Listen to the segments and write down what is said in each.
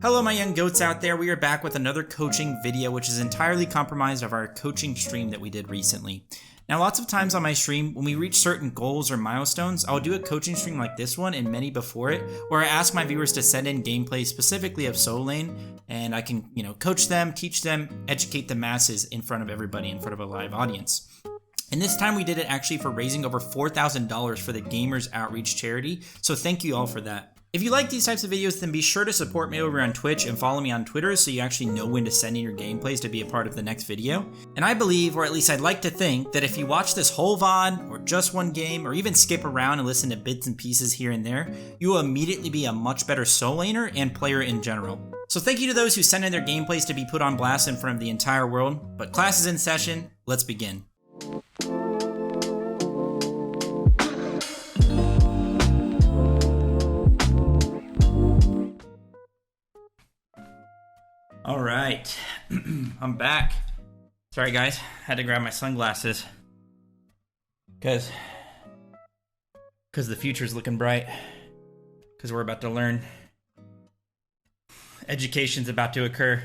Hello my young goats out there, we are back with another coaching video which is entirely compromised of our coaching stream that we did recently. Now lots of times on my stream, when we reach certain goals or milestones, I'll do a coaching stream like this one and many before it, where I ask my viewers to send in gameplay specifically of solo lane, and I can, coach them, teach them, educate the masses in front of everybody, in front of a live audience. And this time we did it actually for raising over $4,000 for the Gamers Outreach charity, so thank you all for that. If you like these types of videos, then be sure to support me over on Twitch and follow me on Twitter so you actually know when to send in your gameplays to be a part of the next video. And I believe, or at least I'd like to think, that if you watch this whole VOD, or just one game, or even skip around and listen to bits and pieces here and there, you will immediately be a much better solo laner and player in general. So thank you to those who send in their gameplays to be put on blast in front of the entire world, but class is in session, let's begin. All right, I'm back. Sorry guys, had to grab my sunglasses. Cause the future's looking bright. Cause we're about to learn. Education's about to occur.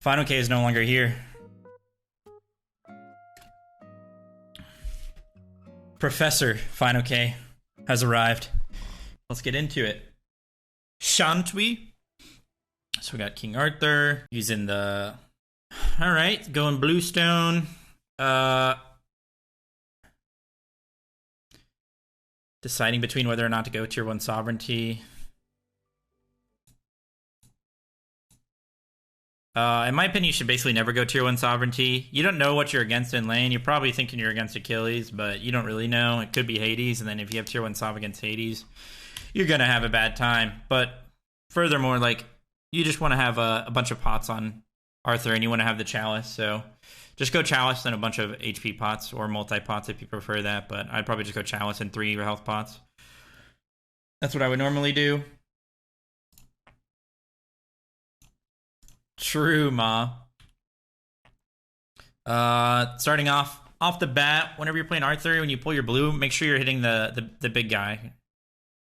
Fineokay is no longer here. Professor Fineokay has arrived. Let's get into it. Shan't we? So we got King Arthur using the... Alright, going Bluestone. Deciding between whether or not to go Tier 1 Sovereignty. In my opinion, you should basically never go Tier 1 Sovereignty. You don't know what you're against in lane. You're probably thinking you're against Achilles, but you don't really know. It could be Hades, and then if you have Tier 1 Sov against Hades, you're gonna have a bad time. But furthermore, you just want to have a bunch of pots on Arthur, and you want to have the Chalice, so just go Chalice and a bunch of HP pots, or multi-pots if you prefer that, but I'd probably just go Chalice and 3 health pots. That's what I would normally do. True, Ma. Starting off the bat, whenever you're playing Arthur, when you pull your blue, make sure you're hitting the big guy.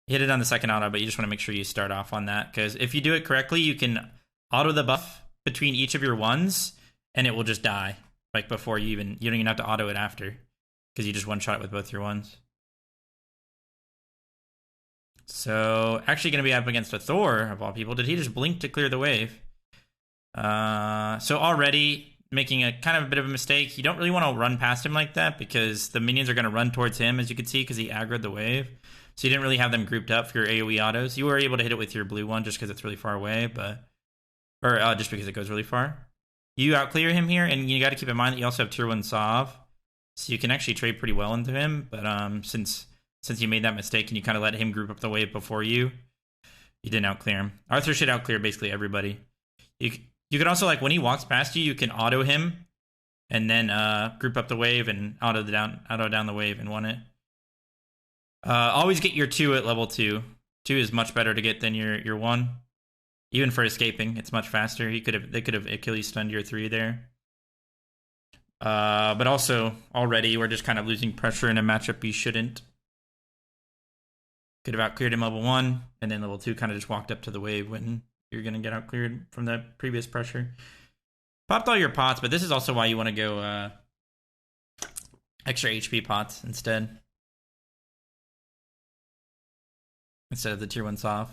Hit it on the second auto, but you just want to make sure you start off on that, because if you do it correctly, you can auto the buff between each of your ones, and it will just die. Before you don't even have to auto it after, because you just one-shot it with both your ones. So, actually going to be up against a Thor, of all people. Did he just blink to clear the wave? So already making a kind of a bit of a mistake. You don't really want to run past him like that, because the minions are going to run towards him, as you can see, because he aggroed the wave. So you didn't really have them grouped up for your AoE autos. You were able to hit it with your blue one just because it's really far away, or just because it goes really far. You outclear him here, and you got to keep in mind that you also have Tier 1 Sov, so you can actually trade pretty well into him, but since you made that mistake and you kind of let him group up the wave before you didn't outclear him. Arthur should outclear basically everybody. You could also, when he walks past you, you can auto him, and then group up the wave and auto down the wave and win it. Always get your 2 at level 2. 2 is much better to get than your 1. Even for escaping, it's much faster. They could have Achilles stunned your 3 there. But also, already, we're just kind of losing pressure in a matchup you shouldn't. Could have outcleared him level 1, and then level 2 kind of just walked up to the wave when you're going to get outcleared from that previous pressure. Popped all your pots, but this is also why you want to go extra HP pots instead of the Tier 1 Sov.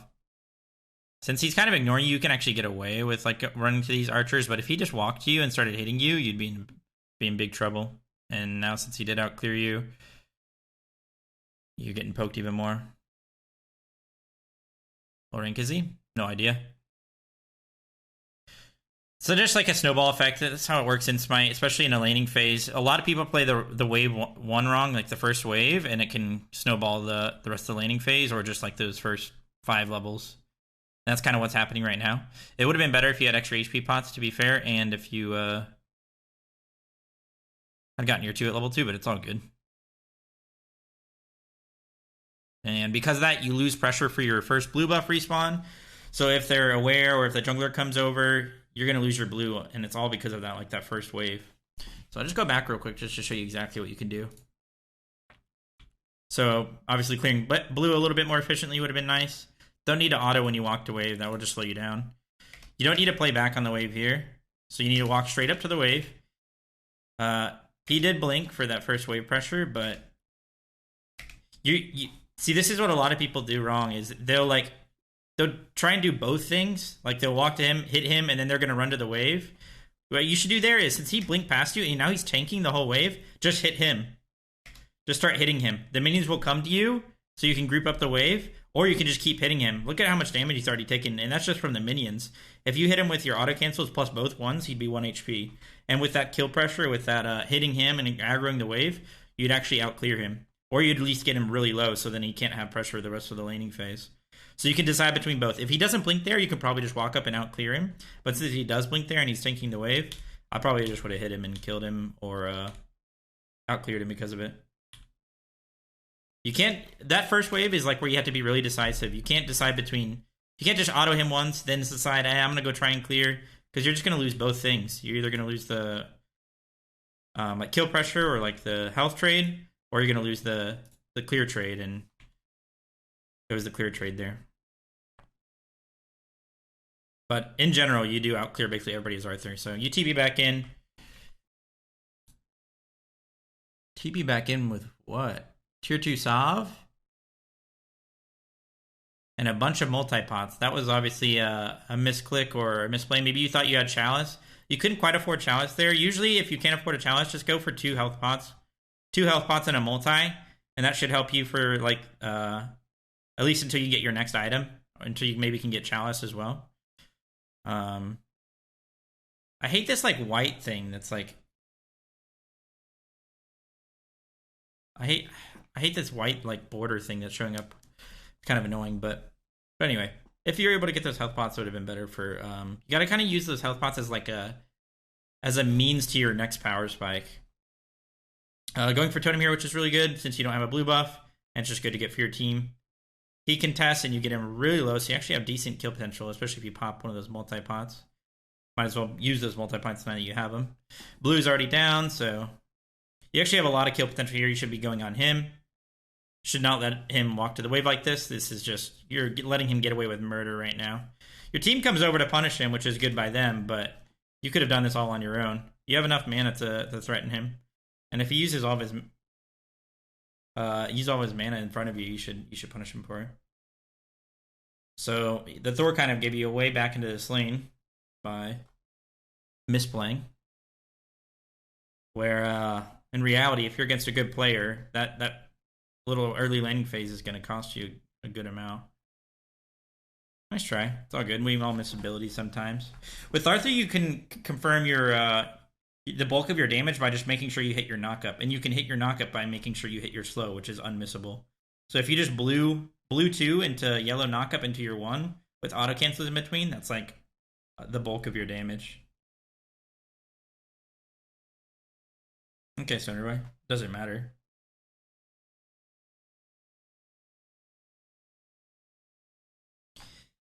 Since he's kind of ignoring you, you can actually get away with running to these archers, but if he just walked to you and started hitting you, you'd be in big trouble. And now since he did outclear you, you're getting poked even more. What rank is he? No idea. So just like a snowball effect, that's how it works in Smite, especially in a laning phase. A lot of people play the wave 1 wrong, the first wave, and it can snowball the rest of the laning phase, or just those first 5 levels. That's kind of what's happening right now. It would have been better if you had extra HP pots, to be fair, and if you had gotten your 2 at level 2, but it's all good. And because of that, you lose pressure for your first blue buff respawn. So if they're aware, or if the jungler comes over, you're going to lose your blue, and it's all because of that, that first wave. So I'll just go back real quick just to show you exactly what you can do. So obviously clearing blue a little bit more efficiently would have been nice. Don't need to auto when you walked away. That will just slow you down. You don't need to play back on the wave here. So you need to walk straight up to the wave. He did blink for that first wave pressure, but you see, this is what a lot of people do wrong, is they'll try and do both things. Like they'll walk to him, hit him, and then they're gonna run to the wave. What you should do there is, since he blinked past you and now he's tanking the whole wave, just hit him. Just start hitting him. The minions will come to you, so you can group up the wave, or you can just keep hitting him. Look at how much damage he's already taken, and that's just from the minions. If you hit him with your auto cancels plus both ones, he'd be 1 HP. And with that kill pressure, with that hitting him and aggroing the wave, you'd actually outclear him. Or you'd at least get him really low, so then he can't have pressure the rest of the laning phase. So you can decide between both. If he doesn't blink there, you can probably just walk up and outclear him. But since he does blink there and he's tanking the wave, I probably just would have hit him and killed him, or outcleared him because of it. You can't... That first wave is like where you have to be really decisive. You can't decide between... You can't just auto him once, then decide, hey, I'm going to go try and clear, because you're just going to lose both things. You're either going to lose the like kill pressure or like the health trade, or you're going to lose the clear trade, and it was the clear trade there. But in general, you do outclear basically everybody's Arthur. So you TB back in. TB back in with what? Tier 2 Salve? And a bunch of multi-pots. That was obviously a misclick or a misplay. Maybe you thought you had Chalice. You couldn't quite afford Chalice there. Usually, if you can't afford a Chalice, just go for 2 health pots. 2 health pots and a multi. And that should help you for, like, at least until you get your next item. Until you maybe can get Chalice as well. I hate this, like, white thing that's, like... I hate this white, like, border thing that's showing up. It's kind of annoying, but anyway, if you're able to get those health pots, it would have been better for, you gotta kind of use those health pots as like a means to your next power spike. Going for totem here, which is really good since you don't have a blue buff, and it's just good to get for your team. He contests and you get him really low, so you actually have decent kill potential, especially if you pop one of those multi-pots. Might as well use those multi-pots now that you have them. Blue's already down, so you actually have a lot of kill potential here. You should be going on him. Should not let him walk to the wave like this. This is just, you're letting him get away with murder right now. Your team comes over to punish him, which is good by them, but you could have done this all on your own. You have enough mana to threaten him. And if he uses all of his mana in front of you, you should punish him for it. So the Thor kind of gave you a way back into this lane by misplaying. Where in reality, if you're against a good player, that little early laning phase is going to cost you a good amount. Nice try. It's all good. We all miss abilities sometimes. With Arthur, you can confirm your the bulk of your damage by just making sure you hit your knockup. And you can hit your knockup by making sure you hit your slow, which is unmissable. So if you just blue 2 into yellow knockup into your 1 with auto cancels in between, that's like the bulk of your damage. Okay, Sonoroy. Doesn't matter.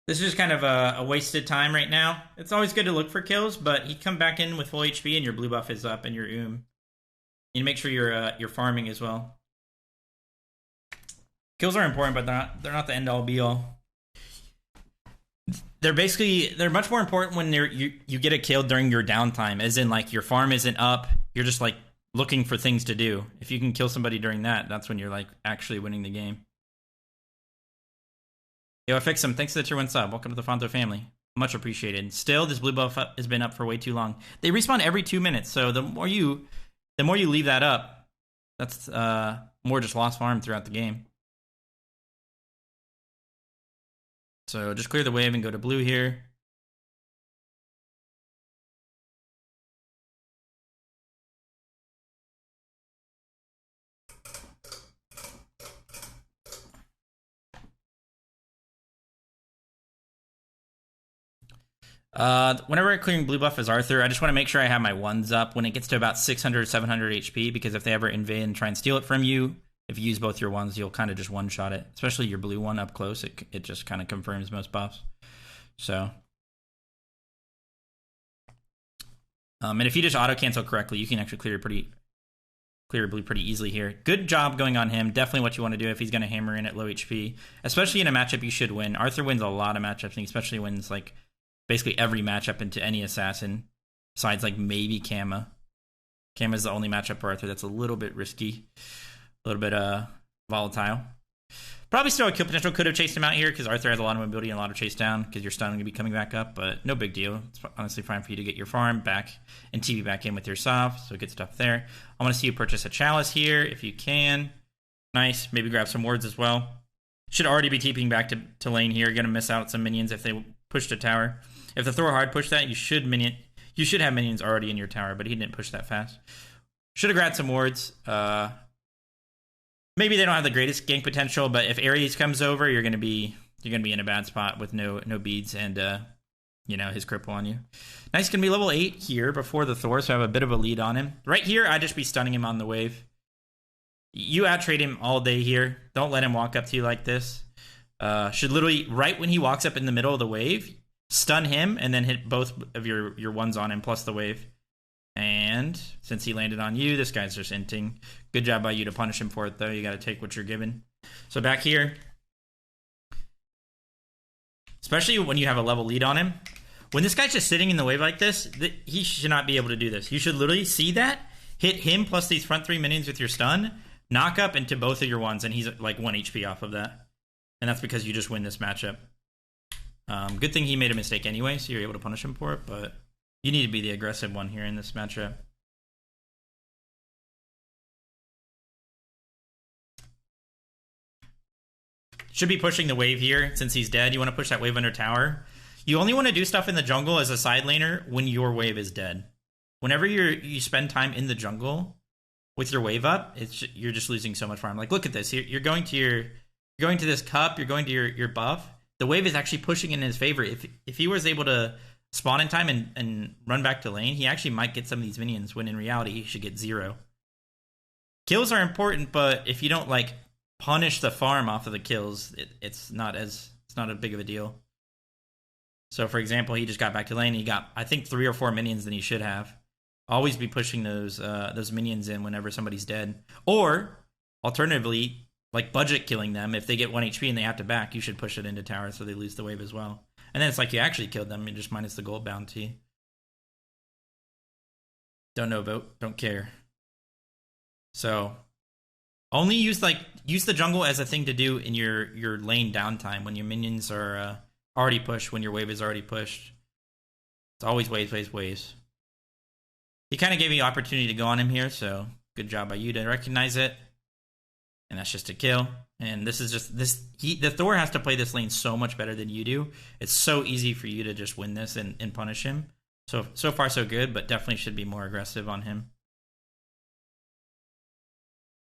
This is kind of a wasted time right now. It's always good to look for kills, but you come back in with full HP and your blue buff is up and your You need to make sure you're farming as well. Kills are important, but they're not the end all be all. They're much more important when you get a kill during your downtime, as in like your farm isn't up. You're just like looking for things to do. If you can kill somebody during that, that's when you're like actually winning the game. Yo, I fixed him. Thanks to the tier 1 sub. Welcome to the Fonto family. Much appreciated. Still, this blue buff has been up for way too long. They respawn every 2 minutes, so the more you leave that up, that's more just lost farm throughout the game. So just clear the wave and go to blue here. Whenever I'm clearing blue buff as Arthur, I just want to make sure I have my 1s up when it gets to about 600, 700 HP, because if they ever invade and try and steal it from you, if you use both your 1s, you'll kind of just one-shot it. Especially your blue one up close, it just kind of confirms most buffs. So. And if you just auto-cancel correctly, you can actually clear blue pretty easily here. Good job going on him. Definitely what you want to do if he's going to hammer in at low HP. Especially in a matchup you should win. Arthur wins a lot of matchups, and he especially wins, like, basically every matchup into any assassin, besides like maybe Kama. Kama's the only matchup for Arthur that's a little bit risky, a little bit volatile. Probably still a kill potential. Could have chased him out here because Arthur has a lot of mobility and a lot of chase down because your stun going to be coming back up, but no big deal. It's honestly fine for you to get your farm back and TP back in with your soft, so good stuff there. I want to see you purchase a chalice here if you can. Nice. Maybe grab some wards as well. Should already be TPing back to lane here. You're going to miss out some minions if they push the tower. If the Thor hard push that, you should have minions already in your tower, but he didn't push that fast. Should have grabbed some wards. Maybe they don't have the greatest gank potential, but if Ares comes over, you're gonna be in a bad spot with no beads and his cripple on you. Nice, gonna be level 8 here before the Thor, so I have a bit of a lead on him. Right here, I'd just be stunning him on the wave. You out-trade him all day here. Don't let him walk up to you like this. Should literally, right when he walks up in the middle of the wave, stun him and then hit both of your ones on him plus the wave. And since he landed on you, this guy's just inting. Good job by you to punish him for it, though. You got to take what you're given. So back here, especially when you have a level lead on him, when this guy's just sitting in the wave like this, he should not be able to do this. You should literally see that, hit him plus these front 3 minions with your stun, knock up into both of your ones, and he's like 1 HP off of that. And that's because you just win this matchup. Good thing he made a mistake anyway, so you're able to punish him for it, but you need to be the aggressive one here in this matchup. Should be pushing the wave here since he's dead. You want to push that wave under tower. You only want to do stuff in the jungle as a side laner when your wave is dead. Whenever you spend time in the jungle with your wave up, you're just losing so much farm. Like, look at this. You're going to this cup. You're going to your buff. The wave is actually pushing in his favor. If he was able to spawn in time and run back to lane, he actually might get some of these minions when in reality he should get 0. Kills are important, but if you don't like punish the farm off of the kills, it's not a big of a deal. So for example, he just got back to lane. He got, I think, 3 or 4 minions than he should have. Always be pushing those minions in whenever somebody's dead. Or alternatively, like budget killing them. If they get 1 HP and they have to back, you should push it into tower so they lose the wave as well. And then it's like you actually killed them, and just minus the gold bounty. Don't know, vote, don't care. So only use the jungle as a thing to do in your lane downtime when your minions are already pushed, when your wave is already pushed. It's always waves. He kind of gave you opportunity to go on him here, so good job by you to recognize it. And that's just a kill. And this is just the Thor has to play this lane so much better than you do. It's so easy for you to just win this and punish him. So far so good, but definitely should be more aggressive on him.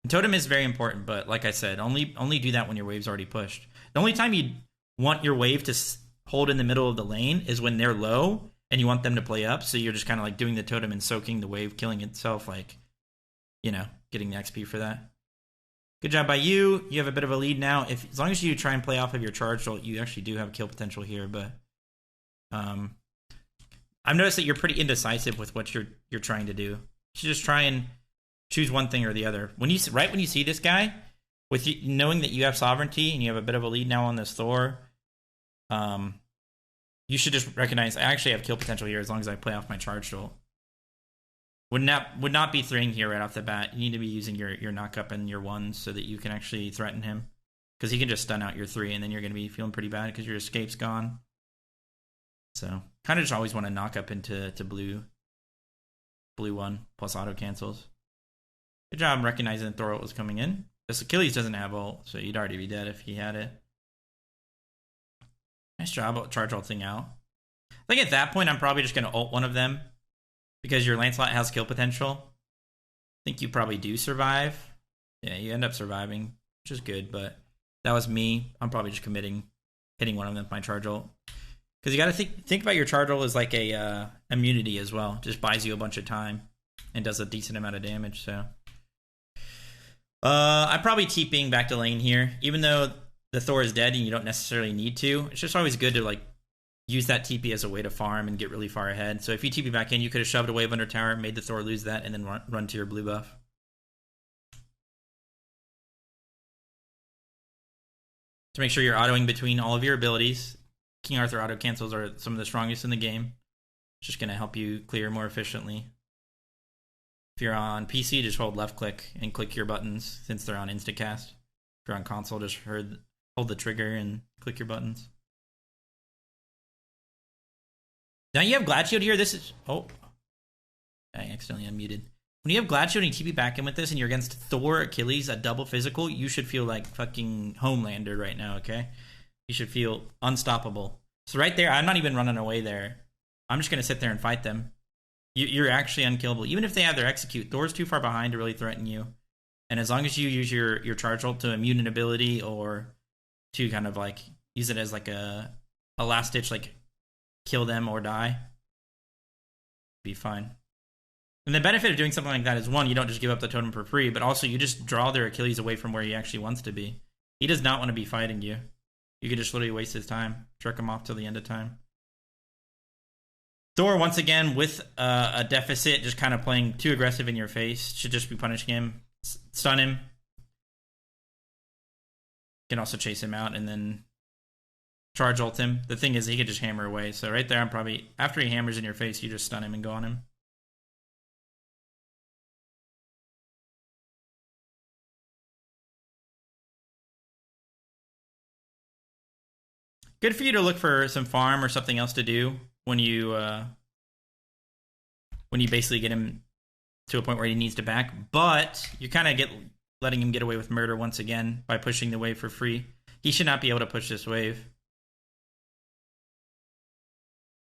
And totem is very important, but like I said, only do that when your wave's already pushed. The only time you want your wave to hold in the middle of the lane is when they're low and you want them to play up. So you're just kind of like doing the totem and soaking the wave, killing itself, like, getting the XP for that. Good job by you. You have a bit of a lead now. As long as you try and play off of your charge ult, you actually do have kill potential here. But I've noticed that you're pretty indecisive with what you're trying to do. You should just try and choose one thing or the other. When you see this guy, with you, knowing that you have sovereignty and you have a bit of a lead now on this Thor, you should just recognize I actually have kill potential here as long as I play off my charge ult. Would not be threeing here right off the bat. You need to be using your knock up and your ones so that you can actually threaten him. Because he can just stun out your 3 and then you're going to be feeling pretty bad because your escape's gone. So kind of just always want to knock up into blue 1 plus auto cancels. Good job recognizing that Thor ult was coming in. This Achilles doesn't have ult, so you'd already be dead if he had it. Nice job charge ulting out. I think at that point I'm probably just going to ult one of them. Because your Lancelot has kill potential. I think you probably do survive. Yeah, you end up surviving, which is good, but that was me. I'm probably just hitting one of them with my charge ult. Because you got to think about your charge ult as like a immunity as well. Just buys you a bunch of time and does a decent amount of damage, so. I'm probably TPing back to lane here. Even though the Thor is dead and you don't necessarily need to, it's just always good to like use that TP as a way to farm and get really far ahead. So if you TP back in, you could have shoved a wave under tower, made the Thor lose that, and then run to your blue buff. To make sure you're autoing between all of your abilities. King Arthur auto cancels are some of the strongest in the game. It's just going to help you clear more efficiently. If you're on PC, just hold left click and click your buttons since they're on instacast. If you're on console, just hold the trigger and click your buttons. Now you have Glad Shield here. This is... Oh. I accidentally unmuted. When you have Glad Shield and you TP back in with this and you're against Thor, Achilles, a double physical, you should feel like fucking Homelander right now, okay? You should feel unstoppable. So right there, I'm not even running away there. I'm just going to sit there and fight them. You're actually unkillable. Even if they have their execute, Thor's too far behind to really threaten you. And as long as you use your charge ult to immune an ability or to kind of like use it as like a last ditch, like kill them or die, be fine. And the benefit of doing something like that is, one, you don't just give up the totem for free, but also you just draw their Achilles away from where he actually wants to be. He does not want to be fighting you. You could just literally waste his time, jerk him off till the end of time. Thor, once again, with a deficit, just kind of playing too aggressive in your face, should just be punishing him, stun him. You can also chase him out and then charge ult him. The thing is, he could just hammer away. So right there, I'm probably, after he hammers in your face, you just stun him and go on him. Good for you to look for some farm or something else to do when you basically get him to a point where he needs to back. But you kind of letting him get away with murder once again by pushing the wave for free. He should not be able to push this wave.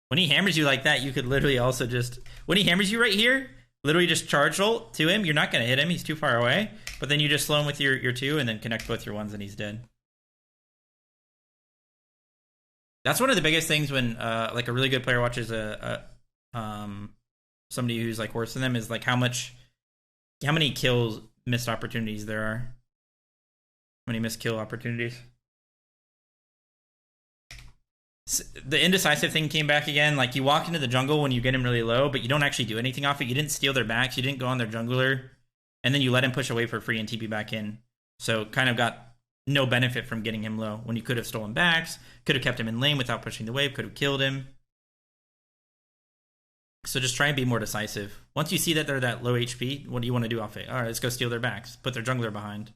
When he hammers you like that, you could literally also just... When he hammers you right here, literally just charge ult to him. You're not going to hit him. He's too far away. But then you just slow him with your 2 and then connect both your 1s and he's dead. That's one of the biggest things when like a really good player watches somebody who's like worse than them, is like how many kills, missed opportunities there are. How many missed kill opportunities. The indecisive thing came back again. Like, you walk into the jungle when you get him really low, but you don't actually do anything off it. You didn't steal their backs. You didn't go on their jungler. And then you let him push away for free and TP back in. So kind of got no benefit from getting him low when you could have stolen backs, could have kept him in lane without pushing the wave, could have killed him. So just try and be more decisive. Once you see that they're that low HP, what do you want to do off it? All right, let's go steal their backs, put their jungler behind.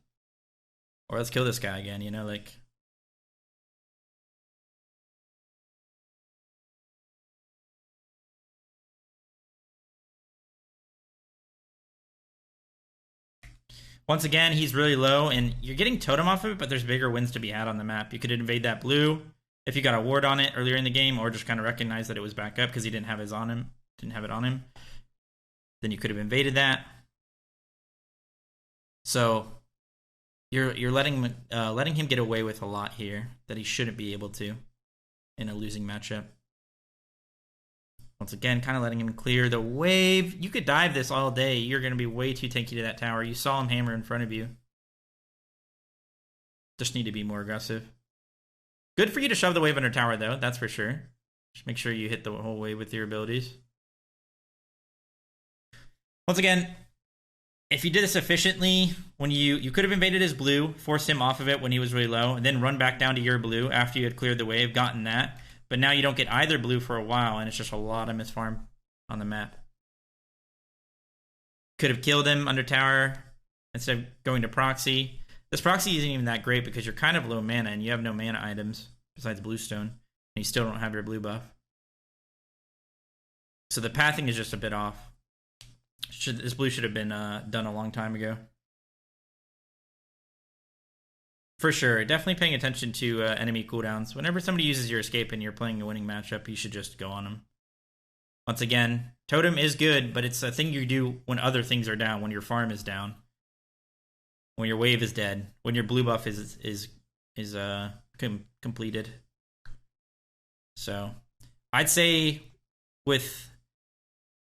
Or let's kill this guy again, you know, like... Once again, he's really low, and you're getting totem off of it, but there's bigger wins to be had on the map. You could invade that blue if you got a ward on it earlier in the game, or just kind of recognize that it was back up because he didn't have it on him. Then you could have invaded that. So you're letting him get away with a lot here that he shouldn't be able to in a losing matchup. Once again, kind of letting him clear the wave. You could dive this all day. You're going to be way too tanky to that tower. You saw him hammer in front of you. Just need to be more aggressive. Good for you to shove the wave under tower, though. That's for sure. Just make sure you hit the whole wave with your abilities. Once again, if you did this efficiently, when you could have invaded his blue, forced him off of it when he was really low, and then run back down to your blue after you had cleared the wave, gotten that. But now you don't get either blue for a while, and it's just a lot of misfarm on the map. Could have killed him under tower instead of going to proxy. This proxy isn't even that great because you're kind of low mana, and you have no mana items besides bluestone, and you still don't have your blue buff. So the pathing is just a bit off. This blue should have been done a long time ago. For sure, definitely paying attention to enemy cooldowns. Whenever somebody uses your escape and you're playing a winning matchup, you should just go on them. Once again, totem is good, but it's a thing you do when other things are down, when your farm is down, when your wave is dead, when your blue buff is completed. So, I'd say with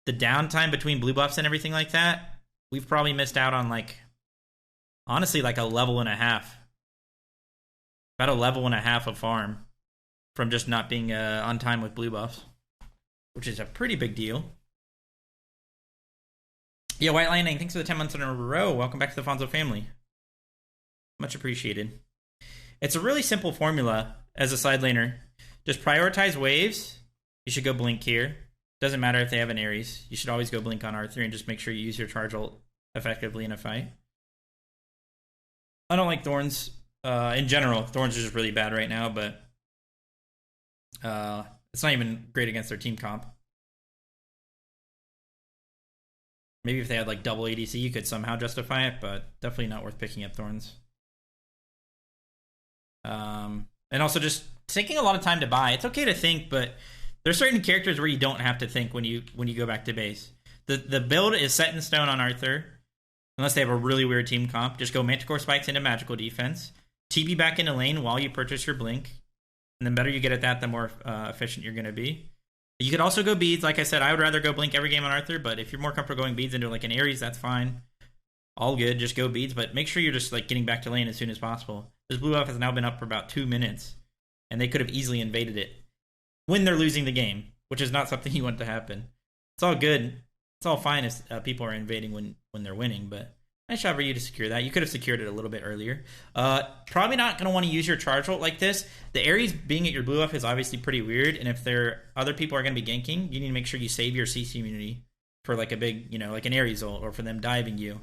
the downtime between blue buffs and everything like that, we've probably missed out on, like, honestly, like a level and a half. About a level and a half of farm from just not being on time with blue buffs, which is a pretty big deal. Yeah, White Lightning, thanks for the 10 months in a row. Welcome back to the Fonzo family. Much appreciated. It's a really simple formula as a side laner Just prioritize waves. You should go blink here. Doesn't matter if they have an Ares. You should always go blink on R3 and just make sure you use your charge ult effectively in a fight. I don't like Thorns in general. Thorns are just really bad right now, but it's not even great against their team comp. Maybe if they had like double ADC, you could somehow justify it, but definitely not worth picking up Thorns. And also just taking a lot of time to buy. It's okay to think, but there's certain characters where you don't have to think when you go back to base. The build is set in stone on Arthur, unless they have a really weird team comp. Just go Manticore Spikes into Magical Defense, TP back into lane while you purchase your Blink, and the better you get at that, the more efficient you're going to be. You could also go Beads. Like I said, I would rather go Blink every game on Arthur, but if you're more comfortable going Beads into like an Ares, that's fine. All good, just go Beads, but make sure you're just like getting back to lane as soon as possible. This blue buff has now been up for about 2 minutes, and they could have easily invaded it when they're losing the game, which is not something you want to happen. It's all good. It's all fine if people are invading when they're winning, but nice job for you to secure that. You could have secured it a little bit earlier. Probably not going to want to use your charge ult like this. The Ares being at your blue buff is obviously pretty weird, and if other people are going to be ganking, you need to make sure you save your CC immunity for like a big, like an Ares ult, or for them diving you.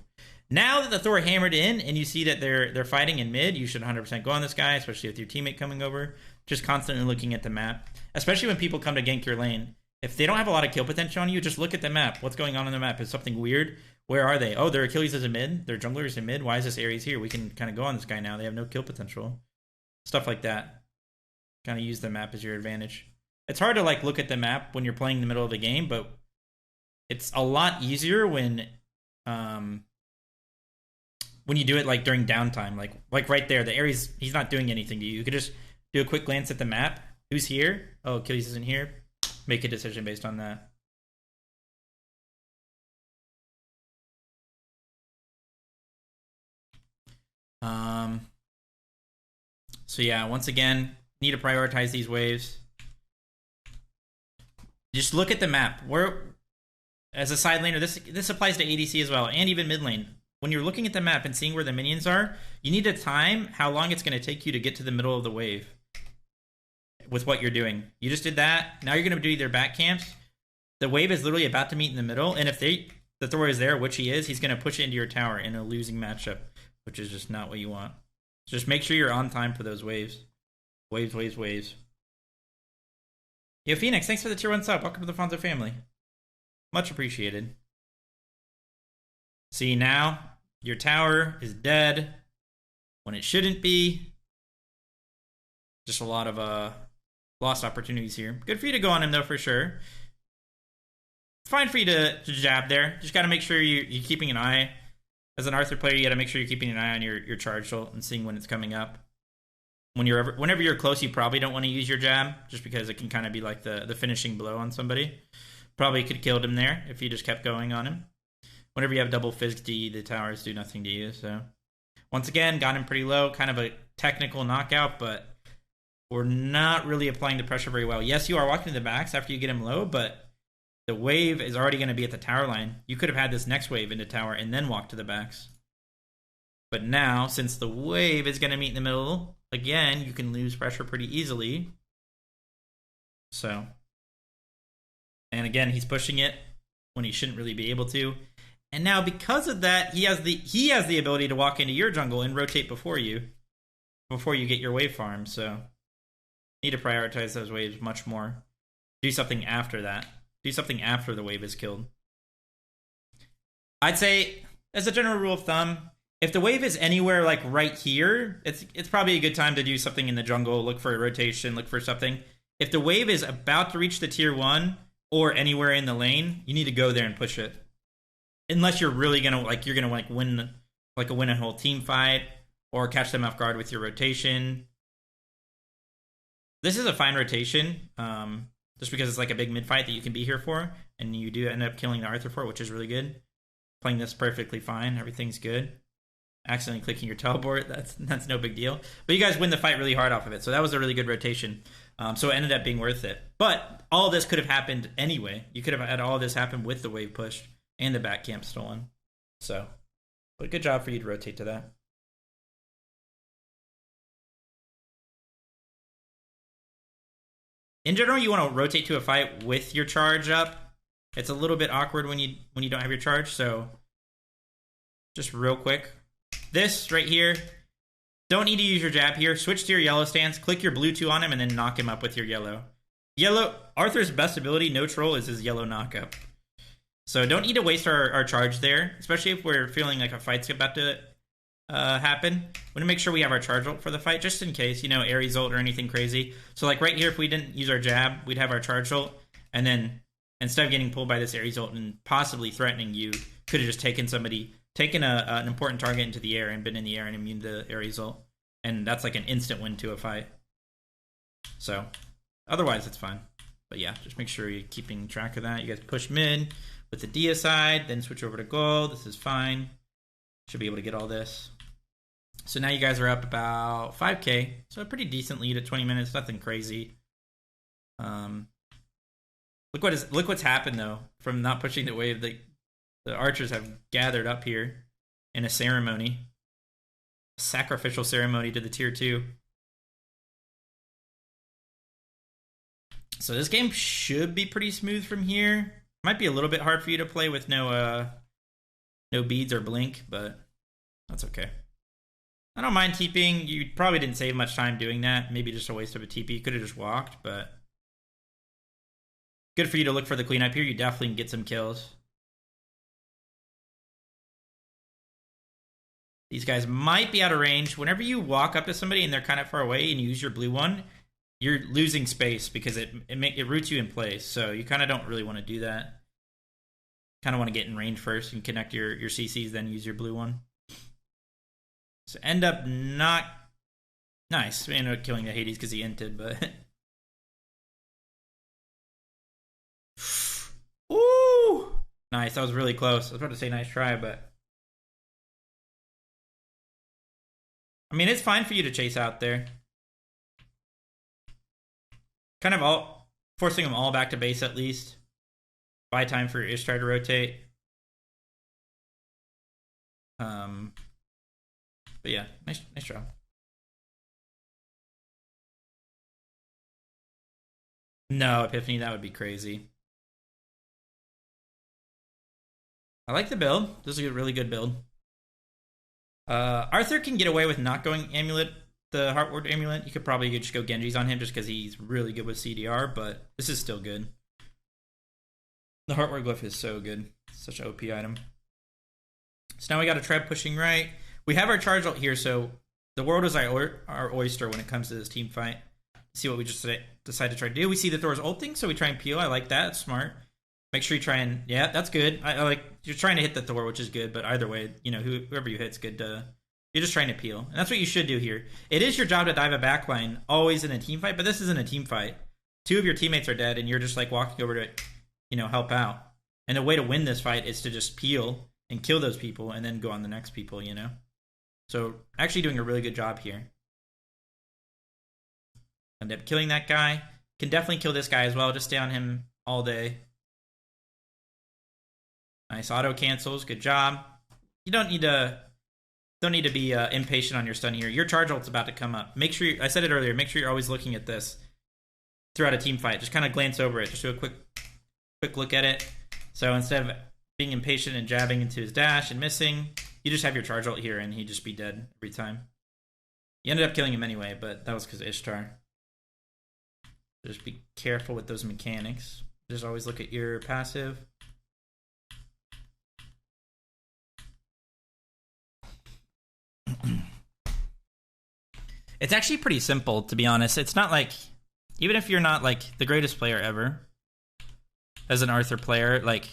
Now that the Thor hammered in and you see that they're fighting in mid, you should 100% go on this guy, especially with your teammate coming over. Just constantly looking at the map, especially when people come to gank your lane. If they don't have a lot of kill potential on you, just look at the map. What's going on the map? Is something weird? Where are they? Oh, their Achilles is in mid. Their jungler is in mid. Why is this Ares here? We can kind of go on this guy now. They have no kill potential. Stuff like that. Kind of use the map as your advantage. It's hard to like look at the map when you're playing in the middle of the game, but it's a lot easier when you do it like during downtime. Like right there, the Ares, he's not doing anything to you. You could just do a quick glance at the map. Who's here? Oh, Achilles isn't here. Make a decision based on that. So yeah, once again, need to prioritize these waves. Just look at the map. As a side laner, this applies to ADC as well, and even mid lane. When you're looking at the map and seeing where the minions are, you need to time how long it's going to take you to get to the middle of the wave with what you're doing. You just did that. Now you're going to do their back camps. The wave is literally about to meet in the middle, and if the Thor is there, which he is, he's going to push it into your tower in a losing matchup, which is just not what you want. So just make sure you're on time for those waves. Waves. Yo, Phoenix, thanks for the tier 1 sub. Welcome to the Fonzo family. Much appreciated. See, now your tower is dead when it shouldn't be. Just a lot of lost opportunities here. Good for you to go on him, though, for sure. It's fine for you to jab there. Just got to make sure you're keeping an eye. As an Arthur player, you got to make sure you're keeping an eye on your charge ult and seeing when it's coming up. Whenever you're close, you probably don't want to use your jab, just because it can kind of be like the finishing blow on somebody. Probably could have killed him there if you just kept going on him. Whenever you have double Fizz D, the towers do nothing to you. So once again, got him pretty low. Kind of a technical knockout, but we're not really applying the pressure very well. Yes, you are walking to the backs after you get him low, but the wave is already going to be at the tower line. You could have had this next wave into tower and then walk to the backs. But now, since the wave is going to meet in the middle, again, you can lose pressure pretty easily. So, and again, he's pushing it when he shouldn't really be able to. And now, because of that, he has the ability to walk into your jungle and rotate before you get your wave farm. So, need to prioritize those waves much more. Do something after that. Do something after the wave is killed. I'd say, as a general rule of thumb, if the wave is anywhere like right here, it's probably a good time to do something in the jungle. Look for a rotation. Look for something. If the wave is about to reach the tier 1 or anywhere in the lane, you need to go there and push it. Unless you're really gonna win a whole team fight or catch them off guard with your rotation. This is a fine rotation, just because it's like a big mid fight that you can be here for, and you do end up killing the Arthur for it, which is really good. Playing this perfectly fine, everything's good. Accidentally clicking your teleport, that's no big deal. But you guys win the fight really hard off of it, so that was a really good rotation. So it ended up being worth it. But all of this could have happened anyway. You could have had all of this happen with the wave pushed and the back camp stolen. So, but good job for you to rotate to that. In general, you want to rotate to a fight with your charge up. It's a little bit awkward when you don't have your charge, so just real quick. This right here, don't need to use your jab here. Switch to your yellow stance, click your blue 2 on him, and then knock him up with your yellow. Arthur's best ability, no troll, is his yellow knockup. So don't need to waste our charge there, especially if we're feeling like a fight's about to happen. We want to make sure we have our charge ult for the fight, just in case, you know, Ares ult or anything crazy. So like right here, if we didn't use our jab, we'd have our charge ult, and then instead of getting pulled by this Ares ult and possibly threatening you, could have just taken an important target into the air and been in the air and immune to Ares ult. And that's like an instant win to a fight. So otherwise, it's fine. But yeah, just make sure you're keeping track of that. You guys push mid with the Dia side, then switch over to gold. This is fine. Should be able to get all this. So now you guys are up about 5k. So a pretty decent lead at 20 minutes. Nothing crazy. Look what's happened though from not pushing the wave. The archers have gathered up here in a ceremony, a sacrificial ceremony to the tier 2. So this game should be pretty smooth from here. Might be a little bit hard for you to play with no beads or blink, but that's okay. I don't mind TPing. You probably didn't save much time doing that. Maybe just a waste of a TP. You could have just walked, but good for you to look for the cleanup here. You definitely can get some kills. These guys might be out of range. Whenever you walk up to somebody and they're kind of far away and you use your blue one, you're losing space because it roots you in place. So you kind of don't really want to do that. Kind of want to get in range first and connect your CCs, then use your blue one. So end up not nice. We ended up killing the Hades because he inted, but ooh, nice. That was really close. I was about to say nice try, but I mean it's fine for you to chase out there. Kind of forcing them all back to base at least. Buy time for your Ishtar to rotate. But yeah, nice job. No, Epiphany, that would be crazy. I like the build. This is a really good build. Arthur can get away with not going Amulet, the Heartward Amulet. You could probably just go Genji's on him just because he's really good with CDR, but this is still good. The Heartward Glyph is so good. It's such an OP item. So now we got to try pushing right. We have our charge ult here, so the world is our oyster when it comes to this team fight. See what we just decide to try to do. We see the Thor's ulting, so we try and peel. I like that. It's smart. Make sure you try and... Yeah, that's good. I like... You're trying to hit the Thor, which is good, but either way, you know, whoever you hit's good to... You're just trying to peel. And that's what you should do here. It is your job to dive a backline, always in a team fight, but this isn't a team fight. 2 of your teammates are dead, and you're just, like, walking over to, you know, help out. And the way to win this fight is to just peel and kill those people and then go on the next people, you know? So, actually doing a really good job here. End up killing that guy. Can definitely kill this guy as well. Just stay on him all day. Nice auto cancels. Good job. You don't need to be impatient on your stun here. Your charge ult's about to come up. Make sure I said it earlier. Make sure you're always looking at this throughout a team fight. Just kind of glance over it. Just do a quick look at it. So instead of being impatient and jabbing into his dash and missing, you just have your charge ult here and he'd just be dead every time. You ended up killing him anyway, but that was because of Ishtar. Just be careful with those mechanics. Just always look at your passive. It's actually pretty simple, to be honest. It's not like, even if you're not like the greatest player ever as an Arthur player, like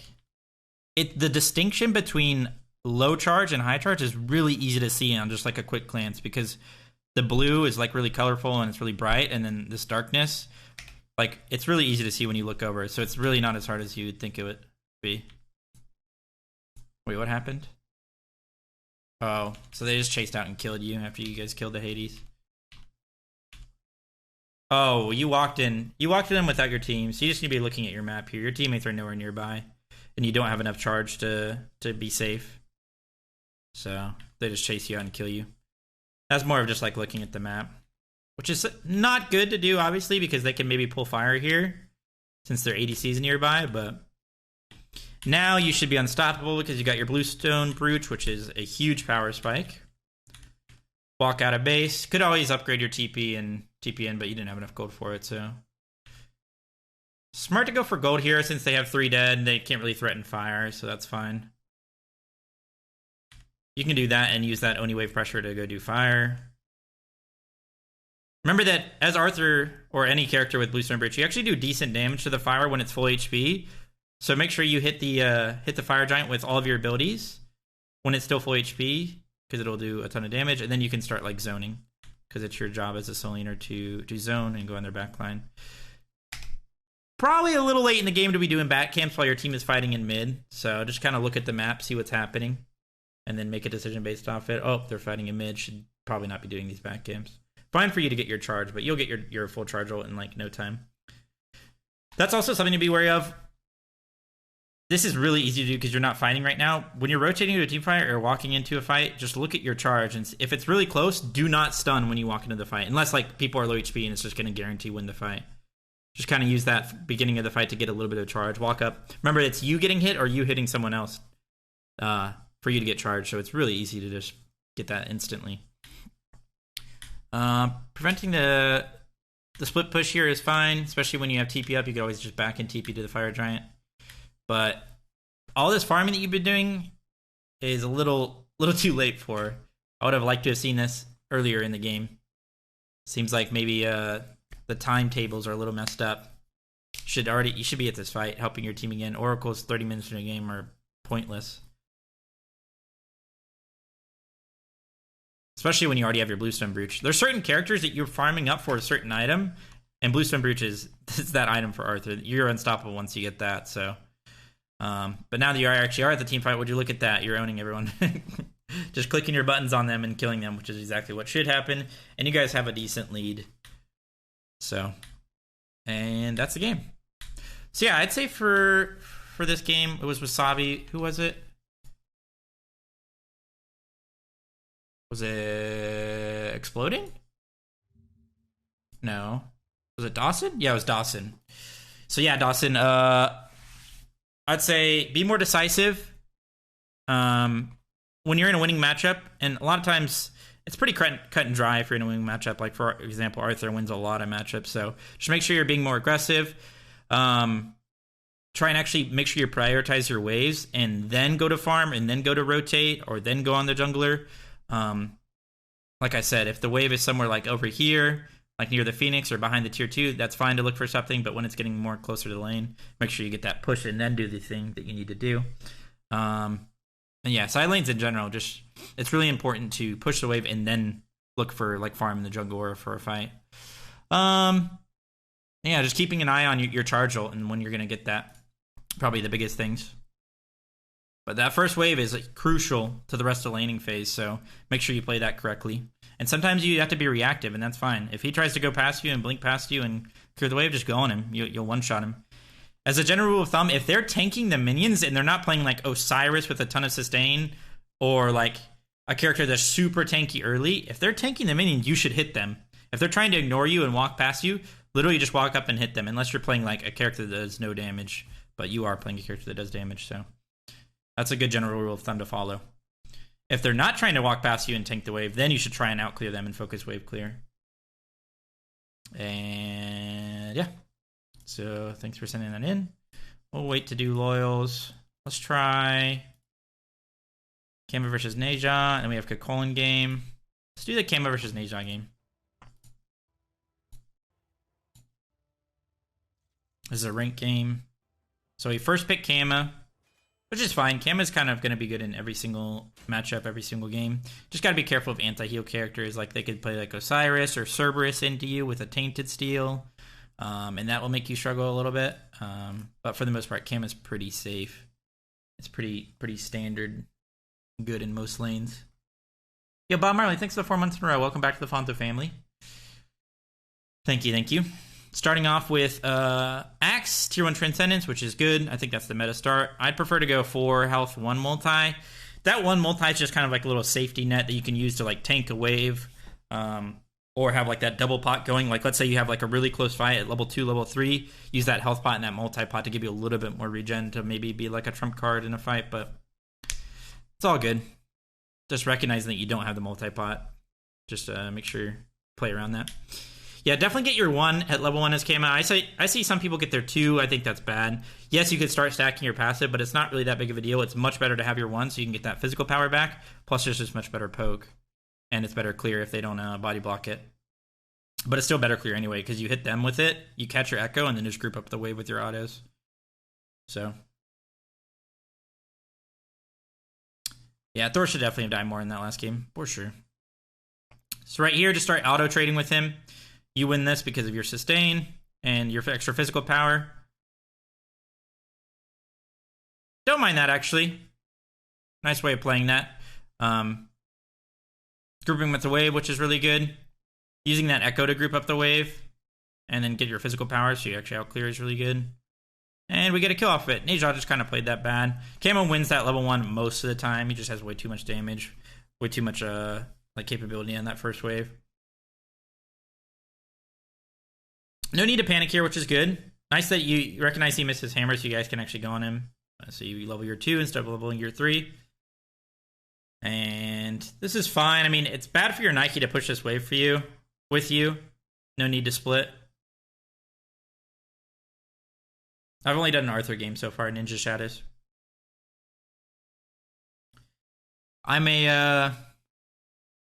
the distinction between low charge and high charge is really easy to see on just like a quick glance, because the blue is like really colorful and it's really bright, and then this darkness, like it's really easy to see when you look over. So it's really not as hard as you would think it would be. Wait, what happened? Oh, so they just chased out and killed you after you guys killed the Hades. Oh, you walked in without your team, so you just need to be looking at your map here. Your teammates are nowhere nearby, and you don't have enough charge to be safe. So they just chase you out and kill you. That's more of just like looking at the map. which is not good to do, obviously, because they can maybe pull fire here since their ADC's nearby, but now you should be unstoppable because you got your Bluestone Brooch, which is a huge power spike. Walk out of base. Could always upgrade your TP and TP in, but you didn't have enough gold for it, so. Smart to go for gold here since they have 3 dead and they can't really threaten fire, so that's fine. You can do that and use that Oni Wave Pressure to go do fire. Remember that as Arthur or any character with Bluestone Bridge, you actually do decent damage to the fire when it's full HP. So make sure you hit the fire giant with all of your abilities when it's still full HP, because it'll do a ton of damage, and then you can start like zoning, because it's your job as a soul laner to zone and go on their backline. Probably a little late in the game to be doing bat camps while your team is fighting in mid, so just kind of look at the map, see what's happening, and then make a decision based off it. Oh, they're fighting in mid, should probably not be doing these bat camps. Fine for you to get your charge, but you'll get your full charge ult in like no time. That's also something to be wary of. This is really easy to do because you're not fighting right now. When you're rotating to a team fight or walking into a fight, just look at your charge, and if it's really close, do not stun when you walk into the fight, unless like people are low HP and it's just going to guarantee win the fight. Just kind of use that beginning of the fight to get a little bit of charge. Walk up. Remember, it's you getting hit or you hitting someone else for you to get charged, so it's really easy to just get that instantly. Preventing the split push here is fine, especially when you have TP up. You can always just back and TP to the fire giant. But all this farming that you've been doing is a little too late for. I would have liked to have seen this earlier in the game. Seems like maybe the timetables are a little messed up. You should be at this fight, helping your team again. Oracle's 30 minutes in a game are pointless. Especially when you already have your Bluestone Brooch. There's certain characters that you're farming up for a certain item, and Bluestone Brooch is that item for Arthur. You're unstoppable once you get that, so. But now that you actually are at the team fight, would you look at that? You're owning everyone. Just clicking your buttons on them and killing them, which is exactly what should happen. And you guys have a decent lead. So, and that's the game. So yeah, I'd say for this game, it was Wasabi. Who was it? Was it Exploding? No. Was it Dawson? Yeah, it was Dawson. So yeah, Dawson, I'd say be more decisive when you're in a winning matchup, and a lot of times it's pretty cut and dry if you're in a winning matchup. Like, for example, Arthur wins a lot of matchups, so just make sure you're being more aggressive. Try and actually make sure you prioritize your waves, and then go to farm, and then go to rotate, or then go on the jungler. Like I said, if the wave is somewhere like over here, like near the Phoenix or behind the tier 2, that's fine to look for something, but when it's getting more closer to the lane, make sure you get that push and then do the thing that you need to do. And yeah, side lanes in general, just it's really important to push the wave and then look for like farm in the jungle or for a fight. Yeah, just keeping an eye on your charge ult and when you're going to get that. Probably the biggest things. But that first wave is like crucial to the rest of the laning phase, so make sure you play that correctly. And sometimes you have to be reactive, and that's fine. If he tries to go past you and blink past you and clear the wave, just go on him. You'll one-shot him. As a general rule of thumb, if they're tanking the minions and they're not playing like Osiris with a ton of sustain, or like a character that's super tanky early, if they're tanking the minions, you should hit them. If they're trying to ignore you and walk past you, literally just walk up and hit them, unless you're playing like a character that does no damage, but you are playing a character that does damage, so that's a good general rule of thumb to follow. If they're not trying to walk past you and tank the wave, then you should try and outclear them and focus wave clear. And yeah. So thanks for sending that in. We'll wait to do loyals. Let's try Kama versus Neja, and we have Kakolin game. Let's do the Kama versus Neja game. This is a rank game. So we first pick Kama, which is fine. Kama's kind of going to be good in every single matchup, every single game. Just got to be careful of anti-heal characters. Like, they could play like Osiris or Cerberus into you with a Tainted Steel, and that will make you struggle a little bit. But for the most part, Kama's pretty safe. It's pretty standard, good in most lanes. Yo, Bob Marley, thanks for the 4 months in a row. Welcome back to the Fonto family. Thank you. Starting off with Axe, Tier 1 Transcendence, which is good. I think that's the meta start. I'd prefer to go 4 health, 1 multi. That 1 multi is just kind of like a little safety net that you can use to like tank a wave. or have like that double pot going. Like let's say you have like a really close fight at level 2, level 3, use that health pot and that multi-pot to give you a little bit more regen to maybe be like a trump card in a fight, but it's all good. Just recognizing that you don't have the multi-pot. Just make sure you play around that. Yeah, definitely get your 1 at level 1 as Kama. I see some people get their 2. I think that's bad. Yes, you could start stacking your passive, but it's not really that big of a deal. It's much better to have your 1 so you can get that physical power back. Plus, there's just much better poke. And it's better clear if they don't body block it. But it's still better clear anyway, because you hit them with it, you catch your echo, and then just group up the wave with your autos. So. Yeah, Thor should definitely have died more in that last game, for sure. So right here, just start auto trading with him. You win this because of your sustain and your extra physical power. Don't mind that, actually. Nice way of playing that. Grouping with the wave, which is really good. Using that echo to group up the wave. And then get your physical power, so you actually out-clear is really good. And we get a kill off of it. Neja just kind of played that bad. Camo wins that level 1 most of the time. He just has way too much damage. Way too much like capability on that first wave. No need to panic here, which is good. Nice that you recognize he missed his hammer, so you guys can actually go on him. So you level your 2 instead of leveling your 3. And this is fine. I mean, it's bad for your Nike to push this wave for you, with you. No need to split. I've only done an Arthur game so far, Ninja Shadows. I'm a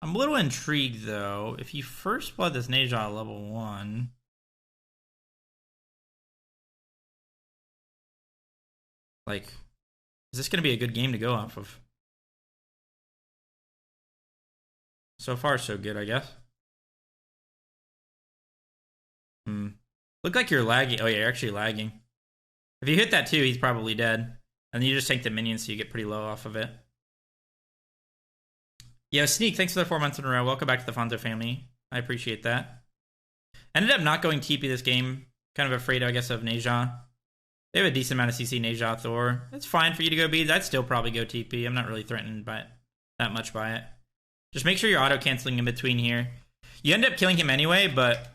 little intrigued, though. If you first blood this Neja at level 1... Like, is this going to be a good game to go off of? So far, so good, I guess. Look like you're lagging. Oh, yeah, you're actually lagging. If you hit that too, he's probably dead. And then you just tank the minions so you get pretty low off of it. Yeah, Sneak, thanks for the 4 months in a row. Welcome back to the Fonzo family. I appreciate that. Ended up not going TP this game. Kind of afraid, I guess, of Neja. They have a decent amount of CC, Neja, Thor. It's fine for you to go beads. I'd still probably go TP. I'm not really threatened by it, that much by it. Just make sure you're auto-canceling in between here. You end up killing him anyway, but...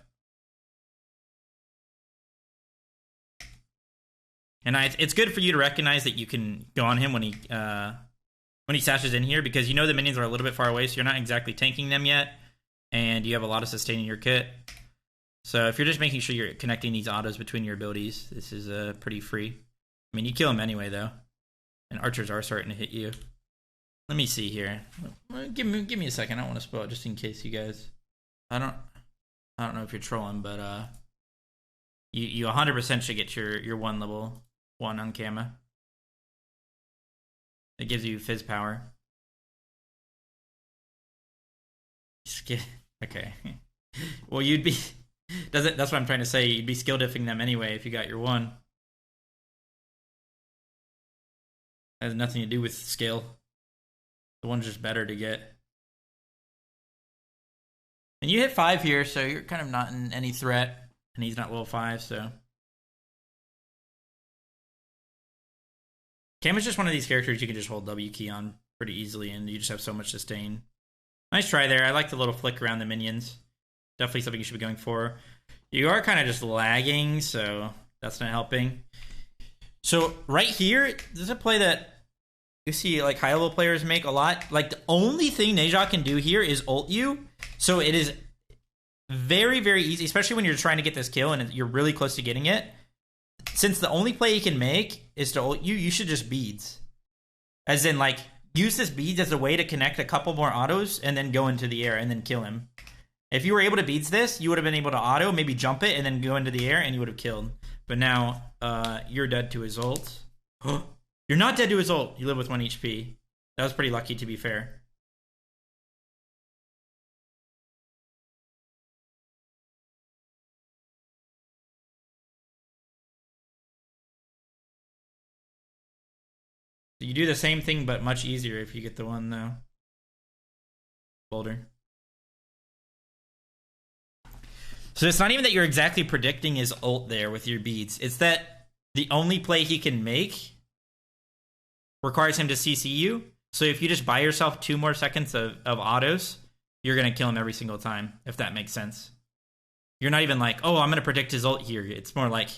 And it's good for you to recognize that you can go on him when he sashes in here, because you know the minions are a little bit far away, so you're not exactly tanking them yet, and you have a lot of sustain in your kit. So if you're just making sure you're connecting these autos between your abilities, this is pretty free. I mean, you kill him anyway, though. And archers are starting to hit you. Let me see here. Give me a second. I don't want to spoil it just in case you guys... I don't know if you're trolling, but you 100% should get your 1 level 1 on Kama. It gives you fizz power. Okay. Well, you'd be... That's what I'm trying to say. You'd be skill diffing them anyway if you got your 1. It has nothing to do with skill. The 1's just better to get. And you hit 5 here, so you're kind of not in any threat. And he's not level 5, so... Cam is just one of these characters you can just hold W key on pretty easily, and you just have so much sustain. Nice try there. I like the little flick around the minions. Definitely something you should be going for. You are kind of just lagging, so that's not helping. So right here, this is a play that you see like high-level players make a lot. Like the only thing Neja can do here is ult you. So it is very, very easy, especially when you're trying to get this kill and you're really close to getting it. Since the only play he can make is to ult you, you should just beads. As in, like, use this beads as a way to connect a couple more autos and then go into the air and then kill him. If you were able to beads this, you would have been able to auto, maybe jump it, and then go into the air, and you would have killed. But now, you're dead to his ult. You're not dead to his ult. You live with 1 HP. That was pretty lucky, to be fair. You do the same thing, but much easier if you get the 1, though. Boulder. So it's not even that you're exactly predicting his ult there with your beads. It's that the only play he can make requires him to CC you. So if you just buy yourself 2 more seconds of autos, you're going to kill him every single time, if that makes sense. You're not even like, oh, I'm going to predict his ult here. It's more like,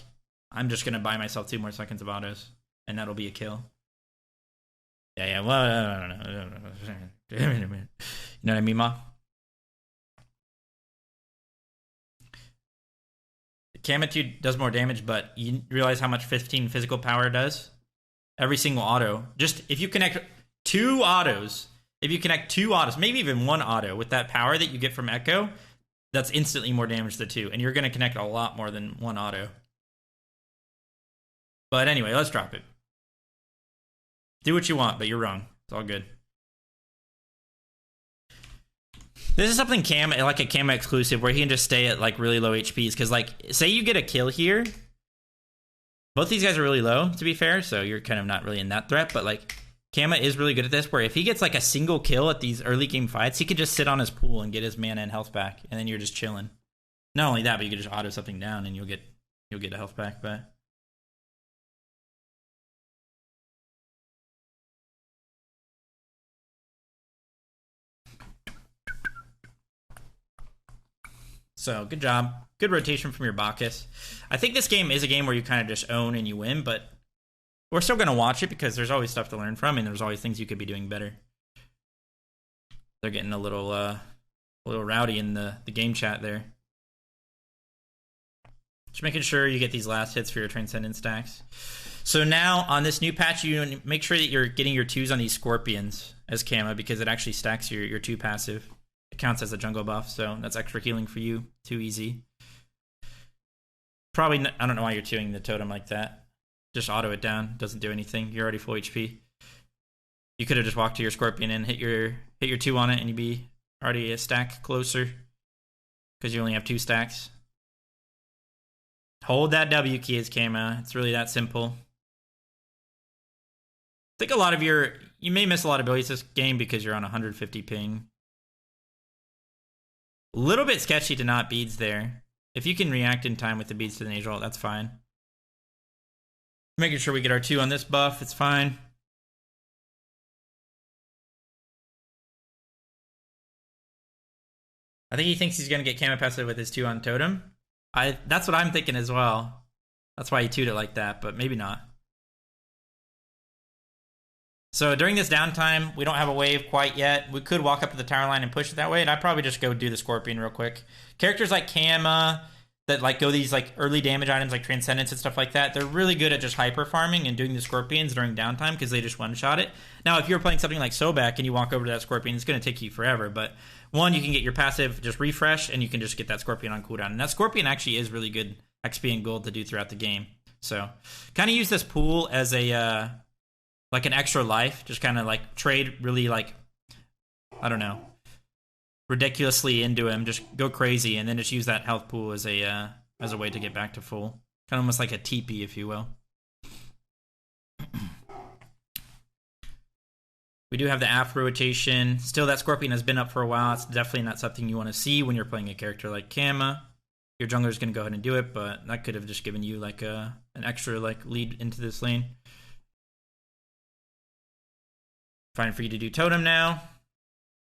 I'm just going to buy myself 2 more seconds of autos, and that'll be a kill. Yeah, well, I don't know. You know what I mean, Ma? Camitude does more damage, but you realize how much 15 physical power does? Every single auto. Just, if you connect 2 autos, maybe even 1 auto with that power that you get from Echo, that's instantly more damage than 2, and you're going to connect a lot more than 1 auto. But anyway, let's drop it. Do what you want, but you're wrong. It's all good. This is something like a Cam exclusive where he can just stay at like really low HPs. Because like, say you get a kill here. Both these guys are really low, to be fair, so you're kind of not really in that threat. But like, Kama is really good at this, where if he gets like a single kill at these early game fights, he could just sit on his pool and get his mana and health back, and then you're just chilling. Not only that, but you could just auto something down and you'll get a health back. But so, good job. Good rotation from your Bacchus. I think this game is a game where you kind of just own and you win, but we're still going to watch it because there's always stuff to learn from, and there's always things you could be doing better. They're getting a little rowdy in the game chat there. Just making sure you get these last hits for your Transcendent stacks. So now, on this new patch, you make sure that you're getting your 2s on these Scorpions as Kama, because it actually stacks your 2 passive. It counts as a jungle buff, so that's extra healing for you. Too easy. Probably, I don't know why you're 2ing the totem like that. Just auto it down. Doesn't do anything. You're already full HP. You could have just walked to your Scorpion and hit your 2 on it, and you'd be already a stack closer. Because you only have 2 stacks. Hold that W key as Kama. It's really that simple. I think you may miss a lot of abilities this game because you're on 150 ping. A little bit sketchy to not beads there. If you can react in time with the beads to the Nasal, that's fine. Making sure we get our 2 on this buff, it's fine. I think he thinks he's going to get Kama passive with his 2 on Totem. That's what I'm thinking as well. That's why he 2'd it like that, but maybe not. So during this downtime, we don't have a wave quite yet. We could walk up to the tower line and push it that way, and I'd probably just go do the Scorpion real quick. Characters like Kama that like go these like early damage items like Transcendence and stuff like that, they're really good at just hyper farming and doing the Scorpions during downtime because they just one-shot it. Now, if you're playing something like Sobek and you walk over to that Scorpion, it's going to take you forever, but one, you can get your passive just refresh, and you can just get that Scorpion on cooldown. And that Scorpion actually is really good XP and gold to do throughout the game. So kind of use this pool as a like an extra life, just kind of like trade really like, I don't know, ridiculously into him, just go crazy, and then just use that health pool as a way to get back to full. Kind of almost like a TP, if you will. We do have the Afro rotation. Still, that Scorpion has been up for a while. It's definitely not something you want to see when you're playing a character like Kama. Your jungler's going to go ahead and do it, but that could have just given you like an extra like lead into this lane. Fine for you to do Totem now.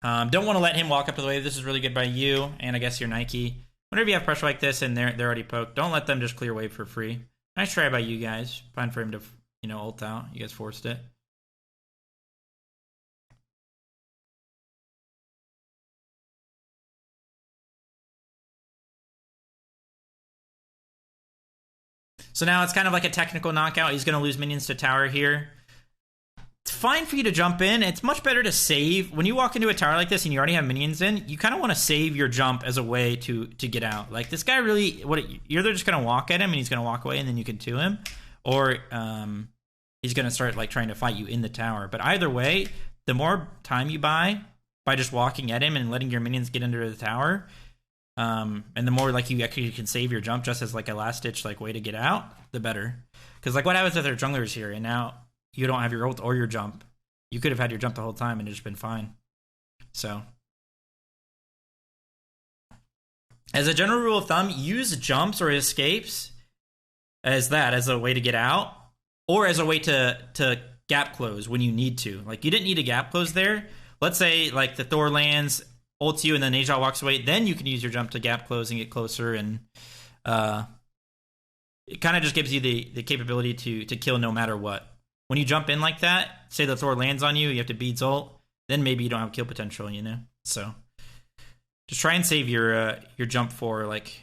Don't want to let him walk up to the wave. This is really good by you, and I guess your Nike. Whenever you have pressure like this and they're already poked, don't let them just clear wave for free. Nice try by you guys. Fine for him to, ult out. You guys forced it. So now it's kind of like a technical knockout. He's going to lose minions to tower here. It's fine for you to jump in. It's much better to save. When you walk into a tower like this and you already have minions in, you kind of want to save your jump as a way to get out. Like, this guy really, you're either just going to walk at him and he's going to walk away and then you can 2 him, or he's going to start like trying to fight you in the tower. But either way, the more time you buy by just walking at him and letting your minions get into the tower, and the more like you actually can save your jump just as like a last ditch like way to get out, the better. Because like, what happens if there are junglers here and now you don't have your ult or your jump? You could have had your jump the whole time and it's just been fine. So, as a general rule of thumb, use jumps or escapes as a way to get out, or as a way to gap close when you need to. Like, you didn't need a gap close there. Let's say like the Thor lands, ults you and then Neja walks away, then you can use your jump to gap close and get closer, and it kind of just gives you the capability to kill no matter what. When you jump in like that, say the Thor lands on you, you have to beads ult, then maybe you don't have kill potential, you know? So just try and save your jump for like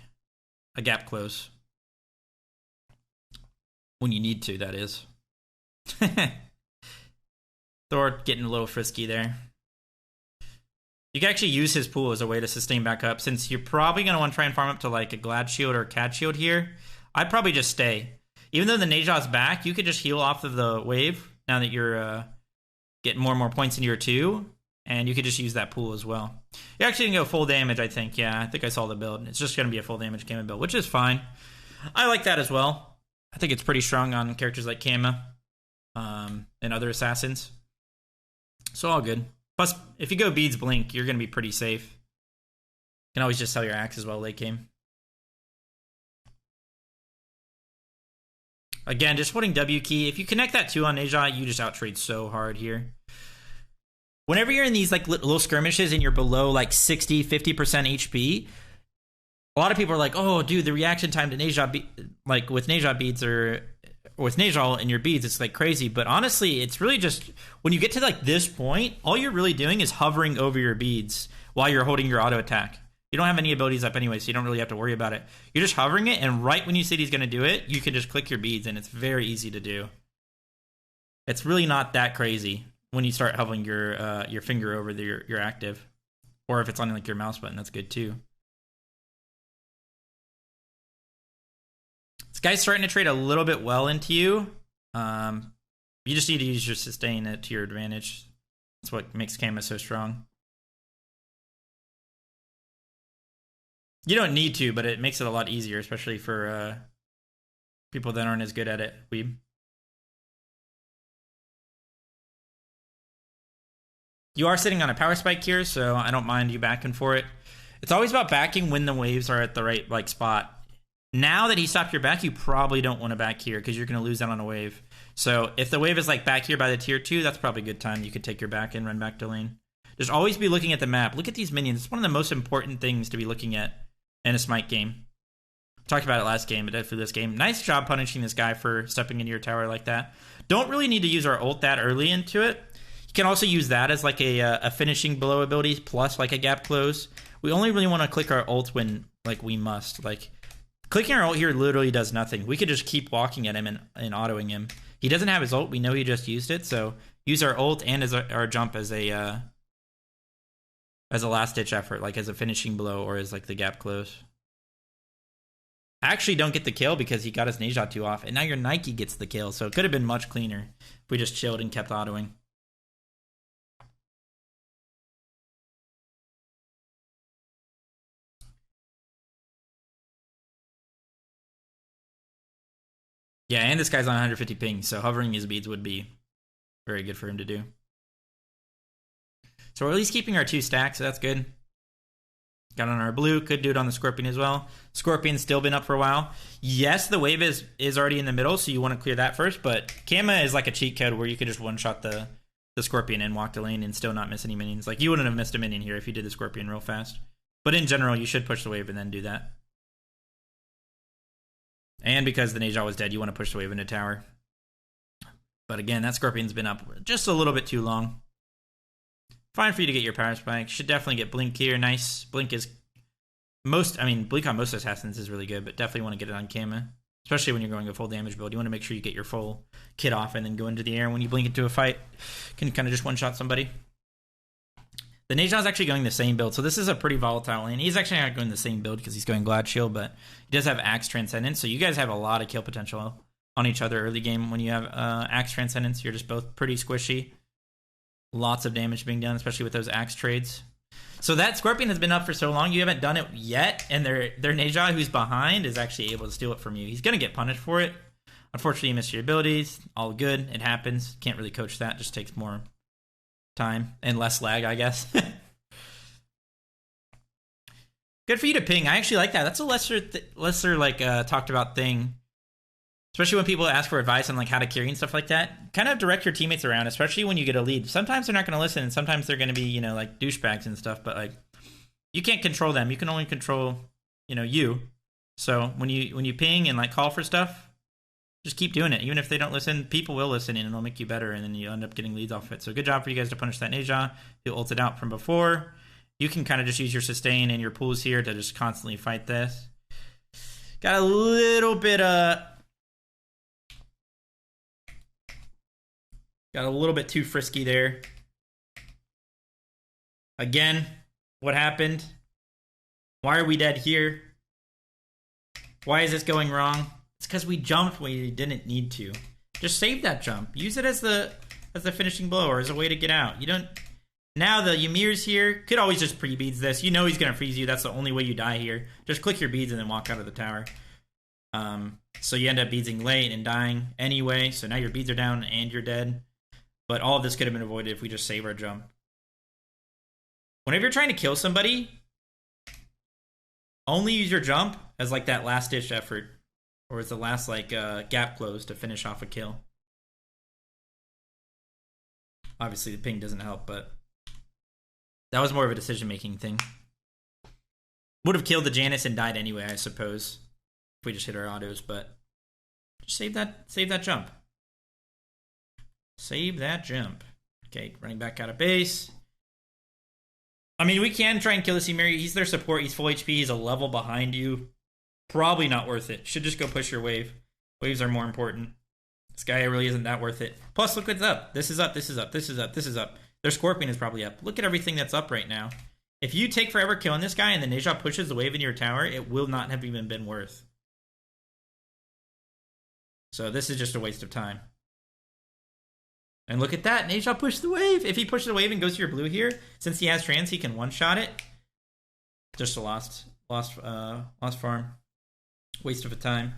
a gap close. When you need to, that is. Thor getting a little frisky there. You can actually use his pool as a way to sustain back up, since you're probably going to want to try and farm up to like a Glad Shield or a Cat Shield here. I'd probably just stay. Even though the Neja's back, you could just heal off of the wave now that you're getting more and more points into your 2, and you could just use that pool as well. You're actually going to go full damage, I think. Yeah, I think I saw the build. It's just going to be a full damage Kama build, which is fine. I like that as well. I think it's pretty strong on characters like Kama and other assassins. So all good. Plus, if you go Beads Blink, you're going to be pretty safe. You can always just sell your axe as well late game. Again, just holding W key. If you connect that 2 on Neja, you just outtrade so hard here. Whenever you're in these like little skirmishes and you're below like 60, 50% HP, a lot of people are like, oh, dude, the reaction time to Neja, like with Neja beads or with Neja and your beads, it's like crazy. But honestly, it's really just when you get to like this point, all you're really doing is hovering over your beads while you're holding your auto attack. You don't have any abilities up anyway, so you don't really have to worry about it. You're just hovering it, and right when you see he's going to do it, you can just click your beads, and it's very easy to do. It's really not that crazy when you start hovering your finger over your active. Or if it's on like your mouse button, that's good too. This guy's starting to trade a little bit well into you. You just need to use your sustain to your advantage. That's what makes Kama so strong. You don't need to, but it makes it a lot easier, especially for people that aren't as good at it. Weeb. You are sitting on a power spike here, so I don't mind you backing for it. It's always about backing when the waves are at the right like spot. Now that he stopped your back, you probably don't want to back here because you're going to lose out on a wave. So if the wave is like back here by the tier 2, that's probably a good time. You could take your back and run back to lane. Just always be looking at the map. Look at these minions. It's one of the most important things to be looking at in a smite game. Talked about it last game, but for this game. Nice job punishing this guy for stepping into your tower like that. Don't really need to use our ult that early into it. You can also use that as like a finishing below ability plus like a gap close. We only really want to click our ult when like we must. Like clicking our ult here literally does nothing. We could just keep walking at him and autoing him. He doesn't have his ult. We know he just used it. So use our ult and as our jump as a last ditch effort, like as a finishing blow or as like the gap close. Actually don't get the kill because he got his Neja 2 off, and now your Nike gets the kill, so it could have been much cleaner if we just chilled and kept autoing. Yeah, and this guy's on 150 ping, so hovering his beads would be very good for him to do. So we're at least keeping our 2 stacks, so that's good. Got on our blue, could do it on the Scorpion as well. Scorpion's still been up for a while. Yes, the wave is already in the middle, so you want to clear that first, but Kama is like a cheat code where you could just one-shot the Scorpion and walk the lane and still not miss any minions. Like, you wouldn't have missed a minion here if you did the Scorpion real fast. But in general, you should push the wave and then do that. And because the Neja was dead, you want to push the wave into tower. But again, that Scorpion's been up just a little bit too long. Fine for you to get your power spike. Should definitely get Blink here. Nice. Blink is Blink on most assassins is really good, but definitely want to get it on Kama. Especially when you're going a full damage build. You want to make sure you get your full kit off and then go into the air. When you blink into a fight, can kind of just one-shot somebody. The Neja's actually going the same build, so this is a pretty volatile lane. He's actually not going the same build because he's going Glad Shield, but he does have Axe Transcendence, so you guys have a lot of kill potential on each other early game. When you have Axe Transcendence, you're just both pretty squishy. Lots of damage being done, especially with those Axe trades. So that Scorpion has been up for so long, you haven't done it yet, and their Neja, who's behind, is actually able to steal it from you. He's going to get punished for it. Unfortunately, you missed your abilities. All good. It happens. Can't really coach that. Just takes more time and less lag, I guess. Good for you to ping. I actually like that. That's a lesser like talked about thing, especially when people ask for advice on like how to carry and stuff like that. Kind of direct your teammates around, especially when you get a lead. Sometimes they're not going to listen, and sometimes they're going to be like douchebags and stuff. But like you can't control them. You can only control, you. So when you ping and like call for stuff, just keep doing it. Even if they don't listen, people will listen and it'll make you better, and then you end up getting leads off it. So good job for you guys to punish that Neja who ulted out from before. You can kind of just use your sustain and your pools here to just constantly fight this. Got a little bit too frisky there. Again, what happened? Why are we dead here? Why is this going wrong? It's because we jumped when we didn't need to. Just save that jump. Use it as the finishing blow or as a way to get out. You don't. Now the Ymir's here. Could always just pre-beads this. You know he's gonna freeze you. That's the only way you die here. Just click your beads and then walk out of the tower. So you end up beadsing late and dying anyway. So now your beads are down and you're dead. But all of this could have been avoided if we just save our jump. Whenever you're trying to kill somebody, only use your jump as like that last ditch effort. Or as the last like gap close to finish off a kill. Obviously the ping doesn't help, but that was more of a decision-making thing. Would have killed the Janus and died anyway, I suppose. If we just hit our autos, but just save that jump. Save that jump. Okay, running back out of base. I mean, we can try and kill this Ymir. He's their support. He's full HP. He's a level behind you. Probably not worth it. Should just go push your wave. Waves are more important. This guy really isn't that worth it. Plus, look what's up. This is up, this is up, this is up, this is up. Their Scorpion is probably up. Look at everything that's up right now. If you take forever killing this guy and the Neja pushes the wave into your tower, it will not have even been worth. So this is just a waste of time. And look at that. Neja pushed the wave. If he pushes the wave and goes to your blue here, since he has trans, he can one-shot it. Just a lost farm. Waste of a time.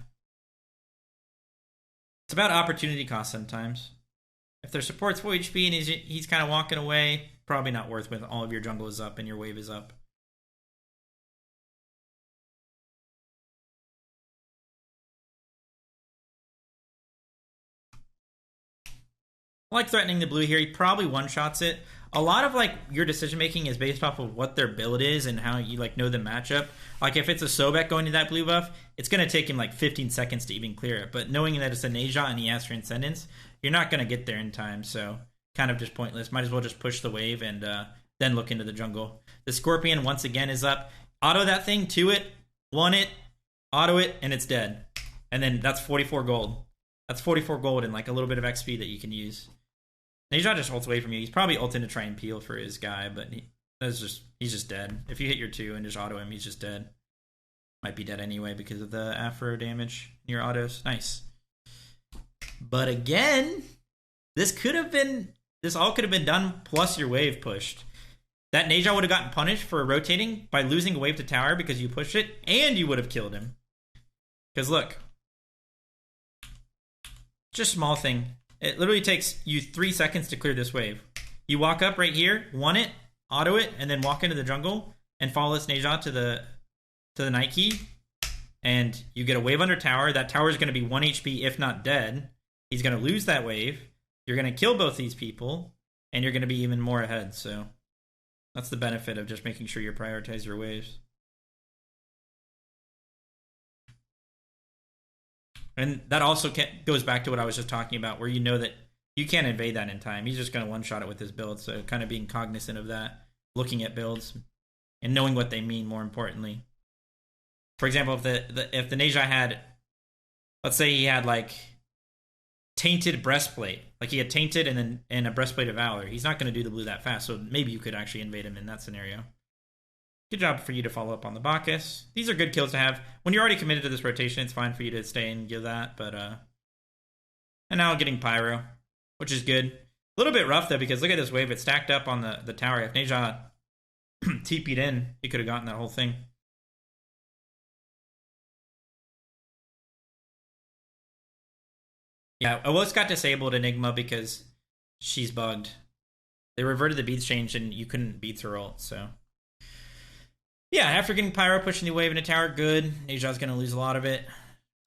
It's about opportunity cost sometimes. If their support's full HP and he's kind of walking away, probably not worth when all of your jungle is up and your wave is up. I like threatening the blue here. He probably one-shots it. A lot of like your decision making is based off of what their build is and how you like know the matchup. Like if it's a Sobek going to that blue buff, it's going to take him like 15 seconds to even clear it. But knowing that it's a Neja and he has Transcendence, you're not going to get there in time. So kind of just pointless. Might as well just push the wave and then look into the jungle. The Scorpion once again is up. Auto that thing to it, one it, auto it, and it's dead. And then that's 44 gold. That's 44 gold and like a little bit of XP that you can use. Neja just ults away from you. He's probably ulting to try and peel for his guy, but he's just dead. If you hit your 2 and just auto him, he's just dead. Might be dead anyway because of the Afro damage in your autos. Nice. But again, this all could have been done plus your wave pushed. That Neja would have gotten punished for rotating by losing a wave to tower because you pushed it, and you would have killed him. Because look, just small thing. It literally takes you 3 seconds to clear this wave. You walk up right here, one it, auto it, and then walk into the jungle and follow this Neja to the Night Key. And you get a wave under tower. That tower is going to be 1 HP if not dead. He's going to lose that wave. You're going to kill both these people. And you're going to be even more ahead. So that's the benefit of just making sure you prioritize your waves. And that also goes back to what I was just talking about, where you know that you can't invade that in time. He's just going to one-shot it with his build. So kind of being cognizant of that, looking at builds, and knowing what they mean more importantly. For example, if the Neja had, let's say he had like Tainted Breastplate, like he had Tainted and a Breastplate of Valor, he's not going to do the blue that fast. So maybe you could actually invade him in that scenario. Good job for you to follow up on the Bacchus. These are good kills to have. When you're already committed to this rotation, it's fine for you to stay and give that. But and now getting Pyro, which is good. A little bit rough, though, because look at this wave. It's stacked up on the tower. If Neja TP'd in, he could have gotten that whole thing. Yeah, I almost got disabled Enigma because she's bugged. They reverted the beats change, and you couldn't beat her ult, so... Yeah, after getting Pyro, pushing the wave into tower, good. Neja's going to lose a lot of it.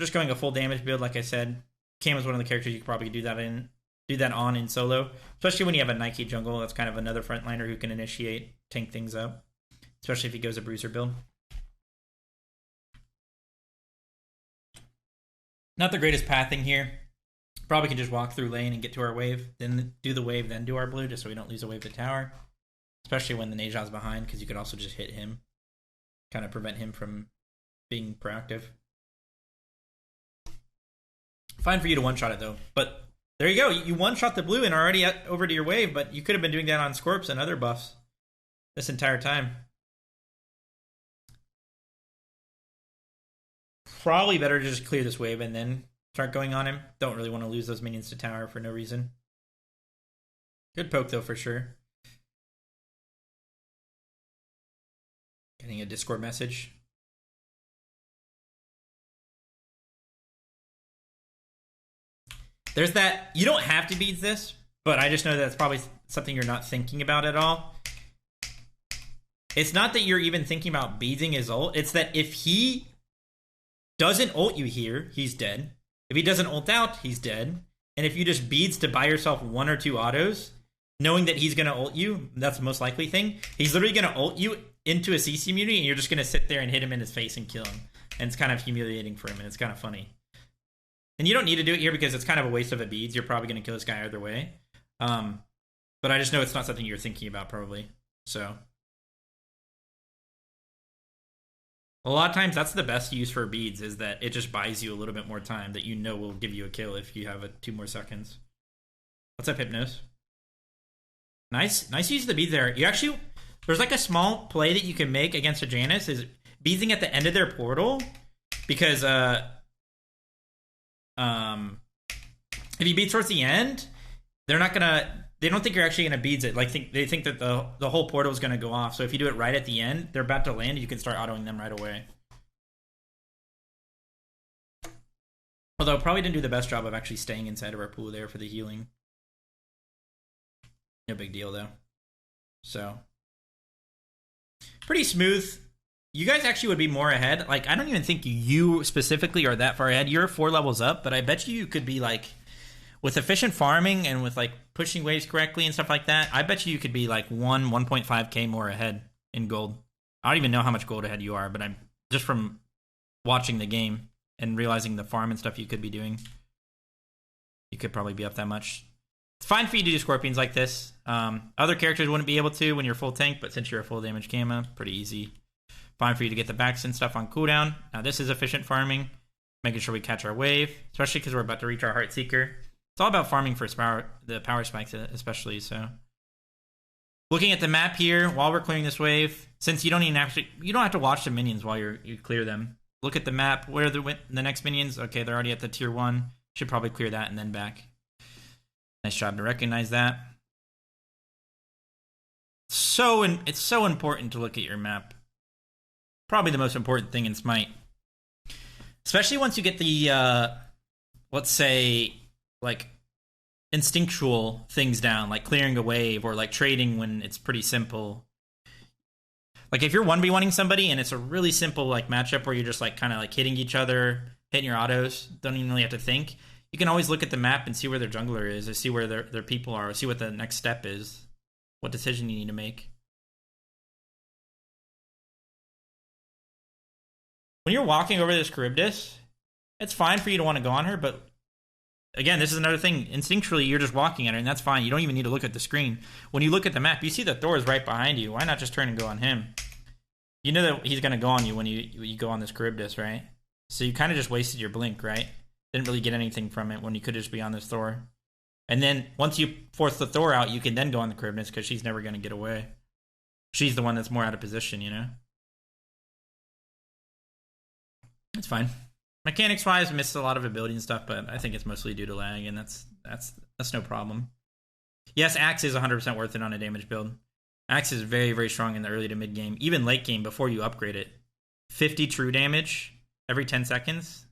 Just going a full damage build, like I said. Cam is one of the characters you could probably do that on in solo. Especially when you have a Nike jungle. That's kind of another frontliner who can initiate, tank things up. especially if he goes a bruiser build. Not the greatest pathing here. Probably can just walk through lane and get to our wave, then do the wave, then do our blue, just so we don't lose a wave to tower. Especially when the Neja's behind, because you could also just hit him. Kind of prevent him from being proactive. Fine for you to one-shot it, though. But there you go. You one-shot the blue and are already over to your wave, but you could have been doing that on Scorps and other buffs this entire time. Probably better to just clear this wave and then start going on him. Don't really want to lose those minions to tower for no reason. Good poke, though, for sure. Getting a Discord message. There's that. You don't have to beads this, but I just know that's probably something you're not thinking about at all. It's not that you're even thinking about beadsing his ult. It's that if he doesn't ult you here, he's dead. If he doesn't ult out, he's dead. And if you just beads to buy yourself 1 or 2 autos, knowing that he's going to ult you, that's the most likely thing. He's literally going to ult you into a CC immunity, and you're just going to sit there and hit him in his face and kill him. And it's kind of humiliating for him, and it's kind of funny. And you don't need to do it here because it's kind of a waste of a beads. You're probably going to kill this guy either way. But I just know it's not something you're thinking about, probably. So a lot of times, that's the best use for beads, is that it just buys you a little bit more time that you know will give you a kill if you have 2 more seconds. What's up, Hypnos? Nice use of the beads there. You actually, there's like a small play that you can make against a Janus is beadsing at the end of their portal, because if you beat towards the end, they don't think you're actually gonna beads it. Like they think that the whole portal is gonna go off. So if you do it right at the end, they're about to land, you can start autoing them right away. Although probably didn't do the best job of actually staying inside of our pool there for the healing. No big deal though. So pretty smooth. You guys actually would be more ahead. Like, I don't even think you specifically are that far ahead. You're 4 levels up, but I bet you could be like, with efficient farming and with like pushing waves correctly and stuff like that, I bet you could be like 1.5k more ahead in gold. I don't even know how much gold ahead you are, but I'm just from watching the game and realizing the farm and stuff you could be doing, you could probably be up that much. It's fine for you to do scorpions like this. Other characters wouldn't be able to when you're full tank, but since you're a full damage Gamma, pretty easy. Fine for you to get the backs and stuff on cooldown. Now this is efficient farming, making sure we catch our wave, especially because we're about to reach our Heartseeker. It's all about farming for the power spikes, especially. So, looking at the map here while we're clearing this wave, since you don't have to watch the minions while you clear them. Look at the map. Where are the next minions? Okay, they're already at the tier 1. Should probably clear that and then back. Nice job to recognize that. It's so important to look at your map. Probably the most important thing in Smite. Especially once you get the, let's say, like, instinctual things down, like clearing a wave or like trading when it's pretty simple. Like, if you're 1v1ing somebody and it's a really simple, like, matchup where you're just, like, kind of, like, hitting each other, hitting your autos, don't even really have to think, you can always look at the map and see where their jungler is, or see where their people are, or see what the next step is, what decision you need to make. When you're walking over this Charybdis, it's fine for you to want to go on her, but again, this is another thing. Instinctually, you're just walking at her, and that's fine. You don't even need to look at the screen. When you look at the map, you see that Thor is right behind you. Why not just turn and go on him? You know that he's going to go on you when you go on this Charybdis, right? So you kind of just wasted your blink, right? Didn't really get anything from it when you could just be on this Thor. And then once you force the Thor out, you can then go on the Charybdis because she's never going to get away. She's the one that's more out of position, you know? It's fine. Mechanics-wise, missed a lot of ability and stuff, but I think it's mostly due to lag, and that's no problem. Yes, Axe is 100% worth it on a damage build. Axe is very, very strong in the early to mid game, even late game before you upgrade it. 50 true damage every 10 seconds.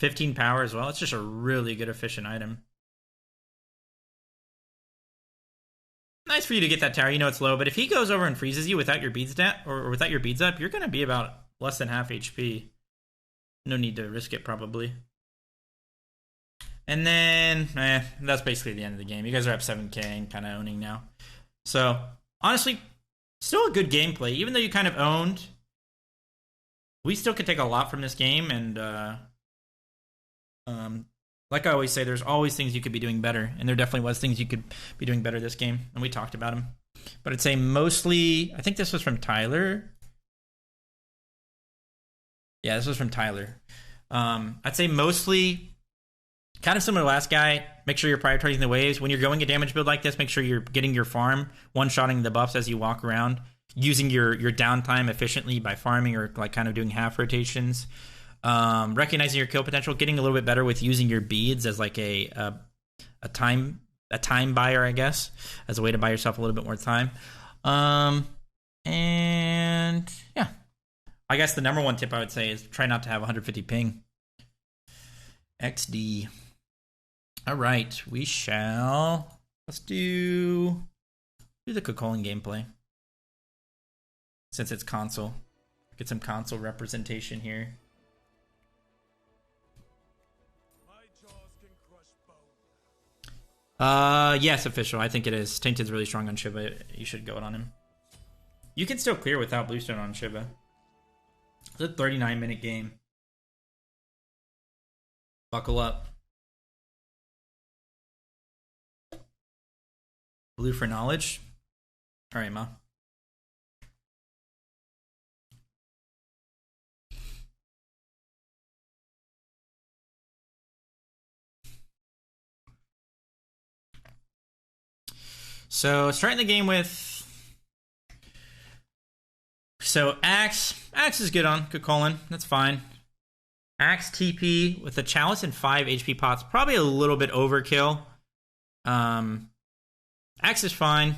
15 power as well. It's just a really good, efficient item. Nice for you to get that tower. You know it's low, but if he goes over and freezes you without your beads down, or without your beads up, you're going to be about less than half HP. No need to risk it, probably. And then, that's basically the end of the game. You guys are up 7k and kind of owning now. So, honestly, Still a good gameplay, even though you kind of owned. We still could take a lot from this game, and like I always say, there's always things you could be doing better, and there definitely was things you could be doing better this game, and we talked about them. But I'd say mostly, I think this was from Tyler. Yeah, this was from Tyler. I'd say mostly kind of similar to the last guy. Make sure you're prioritizing the waves. When you're going a damage build like this, make sure you're getting your farm, one-shotting the buffs as you walk around, using your downtime efficiently by farming or like kind of doing half rotations. Recognizing your kill potential, getting a little bit better with using your beads as like a time buyer, I guess, as a way to buy yourself a little bit more time. And yeah, I guess the number one tip I would say is try not to have 150 ping. XD. All right, let's do the Cocolan gameplay since it's console. Get some console representation here. Yes, official. I think it is. Tainted's really strong on Shiba. You should go on him. You can still clear without Bluestone on Shiba. It's a 39-minute game. Buckle up. Blue for knowledge. All right, Ma. So starting the game with Axe. Axe is good on Cocolan. That's fine. Axe TP with a chalice and 5 HP pots. Probably a little bit overkill. Axe is fine.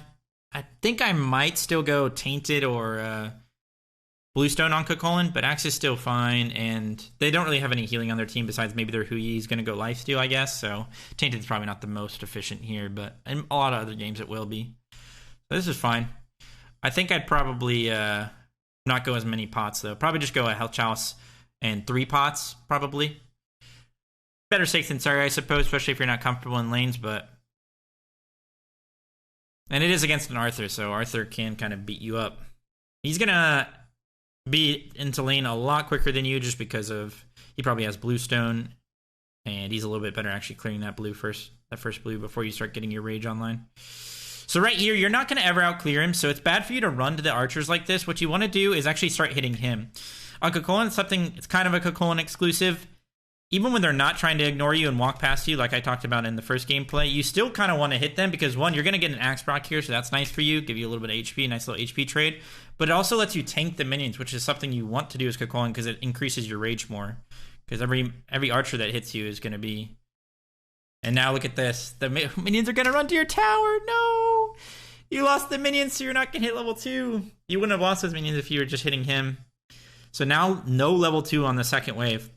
I think I might still go Tainted or Bluestone on Cocolan, but Axe is still fine, and they don't really have any healing on their team besides maybe their Hui is going to go Lifesteal, I guess, so Tainted's probably not the most efficient here, but in a lot of other games it will be. So this is fine. I think I'd probably not go as many pots, though. Probably just go a Health Chalice and 3 pots, probably. Better safe than sorry, I suppose, especially if you're not comfortable in lanes, but... And it is against an Arthur, so Arthur can kind of beat you up. He's going to be into lane a lot quicker than you just because of he probably has Bluestone, and he's a little bit better actually clearing that first blue before you start getting your rage online. So right here, you're not going to ever outclear him, so it's bad for you to run to the archers like this. What you want to do is actually start hitting him. On Cocolan, it's kind of a Cocolan exclusive. Even when they're not trying to ignore you and walk past you, like I talked about in the first gameplay, you still kind of want to hit them because, one, you're going to get an Axe proc here, so that's nice for you. Give you a little bit of HP, nice little HP trade. But it also lets you tank the minions, which is something you want to do as Cocolan because it increases your rage more. Because every archer that hits you is going to be... And now look at this. The minions are going to run to your tower. No! You lost the minions, so you're not going to hit level 2. You wouldn't have lost those minions if you were just hitting him. So now, no level 2 on the second wave.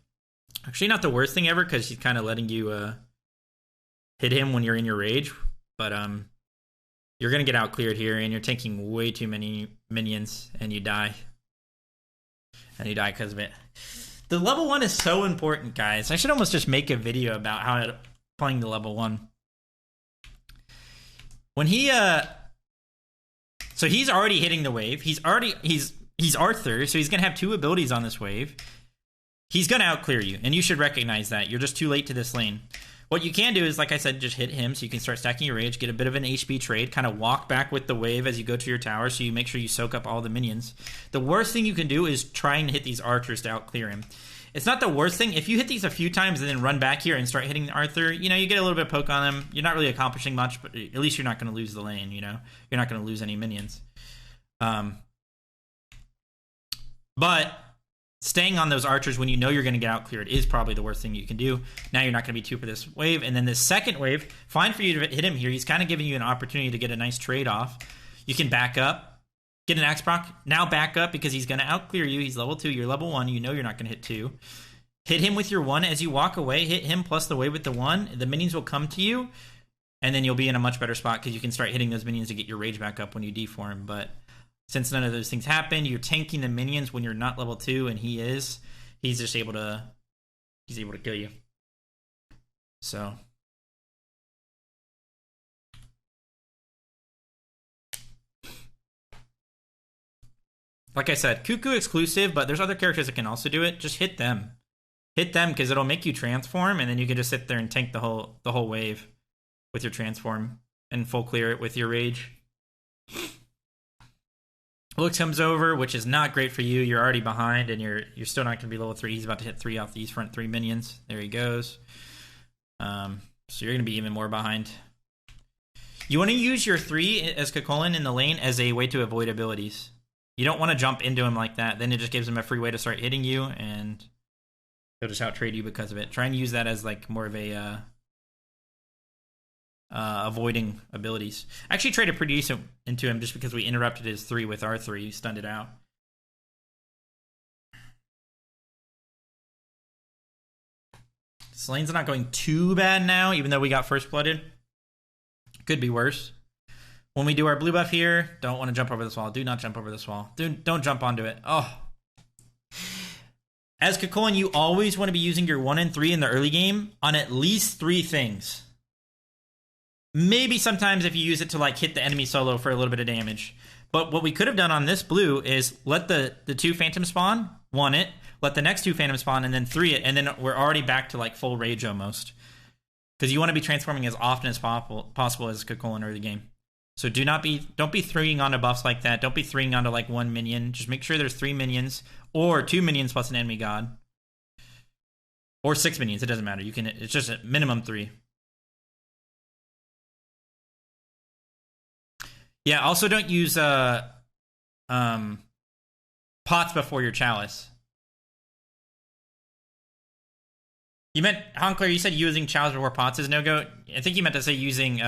Actually, not the worst thing ever, because she's kind of letting you hit him when you're in your rage. But you're going to get out cleared here, and you're taking way too many minions, and you die. And you die because of it. The level 1 is so important, guys. I should almost just make a video about how playing the level 1. When he... So he's already hitting the wave. He's Arthur, so he's going to have 2 abilities on this wave. He's going to outclear you, and you should recognize that. You're just too late to this lane. What you can do is, like I said, just hit him so you can start stacking your rage, get a bit of an HP trade, kind of walk back with the wave as you go to your tower so you make sure you soak up all the minions. The worst thing you can do is try and hit these archers to outclear him. It's not the worst thing. If you hit these a few times and then run back here and start hitting Arthur, you know, you get a little bit of poke on them. You're not really accomplishing much, but at least you're not going to lose the lane, you know? You're not going to lose any minions. But... staying on those archers when you know you're going to get out cleared is probably the worst thing you can do. Now you're not going to be 2 for this wave. And then this second wave, fine for you to hit him here. He's kind of giving you an opportunity to get a nice trade off. You can back up, get an Axe proc. Now back up because he's going to out clear you. He's level 2. You're level 1. You know you're not going to hit 2. Hit him with your 1 as you walk away. Hit him plus the wave with the 1. The minions will come to you. And then you'll be in a much better spot because you can start hitting those minions to get your rage back up when you deform. But... since none of those things happen, you're tanking the minions when you're not level 2, and he's just able to kill you. So Like I said, Cuckoo exclusive, but there's other characters that can also do it. Just hit them. Hit them because it'll make you transform, and then you can just sit there and tank the whole wave with your transform and full clear it with your rage. Luke comes over, which is not great for you. You're already behind, and you're still not going to be level 3. He's about to hit 3 off these front 3 minions. There he goes. So you're going to be even more behind. You want to use your 3 as Kakolin in the lane as a way to avoid abilities. You don't want to jump into him like that. Then it just gives him a free way to start hitting you, and he'll just out-trade you because of it. Try and use that as like more of a avoiding abilities. I actually traded pretty decent into him just because we interrupted his 3 with our 3. Stunned it out. This lane's not going too bad now, even though we got first blooded. Could be worse. When we do our blue buff here, don't want to jump over this wall. Do not jump over this wall. Don't jump onto it. Oh. As Kakolin, you always want to be using your 1 and 3 in the early game on at least 3 things. Maybe sometimes if you use it to like hit the enemy solo for a little bit of damage. But what we could have done on this blue is let the 2 phantom spawn, 1 it, let the next 2 phantom spawn, and then 3 it, and then we're already back to like full rage almost. Because you want to be transforming as often as possible as Kakolin early game. So don't be 3ing onto buffs like that. Don't be 3ing onto like 1 minion. Just make sure there's 3 minions or 2 minions plus an enemy god. Or 6 minions, it doesn't matter. It's just a minimum 3. Yeah, also don't use pots before your chalice. You meant, Honkler, you said using chalice before pots is no-go? I think you meant to say using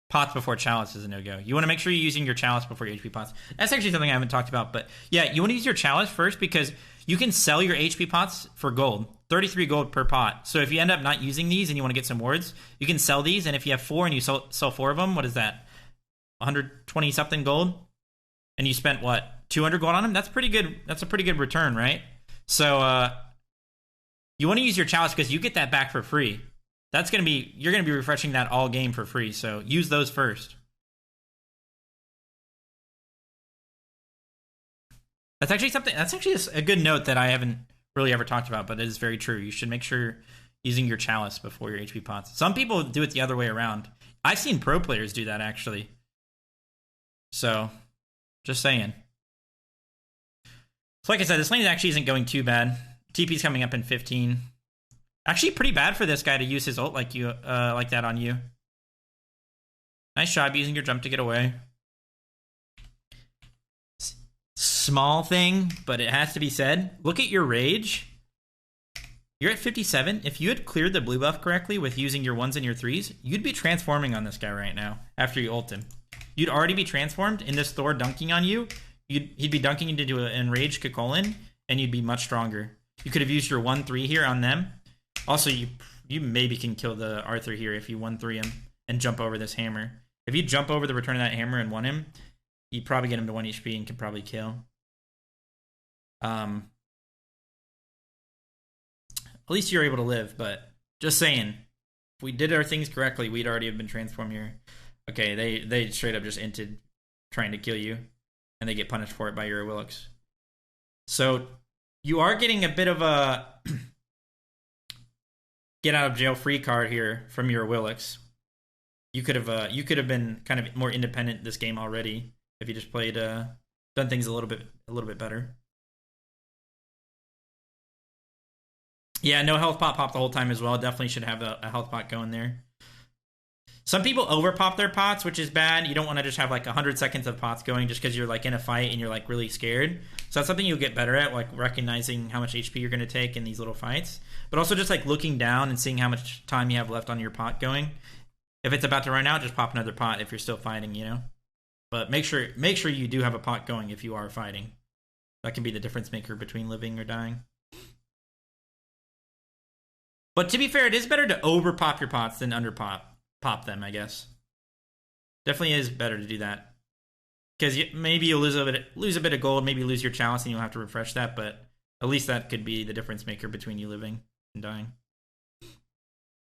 pots before chalice is a no-go. You want to make sure you're using your chalice before your HP pots. That's actually something I haven't talked about, but yeah, you want to use your chalice first because you can sell your HP pots for gold. 33 gold per pot. So if you end up not using these and you want to get some wards, you can sell these, and if you have 4 and you sell 4 of them, what is that? 120 something gold? And you spent what? 200 gold on them? That's pretty good. That's a pretty good return, right? So you want to use your chalice because you get that back for free. You're gonna be refreshing that all game for free, so use those first. That's actually a good note that I haven't really ever talked about, but it is very true. You should make sure using your chalice before your HP pots. Some people do it the other way around. I've seen pro players do that actually. So, just saying. So like I said, this lane actually isn't going too bad. TP's coming up in 15. Actually, pretty bad for this guy to use his ult like that on you. Nice job using your jump to get away. Small thing, but it has to be said. Look at your rage. You're at 57. If you had cleared the blue buff correctly with using your 1s and your 3s, you'd be transforming on this guy right now after you ult him. You'd already be transformed in this Thor dunking on you. He'd be dunking into an enraged Kakolin, and you'd be much stronger. You could have used your 1-3 here on them. Also, you maybe can kill the Arthur here if you 1-3 him and jump over this hammer. If you jump over the return of that hammer and 1 him, you'd probably get him to 1 HP and could probably kill. At least you're able to live, but just saying, if we did our things correctly, we'd already have been transformed here. Okay, they straight up just inted trying to kill you, and they get punished for it by your Willix. So you are getting a bit of a get out of jail free card here from your Willix. You could have been kind of more independent this game already if you just played done things a little bit better. Yeah, no health pot the whole time as well. Definitely should have a health pot going there. Some people overpop their pots, which is bad. You don't want to just have like 100 seconds of pots going just because you're like in a fight and you're like really scared. So that's something you'll get better at, like recognizing how much HP you're going to take in these little fights. But also just like looking down and seeing how much time you have left on your pot going. If it's about to run out, just pop another pot if you're still fighting, you know. But make sure you do have a pot going if you are fighting. That can be the difference maker between living or dying. But to be fair, it is better to overpop your pots than underpop them, I guess. Definitely is better to do that. Because maybe you'll lose a bit of gold, maybe lose your chalice and you'll have to refresh that, but at least that could be the difference maker between you living and dying.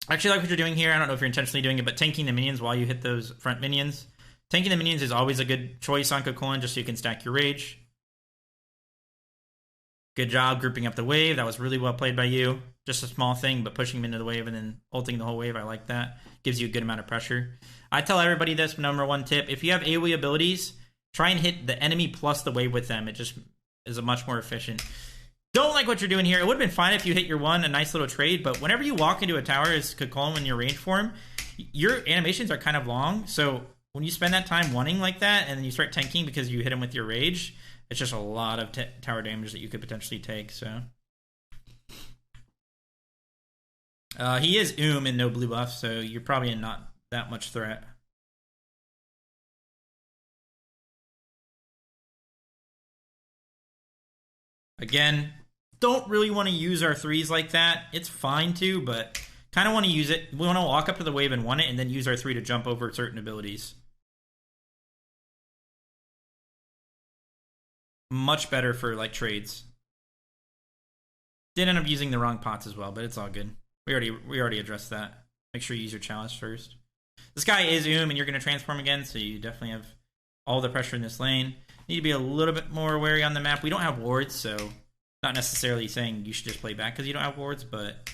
I actually like what you're doing here. I don't know if you're intentionally doing it, but tanking the minions while you hit those front minions. Tanking the minions is always a good choice on Kakolin, just so you can stack your rage. Good job grouping up the wave. That was really well played by you. Just a small thing, but pushing him into the wave and then ulting the whole wave. I like that. Gives you a good amount of pressure. I tell everybody this number one tip. If you have AoE abilities, try and hit the enemy plus the wave with them. It just is a much more efficient. Don't like what you're doing here. It would have been fine if you hit your one, a nice little trade, but whenever you walk into a tower as Cthulhu when you're range for him, your animations are kind of long. So when you spend that time wanting like that and then you start tanking because you hit him with your rage, it's just a lot of tower damage that you could potentially take. So he is and no blue buff, so you're probably not that much threat. Again, don't really want to use our threes like that. It's fine too, but kind of want to use it. We want to walk up to the wave and want it, and then use our 3 to jump over certain abilities. Much better for like trades. Did end up using the wrong pots as well, but it's all good. We already addressed that. Make sure you use your chalice first. This guy is and you're going to transform again, so you definitely have all the pressure in this lane. Need to be a little bit more wary on the map. We don't have wards, so not necessarily saying you should just play back because you don't have wards, but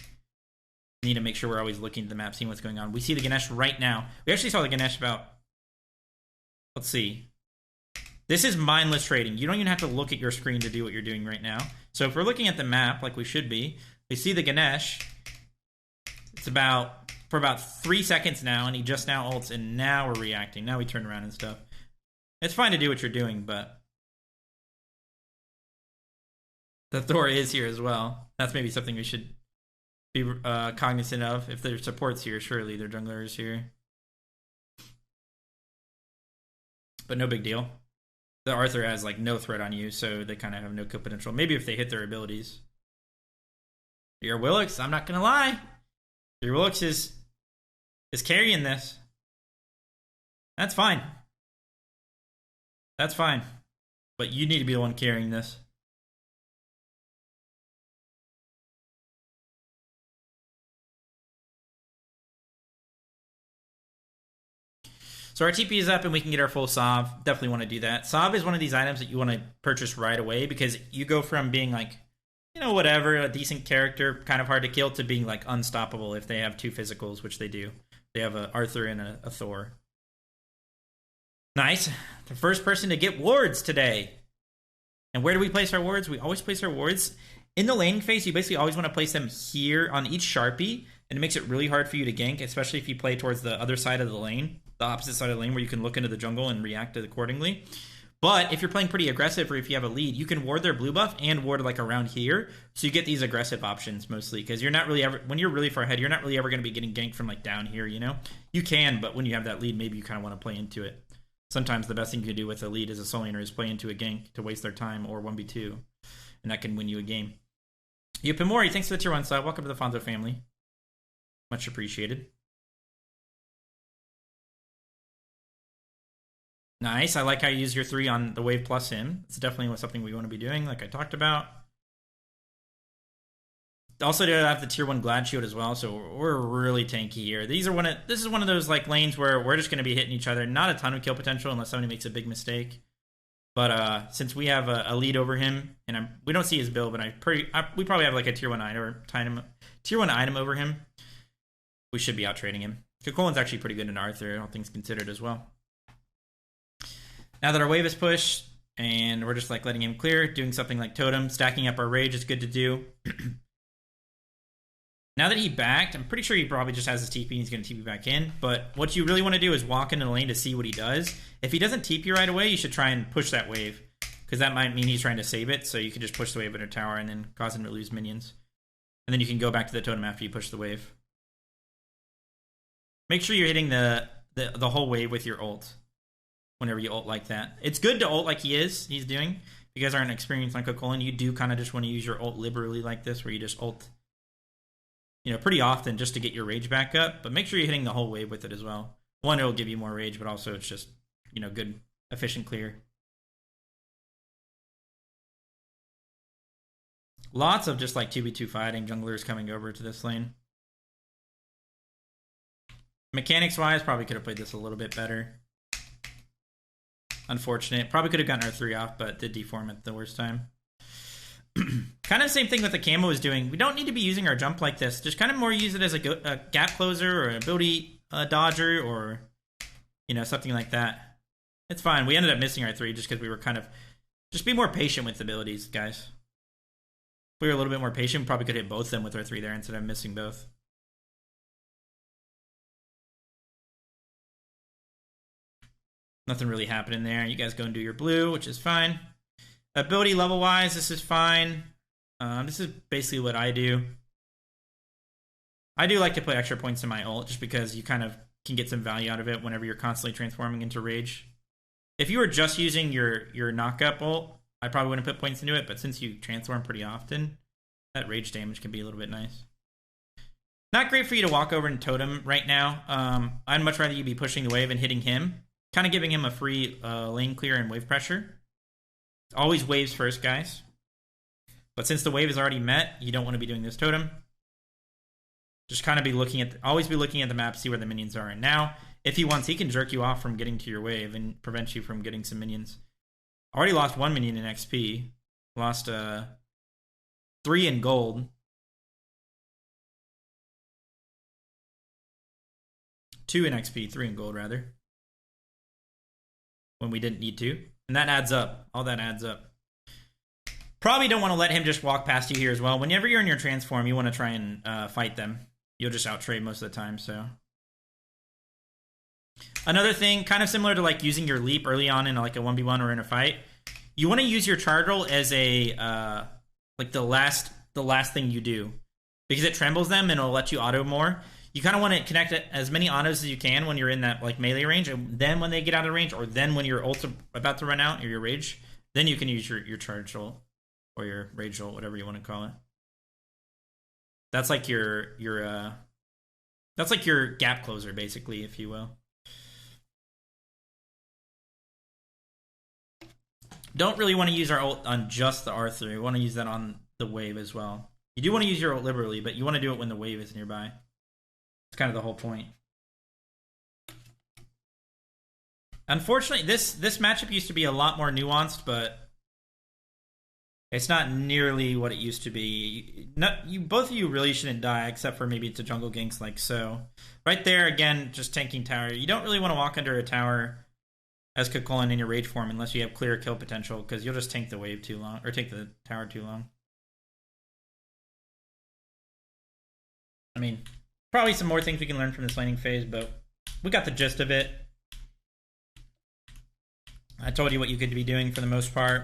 need to make sure we're always looking at the map, seeing what's going on. We see the Ganesh right now. We actually saw the Ganesh about... Let's see. This is mindless trading. You don't even have to look at your screen to do what you're doing right now. So if we're looking at the map like we should be, we see the Ganesh. It's for about 3 seconds now, and he just now ults, and now we're reacting. Now we turn around and stuff. It's fine to do what you're doing, but the Thor is here as well. That's maybe something we should be cognizant of. If their support's here, surely their jungler is here. But no big deal. The Arthur has like no threat on you, so they kind of have no kill potential. Maybe if they hit their abilities. Your Willix, I'm not gonna lie. Your Willix is carrying this. That's fine. That's fine. But you need to be the one carrying this. So our TP is up and we can get our full Sov. Definitely want to do that. Sov is one of these items that you want to purchase right away because you go from being like, you know, whatever, a decent character, kind of hard to kill, to being like unstoppable if they have 2 physicals, which they do. They have a Arthur and a Thor. Nice. The first person to get wards today. And where do we place our wards? We always place our wards in the laning phase. You basically always want to place them here on each Sharpie, and it makes it really hard for you to gank, especially if you play towards the other side of the lane, the opposite side of the lane, where you can look into the jungle and react accordingly. But if you're playing pretty aggressive, or if you have a lead, you can ward their blue buff and ward like around here, so you get these aggressive options mostly, because you're not really ever, when you're really far ahead, you're not really ever going to be getting ganked from like down here, you know? You can, but when you have that lead, maybe you kind of want to play into it. Sometimes the best thing you can do with a lead as a soul laner is play into a gank to waste their time, or 1v2, and that can win you a game. Yupimori, thanks for the tier 1 sub. Welcome to the Fonzo family. Much appreciated. Nice. I like how you use your 3 on the wave plus him. It's definitely something we want to be doing, like I talked about. Also, do have the tier 1 Glad Shield as well, so we're really tanky here. This is one of those like lanes where we're just going to be hitting each other. Not a ton of kill potential unless somebody makes a big mistake. But since we have a lead over him, and we don't see his build, but we probably have like a tier 1 item over him. We should be out trading him. Kukulkan's actually pretty good in Arthur, all things considered as well. Now that our wave is pushed, and we're just like letting him clear, doing something like totem, stacking up our rage is good to do. Now that he backed, I'm pretty sure he probably just has his TP and he's going to TP back in. But what you really want to do is walk into the lane to see what he does. If he doesn't TP right away, you should try and push that wave, because that might mean he's trying to save it. So you can just push the wave under tower and then cause him to lose minions. And then you can go back to the totem after you push the wave. Make sure you're hitting the whole wave with your ult whenever you ult like that. It's good to ult like he's doing. If you guys aren't experienced on Kukulkan, you do kind of just want to use your ult liberally like this, where you just ult, you know, pretty often just to get your rage back up. But make sure you're hitting the whole wave with it as well. One, it'll give you more rage, but also it's just, you know, good, efficient clear. Lots of just like 2v2 fighting, junglers coming over to this lane. Mechanics-wise, probably could have played this a little bit better. Unfortunate. Probably could have gotten our 3 off, but did deform at the worst time. Kind of the same thing with the camo is doing. We don't need to be using our jump like this. Just kind of more use it as a gap closer or an ability dodger or, you know, something like that. It's fine. We ended up missing our 3 just because we were kind of... Just be more patient with abilities, guys. If we were a little bit more patient, we probably could hit both of them with our 3 there instead of missing both. Nothing really happening there. You guys go and do your blue, which is fine. Ability level-wise, this is fine. This is basically what I do. I do like to put extra points in my ult, just because you kind of can get some value out of it whenever you're constantly transforming into rage. If you were just using your knock-up ult, I probably wouldn't put points into it, but since you transform pretty often, that rage damage can be a little bit nice. Not great for you to walk over and totem right now. I'd much rather you be pushing the wave and hitting him. Kind of giving him a free lane clear and wave pressure. Always waves first, guys. But since the wave is already met, you don't want to be doing this totem. Just kind of be looking at... always be looking at the map, see where the minions are. And now, if he wants, he can jerk you off from getting to your wave and prevent you from getting some minions. Already lost 1 minion in XP. Lost 3 in gold. 2 in XP, 3 in gold, rather. When we didn't need to. And that adds up. All that adds up. Probably don't want to let him just walk past you here as well. Whenever you're in your transform, you want to try and fight them. You'll just out-trade most of the time, so... Another thing, kind of similar to like using your leap early on in like a 1v1 or in a fight, you want to use your charge roll as a like the last thing you do, because it trembles them and it'll let you auto more. You kind of want to connect as many autos as you can when you're in that like melee range, and then when they get out of range, or then when your ult's about to run out or your rage, then you can use your charge roll or your rage roll, whatever you want to call it. That's like your that's like your gap closer, basically, if you will. Don't really want to use our ult on just the R3. We want to use that on the wave as well. You do want to use your ult liberally, but you want to do it when the wave is nearby. It's kind of the whole point. Unfortunately, this matchup used to be a lot more nuanced, but it's not nearly what it used to be. Both of you really shouldn't die, except for maybe to jungle ganks like so. Right there, again, just tanking tower. You don't really want to walk under a tower as Kakulin in your rage form unless you have clear kill potential, because you'll just tank the wave too long, or take the tower too long. I mean, probably some more things we can learn from this laning phase, but we got the gist of it. I told you what you could be doing for the most part.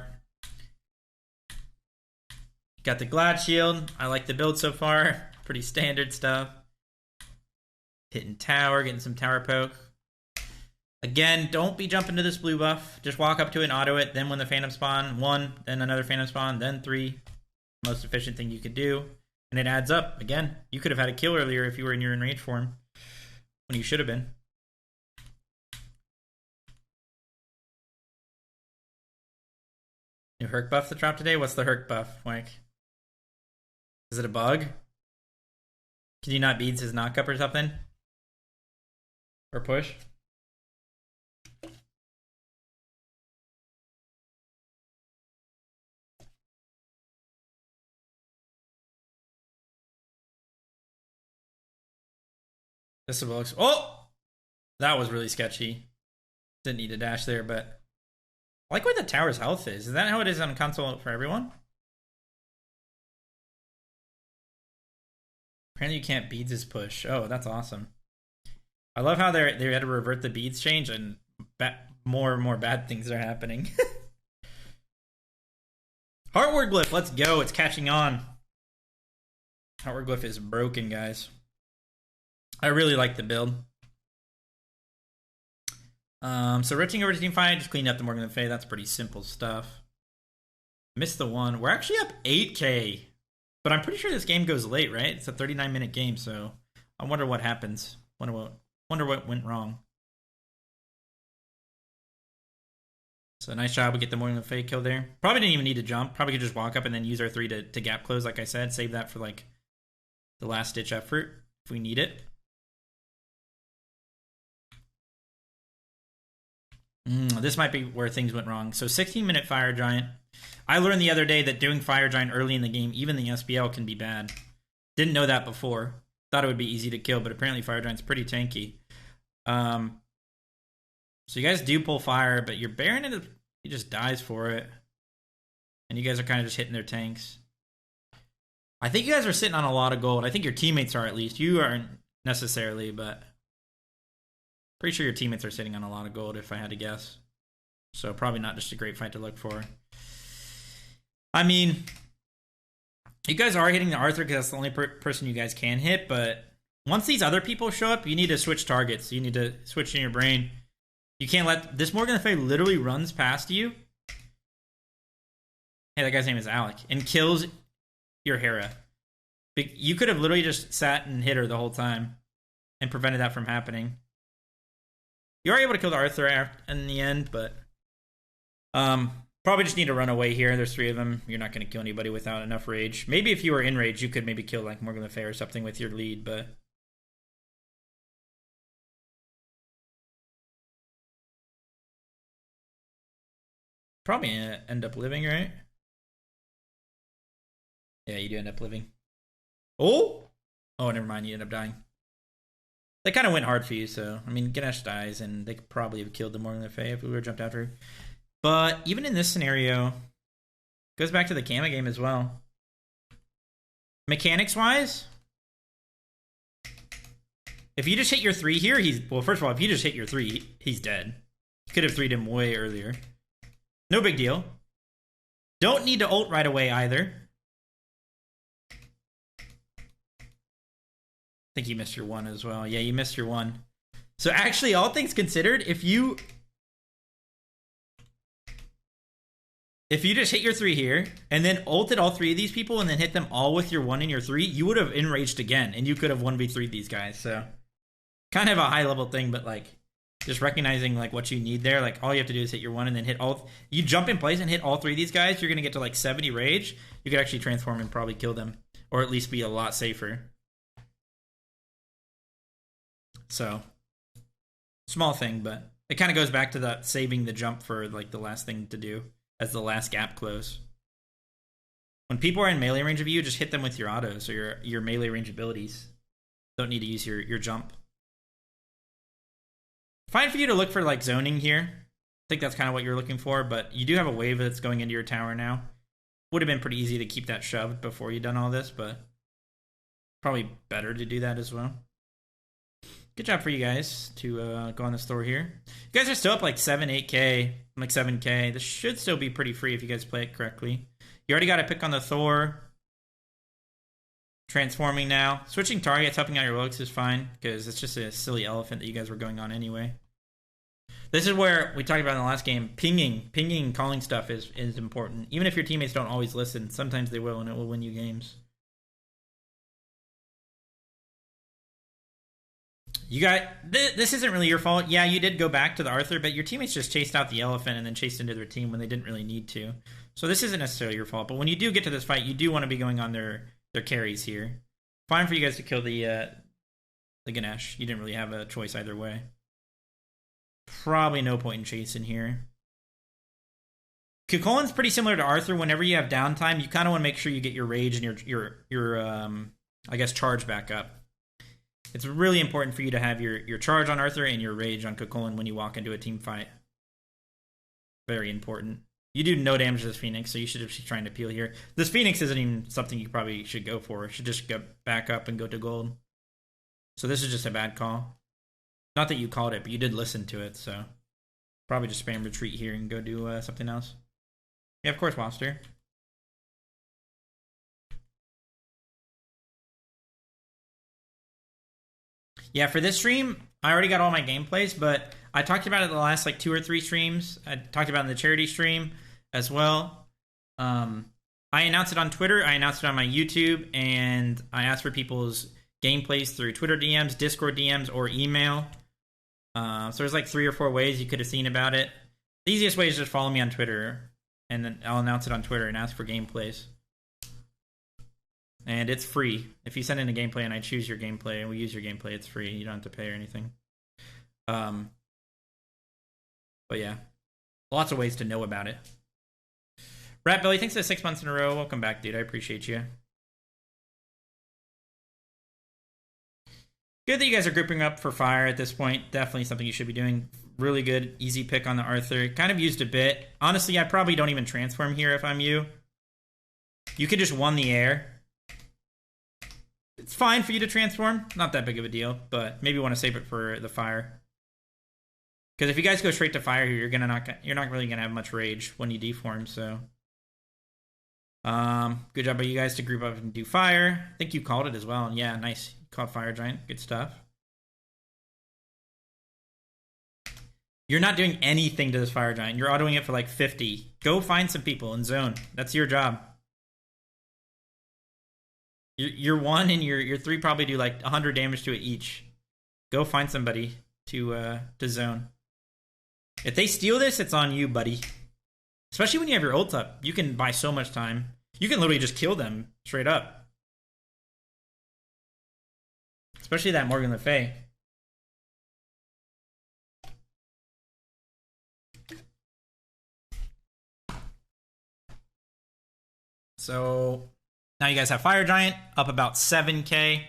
Got the Glad Shield. I like the build so far. Pretty standard stuff. Hitting tower, getting some tower poke. Again, don't be jumping to this blue buff. Just walk up to it and auto it. Then when the Phantom spawn, 1, then another Phantom spawn, then 3. Most efficient thing you could do. And it adds up. Again, you could have had a kill earlier if you were in your enraged form. When you should have been. New Herc buff that dropped today? What's the Herc buff, Mike? Is it a bug? Can you not beads his knockup or something? Or push? This looks... Oh! That was really sketchy. Didn't need to dash there, but... I like where the tower's health is. Is that how it is on console for everyone? Apparently you can't beads his push. Oh, that's awesome. I love how they had to revert the beads change and more and more bad things are happening. Heartward Glyph, let's go. It's catching on. Heartward Glyph is broken, guys. I really like the build. So rotating over to team fight, just cleaning up the Morgan Le Fay. That's pretty simple stuff. Missed the one. We're actually up 8K. But I'm pretty sure this game goes late, right? It's a 39-minute game, so I wonder what happens. Wonder what went wrong. So nice job. We get the Morgan Le Fay kill there. Probably didn't even need to jump. Probably could just walk up and then use our 3 to gap close, like I said. Save that for like the last ditch effort if we need it. This might be where things went wrong. So 16-minute Fire Giant. I learned the other day that doing Fire Giant early in the game, even the SPL, can be bad. Didn't know that before. Thought it would be easy to kill, but apparently Fire Giant's pretty tanky. So you guys do pull fire, but your Baron, he just dies for it. And you guys are kind of just hitting their tanks. I think you guys are sitting on a lot of gold. I think your teammates are, at least. You aren't necessarily, but pretty sure your teammates are sitting on a lot of gold, if I had to guess. So probably not just a great fight to look for. I mean, you guys are hitting the Arthur because that's the only person you guys can hit, but once these other people show up, you need to switch targets. You need to switch in your brain. You can't let... This Morgan Le Fay literally runs past you. Hey, that guy's name is Alec. And kills your Hera. You could have literally just sat and hit her the whole time and prevented that from happening. You are able to kill the Arthur in the end, but... probably just need to run away here. There's 3 of them. You're not going to kill anybody without enough rage. Maybe if you were in rage, you could maybe kill like Morgan Le Fay or something with your lead, but... Probably end up living, right? Yeah, you do end up living. Oh, never mind. You end up dying. They kind of went hard for you, so... I mean, Ganesh dies, and they could probably have killed the Morgan Le Fay if we were jumped after her. But even in this scenario, goes back to the Kama game as well. Mechanics-wise, if you just hit your 3 here, well, first of all, if you just hit your 3, he's dead. You could have 3'd him way earlier. No big deal. Don't need to ult right away either. I think you missed your 1 as well. Yeah, you missed your 1. So actually, all things considered, if you just hit your 3 here, and then ulted all 3 of these people, and then hit them all with your 1 and your 3, you would have enraged again, and you could have 1v3'd these guys, so... Kind of a high-level thing, but, like, just recognizing, like, what you need there. Like, all you have to do is hit your 1 and then hit all... You jump in place and hit all 3 of these guys, you're gonna get to, like, 70 rage. You could actually transform and probably kill them. Or at least be a lot safer. So... Small thing, but... It kind of goes back to that saving the jump for, like, the last thing to do. As the last gap close. When people are in melee range of you, just hit them with your autos or your melee range abilities. Don't need to use your jump. Fine for you to look for like zoning here. I think that's kind of what you're looking for, but you do have a wave that's going into your tower now. Would have been pretty easy to keep that shoved before you done all this, but probably better to do that as well. Good job for you guys to go on the store here. You guys are still up like 8K, like 7K. This should still be pretty free if you guys play it correctly. You already got to pick on the Thor. Transforming now. Switching targets, helping out your Relics is fine, because it's just a silly elephant that you guys were going on anyway. This is where we talked about in the last game. Pinging, calling stuff is important. Even if your teammates don't always listen, sometimes they will, and it will win you games. You got... This isn't really your fault. Yeah, you did go back to the Arthur, but your teammates just chased out the elephant and then chased into their team when they didn't really need to. So this isn't necessarily your fault, but when you do get to this fight, you do want to be going on their carries here. Fine for you guys to kill the Ganesh. You didn't really have a choice either way. Probably no point in chasing here. Kukulkan's pretty similar to Arthur. Whenever you have downtime, you kind of want to make sure you get your rage and your I guess charge back up. It's really important for you to have your charge on Arthur and your rage on Kukulkan when you walk into a team fight. Very important. You do no damage to this Phoenix, so you should just be trying to peel here. This Phoenix isn't even something you probably should go for. It should just go back up and go to gold. So this is just a bad call. Not that you called it, but you did listen to it, so... Probably just spam retreat here and go do something else. Yeah, of course, Monster. Yeah, for this stream, I already got all my gameplays, but I talked about it the last like 2 or 3 streams. I talked about it in the charity stream as well. I announced it on Twitter, I announced it on my YouTube, and I asked for people's gameplays through Twitter DMs, Discord DMs, or email. So there's like 3 or 4 ways you could have seen about it. The easiest way is just follow me on Twitter, and then I'll announce it on Twitter and ask for gameplays. And it's free. If you send in a gameplay and I choose your gameplay and we use your gameplay, it's free. You don't have to pay or anything. But yeah, lots of ways to know about it. Rat Billy, thanks for the 6 months in a row. Welcome back, dude. I appreciate you. Good that you guys are grouping up for fire at this point. Definitely something you should be doing. Really good, easy pick on the Arthur. Kind of used a bit. Honestly, I probably don't even transform here if I'm you. You could just 1 the air. It's fine for you to transform. Not that big of a deal, but maybe you want to save it for the fire. Because if you guys go straight to fire here, you're not really gonna have much rage when you deform. So, good job by you guys to group up and do fire. I think you called it as well. Yeah, nice. Called Fire Giant. Good stuff. You're not doing anything to this Fire Giant. You're autoing it for like 50. Go find some people in zone. That's your job. Your 1 and your 3 probably do like 100 damage to it each. Go find somebody to zone. If they steal this, it's on you, buddy. Especially when you have your ult up. You can buy so much time. You can literally just kill them straight up. Especially that Morgan Le Fay. So now you guys have Fire Giant up about 7k.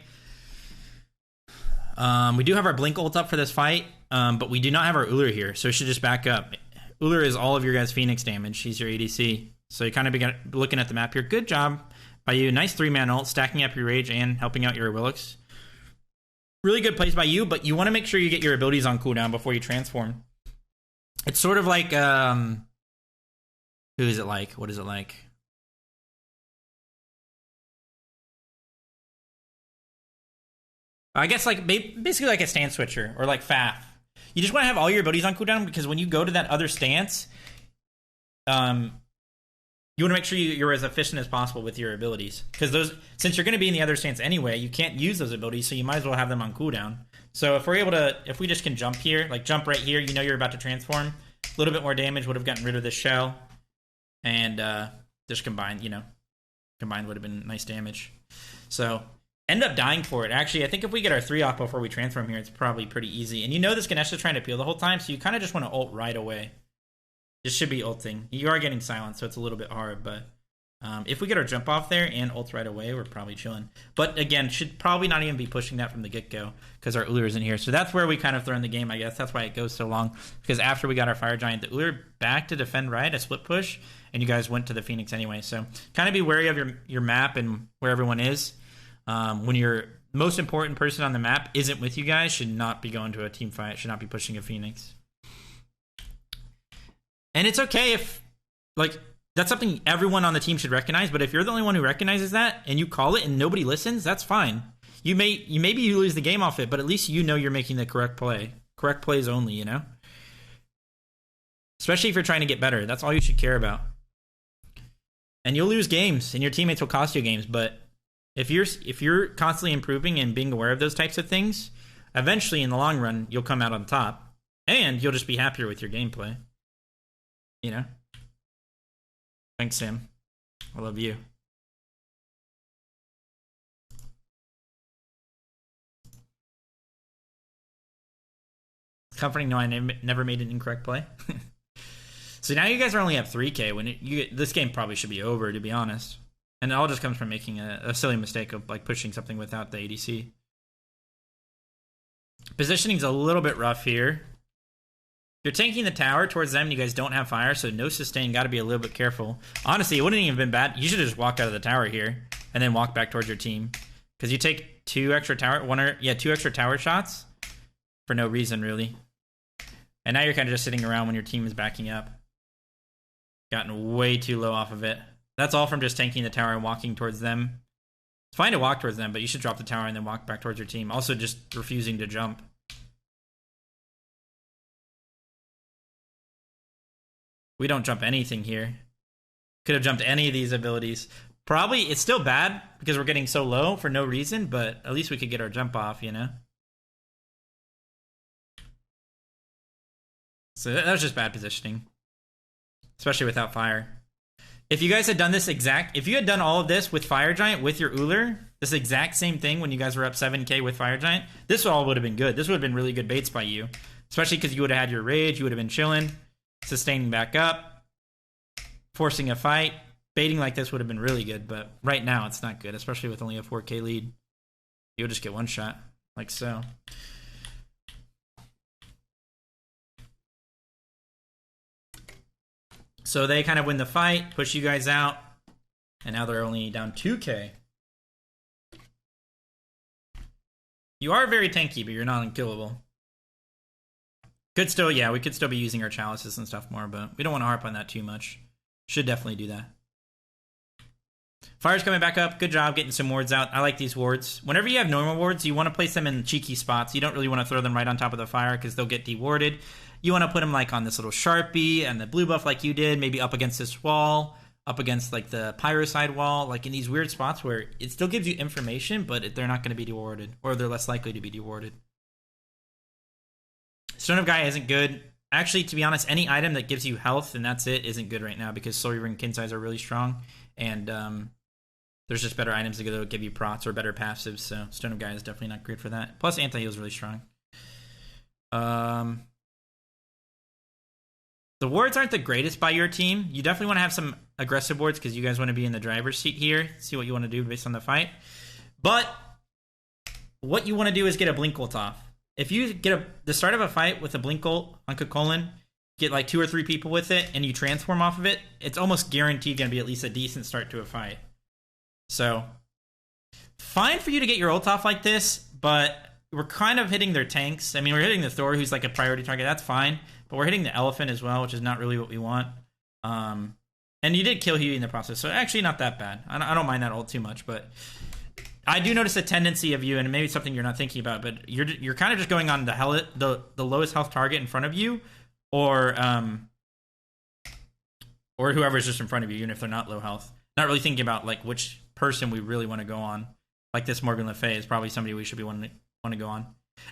We do have our Blink ult up for this fight, but we do not have our Uller here, so we should just back up. Uller is all of your guys' Phoenix damage. He's your ADC. So you kind of be looking at the map here. Good job by you. Nice 3-man ult, stacking up your Rage and helping out your Relics. Really good plays by you, but you want to make sure you get your abilities on cooldown before you transform. It's sort of like, who is it like? What is it like? I guess like basically like a stance switcher or like Faf. You just want to have all your abilities on cooldown because when you go to that other stance, you want to make sure you're as efficient as possible with your abilities. Because since you're going to be in the other stance anyway, you can't use those abilities, so you might as well have them on cooldown. So if we just can jump here, like jump right here, you know you're about to transform. A little bit more damage would have gotten rid of this shell. And just combined would have been nice damage. So end up dying for it. Actually, I think if we get our 3 off before we transform here, it's probably pretty easy. And you know this Ganesh's trying to peel the whole time, so you kind of just want to ult right away. This should be ulting. You are getting silenced, so it's a little bit hard, but if we get our jump off there and ult right away, we're probably chilling. But again, should probably not even be pushing that from the get-go because our Uller isn't here. So that's where we kind of throw in the game, I guess. That's why it goes so long. Because after we got our Fire Giant, the Uller back to defend right, a split push, and you guys went to the Phoenix anyway. So kind of be wary of your map and where everyone is. When your most important person on the map isn't with you guys, should not be going to a team fight, should not be pushing a Phoenix. And it's okay if, like, that's something everyone on the team should recognize, but if you're the only one who recognizes that and you call it and nobody listens, that's fine. Maybe you lose the game off it, but at least you know you're making the correct play. Correct plays only, you know? Especially if you're trying to get better. That's all you should care about. And you'll lose games, and your teammates will cost you games, but if you're constantly improving and being aware of those types of things, eventually in the long run, you'll come out on top. And you'll just be happier with your gameplay. You know? Thanks, Sam. I love you. It's comforting to know I never made an incorrect play. So now you guys are only at 3k. This game probably should be over, to be honest. And it all just comes from making a silly mistake of like pushing something without the ADC. Positioning's a little bit rough here. You're tanking the tower towards them, and you guys don't have fire, so no sustain. Got to be a little bit careful. Honestly, it wouldn't even have been bad. You should have just walked out of the tower here and then walk back towards your team, because you take two extra tower shots for no reason, really. And now you're kind of just sitting around when your team is backing up. Gotten way too low off of it. That's all from just tanking the tower and walking towards them. It's fine to walk towards them, but you should drop the tower and then walk back towards your team. Also, just refusing to jump. We don't jump anything here. Could have jumped any of these abilities. Probably, it's still bad because we're getting so low for no reason, but at least we could get our jump off, you know? So that was just bad positioning. Especially without fire. If you guys had done if you had done all of this with Fire Giant, with your Uller, this exact same thing when you guys were up 7k with Fire Giant, this all would have been good. This would have been really good baits by you. Especially because you would have had your Rage, you would have been chilling, sustaining back up. forcing a fight. Baiting like this would have been really good, but right now it's not good, especially with only a 4k lead. You'll just get one shot, like so. So they kind of win the fight, push you guys out, and now they're only down 2k. You are very tanky, but you're not unkillable. Could still, yeah, we could still be using our chalices and stuff more, but we don't want to harp on that too much. Should definitely do that. Fire's coming back up. Good job getting some wards out. I like these wards. Whenever you have normal wards, you want to place them in cheeky spots. You don't really want to throw them right on top of the fire because they'll get dewarded. You want to put them like on this little Sharpie and the blue buff like you did, maybe up against this wall, up against like the pyro side wall, like in these weird spots where it still gives you information, but they're not going to be dewarded, or they're less likely to be dewarded. Stone of Gaia isn't good. Actually, to be honest, any item that gives you health and that's it isn't good right now because Soul Ring Kinsais are really strong, and there's just better items that will give you prots or better passives, so Stone of Gaia is definitely not great for that. Plus, anti-heal is really strong. The wards aren't the greatest by your team. You definitely want to have some aggressive wards because you guys want to be in the driver's seat here, see what you want to do based on the fight. But what you want to do is get a blink ult off. If you get the start of a fight with a blink ult on Cuchulainn, get like 2 or 3 people with it, and you transform off of it, it's almost guaranteed going to be at least a decent start to a fight. So, fine for you to get your ult off like this, but we're kind of hitting their tanks. I mean, we're hitting the Thor, who's like a priority target. That's fine. But we're hitting the Elephant as well, which is not really what we want. And you did kill Huey in the process, so actually not that bad. I don't mind that ult too much, but I do notice a tendency of you, and maybe something you're not thinking about, but you're kind of just going on the lowest health target in front of you, or whoever's just in front of you, even if they're not low health. Not really thinking about like which person we really want to go on. Like this Morgan Le Fay is probably somebody we should want to go on.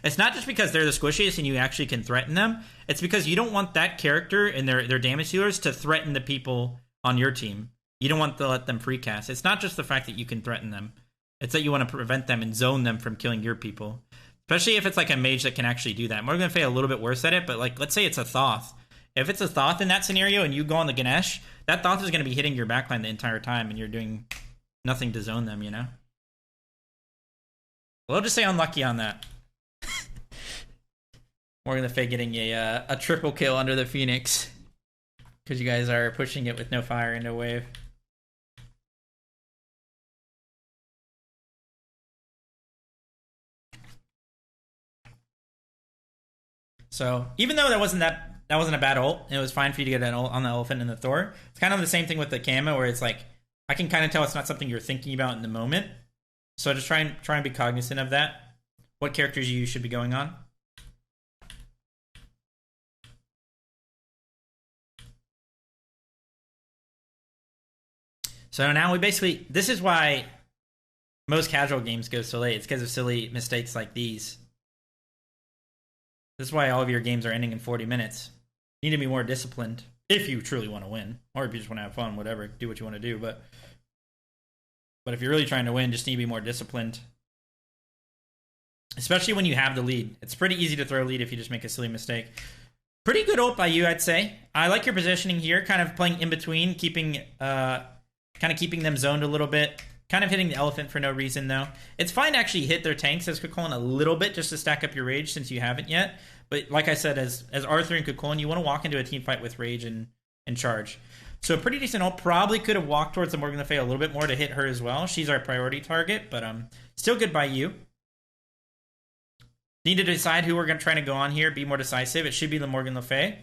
It's not just because they're the squishiest and you actually can threaten them. It's because you don't want that character and their damage dealers to threaten the people on your team. You don't want to let them free cast. It's not just the fact that you can threaten them. It's that you want to prevent them and zone them from killing your people. Especially if it's like a mage that can actually do that. Morgan Le Fay a little bit worse at it, but like let's say it's a Thoth. If it's a Thoth in that scenario and you go on the Ganesh, that Thoth is going to be hitting your backline the entire time and you're doing nothing to zone them, you know? Well, I'll just say unlucky on that. Morgan Le Fay getting a triple kill under the Phoenix. Because you guys are pushing it with no fire and no wave. So, even though that wasn't a bad ult, it was fine for you to get an ult on the Elephant and the Thor. It's kind of the same thing with the Camo, where it's like, I can kind of tell it's not something you're thinking about in the moment. So just try and be cognizant of that. What characters you should be going on. So now this is why most casual games go so late. It's because of silly mistakes like these. This is why all of your games are ending in 40 minutes. You need to be more disciplined if you truly want to win. Or if you just want to have fun, whatever. Do what you want to do. But if you're really trying to win, just need to be more disciplined. Especially when you have the lead. It's pretty easy to throw a lead if you just make a silly mistake. Pretty good ult by you, I'd say. I like your positioning here. Kind of playing in between. Keeping them zoned a little bit. Kind of hitting the Elephant for no reason, though. It's fine to actually hit their tanks as Cuchulainn a little bit just to stack up your rage since you haven't yet. But like I said, as Arthur and Cuchulainn, you want to walk into a team fight with rage and charge. So a pretty decent ult. Probably could have walked towards the Morgan Le Fay a little bit more to hit her as well. She's our priority target, but still good by you. Need to decide who we're going to try to go on here. Be more decisive. It should be the Morgan Le Fay.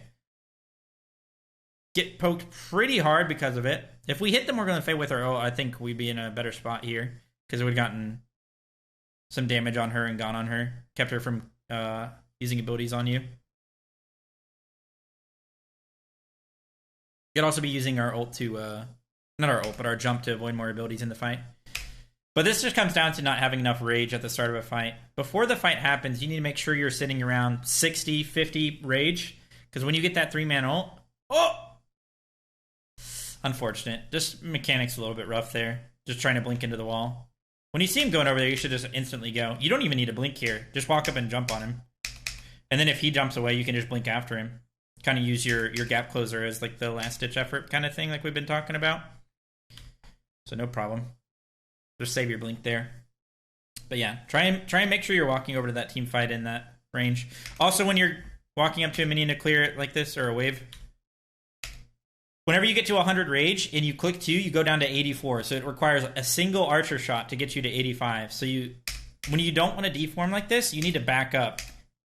Get poked pretty hard because of it. If we hit the Morgan Le Fay with our ult, I think we'd be in a better spot here. Because it would have gotten some damage on her and gone on her. Kept her from using abilities on you. You'd also be using our ult to... not our ult, but our jump to avoid more abilities in the fight. But this just comes down to not having enough rage at the start of a fight. Before the fight happens, you need to make sure you're sitting around 60, 50 rage. Because when you get that 3-man ult... Oh! Unfortunate. Just mechanics a little bit rough there. Just trying to blink into the wall. When you see him going over there, you should just instantly go. You don't even need to blink here. Just walk up and jump on him. And then if he jumps away, you can just blink after him. kind of use your gap closer as like the last ditch effort kind of thing, like we've been talking about. So no problem. Just save your blink there. But yeah, try and make sure you're walking over to that team fight in that range. Also, when you're walking up to a minion to clear it like this or a wave, whenever you get to 100 rage and you click 2, you go down to 84. So it requires a single archer shot to get you to 85. So when you don't want to deform like this, you need to back up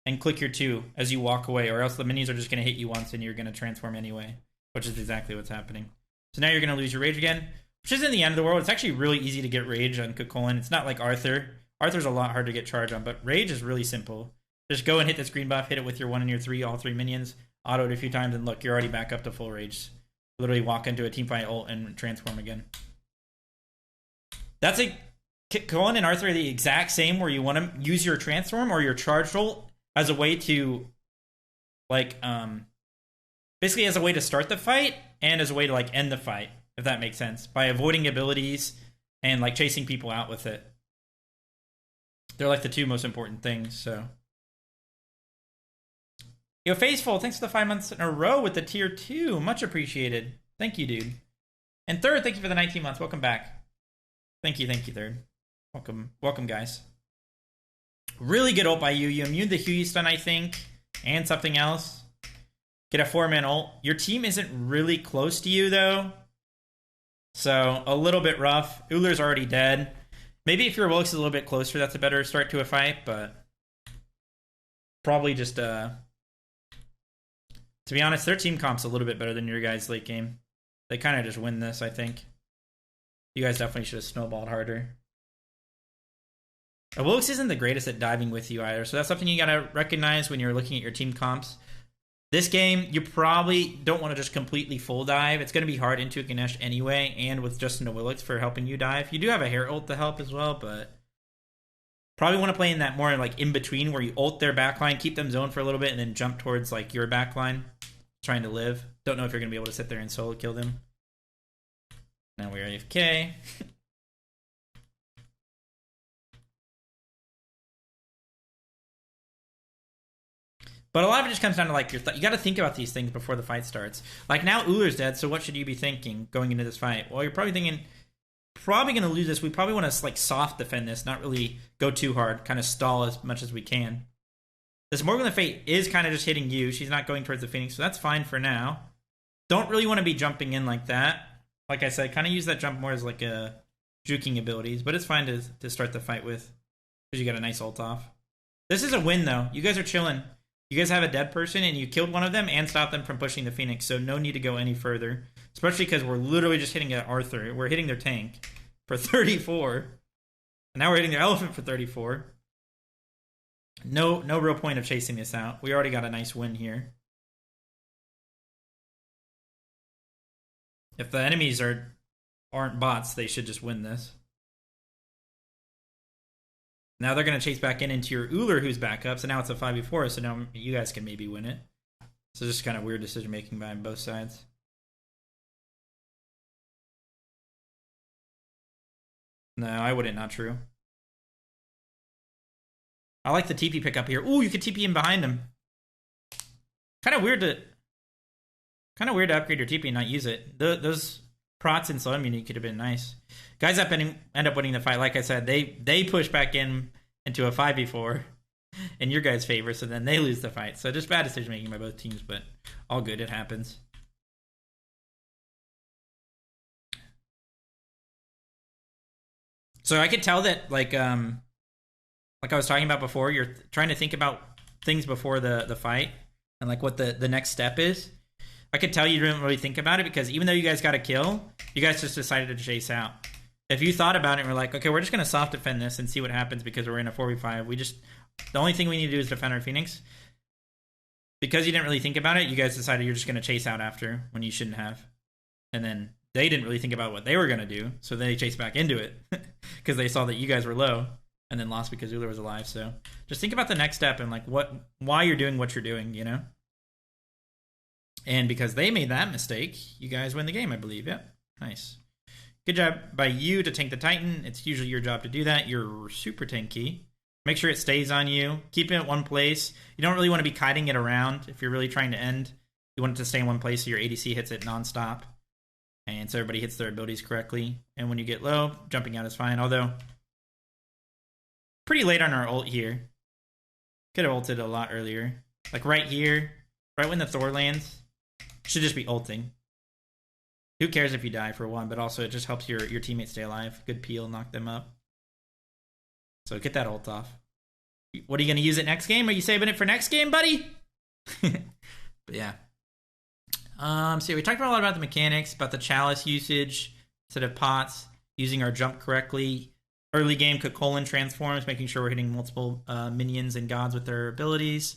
and click your 2 as you walk away, or else the minions are just going to hit you once and you're going to transform anyway, which is exactly what's happening. So now you're going to lose your rage again, which isn't the end of the world. It's actually really easy to get rage on Cuchulainn. It's not like Arthur. Arthur's a lot harder to get charge on, but rage is really simple. Just go and hit this green buff, hit it with your 1 and your 3, all 3 minions, auto it a few times, and look, you're already back up to full rage. Literally walk into a teamfight ult and transform again. That's a Cuchulainn and Arthur are the exact same, where you want to use your transform or your charged ult as a way to, like, basically as a way to start the fight and as a way to like end the fight, if that makes sense, by avoiding abilities and like chasing people out with it. They're like the 2 most important things. So, yo, Faithful, thanks for the 5 months in a row with the tier 2. Much appreciated. Thank you, dude. And Third, thank you for the 19 months. Welcome back. Thank you, Third. Welcome, guys. Really good ult by you. You immune the Huey stun, I think, and something else. Get a 4-man ult. Your team isn't really close to you, though. So, a little bit rough. Ullr's already dead. Maybe if your Wilkes is a little bit closer, that's a better start to a fight, but probably just, to be honest, their team comp's a little bit better than your guys' late game. They kind of just win this, I think. You guys definitely should have snowballed harder. Wilkes isn't the greatest at diving with you either, so that's something you gotta recognize when you're looking at your team comps. This game, you probably don't want to just completely full dive. It's going to be hard into Ganesh anyway, and with Justin Willicks for helping you dive. You do have a hair ult to help as well, but probably want to play in that more like in between where you ult their backline, keep them zoned for a little bit, and then jump towards like your backline, trying to live. Don't know if you're going to be able to sit there and solo kill them. Now we're AFK. But a lot of it just comes down to like you got to think about these things before the fight starts. Like now Ullr's dead, so what should you be thinking going into this fight? Well, you're probably thinking, probably going to lose this. We probably want to like soft defend this, not really go too hard, kind of stall as much as we can. This Morgan the Fate is kind of just hitting you. She's not going towards the Phoenix, so that's fine for now. Don't really want to be jumping in like that. Like I said, kind of use that jump more as like a juking abilities, but it's fine to start the fight with because you got a nice ult off. This is a win though. You guys are chilling. You guys have a dead person, and you killed one of them and stopped them from pushing the Phoenix, so no need to go any further. Especially because we're literally just hitting at Arthur. We're hitting their tank for 34. And now we're hitting their elephant for 34. No real point of chasing this out. We already got a nice win here. If the enemies aren't bots, they should just win this. Now they're going to chase back into your Ullr, who's back up. So now it's a 5v4, so now you guys can maybe win it. So just kind of weird decision-making by both sides. No, I wouldn't. Not true. I like the TP pickup here. Ooh, you could TP in behind him. Kind of weird to upgrade your TP and not use it. Those prots and slow immunity could have been nice. Guys up end up winning the fight. Like I said, they push back into a 5v4 in your guys' favor, so then they lose the fight. So just bad decision making by both teams, but all good. It happens. So I could tell that, like I was talking about before, you're trying to think about things before the fight and like what the next step is. I could tell you didn't really think about it because even though you guys got a kill, you guys just decided to chase out. If you thought about it and were like, okay, we're just going to soft defend this and see what happens because we're in a 4v5. The only thing we need to do is defend our Phoenix. Because you didn't really think about it, you guys decided you're just going to chase out after when you shouldn't have. And then they didn't really think about what they were going to do, so they chased back into it because they saw that you guys were low and then lost because Ullr was alive. So just think about the next step and like why you're doing what you're doing, you know? And because they made that mistake, you guys win the game, I believe. Yep. Nice. Good job by you to tank the Titan. It's usually your job to do that. You're super tanky. Make sure it stays on you. Keep it at one place. You don't really want to be kiting it around if you're really trying to end. You want it to stay in one place so your ADC hits it nonstop. And so everybody hits their abilities correctly. And when you get low, jumping out is fine. Although, pretty late on our ult here. Could have ulted a lot earlier. Like right here, right when the Thor lands. Should just be ulting. Who cares if you die for one, but also it just helps your teammates stay alive. Good peel, knock them up. So get that ult off. What are you going to use it next game? Are you saving it for next game, buddy? But yeah. So we talked a lot about the mechanics, about the chalice usage instead of pots, using our jump correctly. Early game colon transforms, making sure we're hitting multiple minions and gods with their abilities.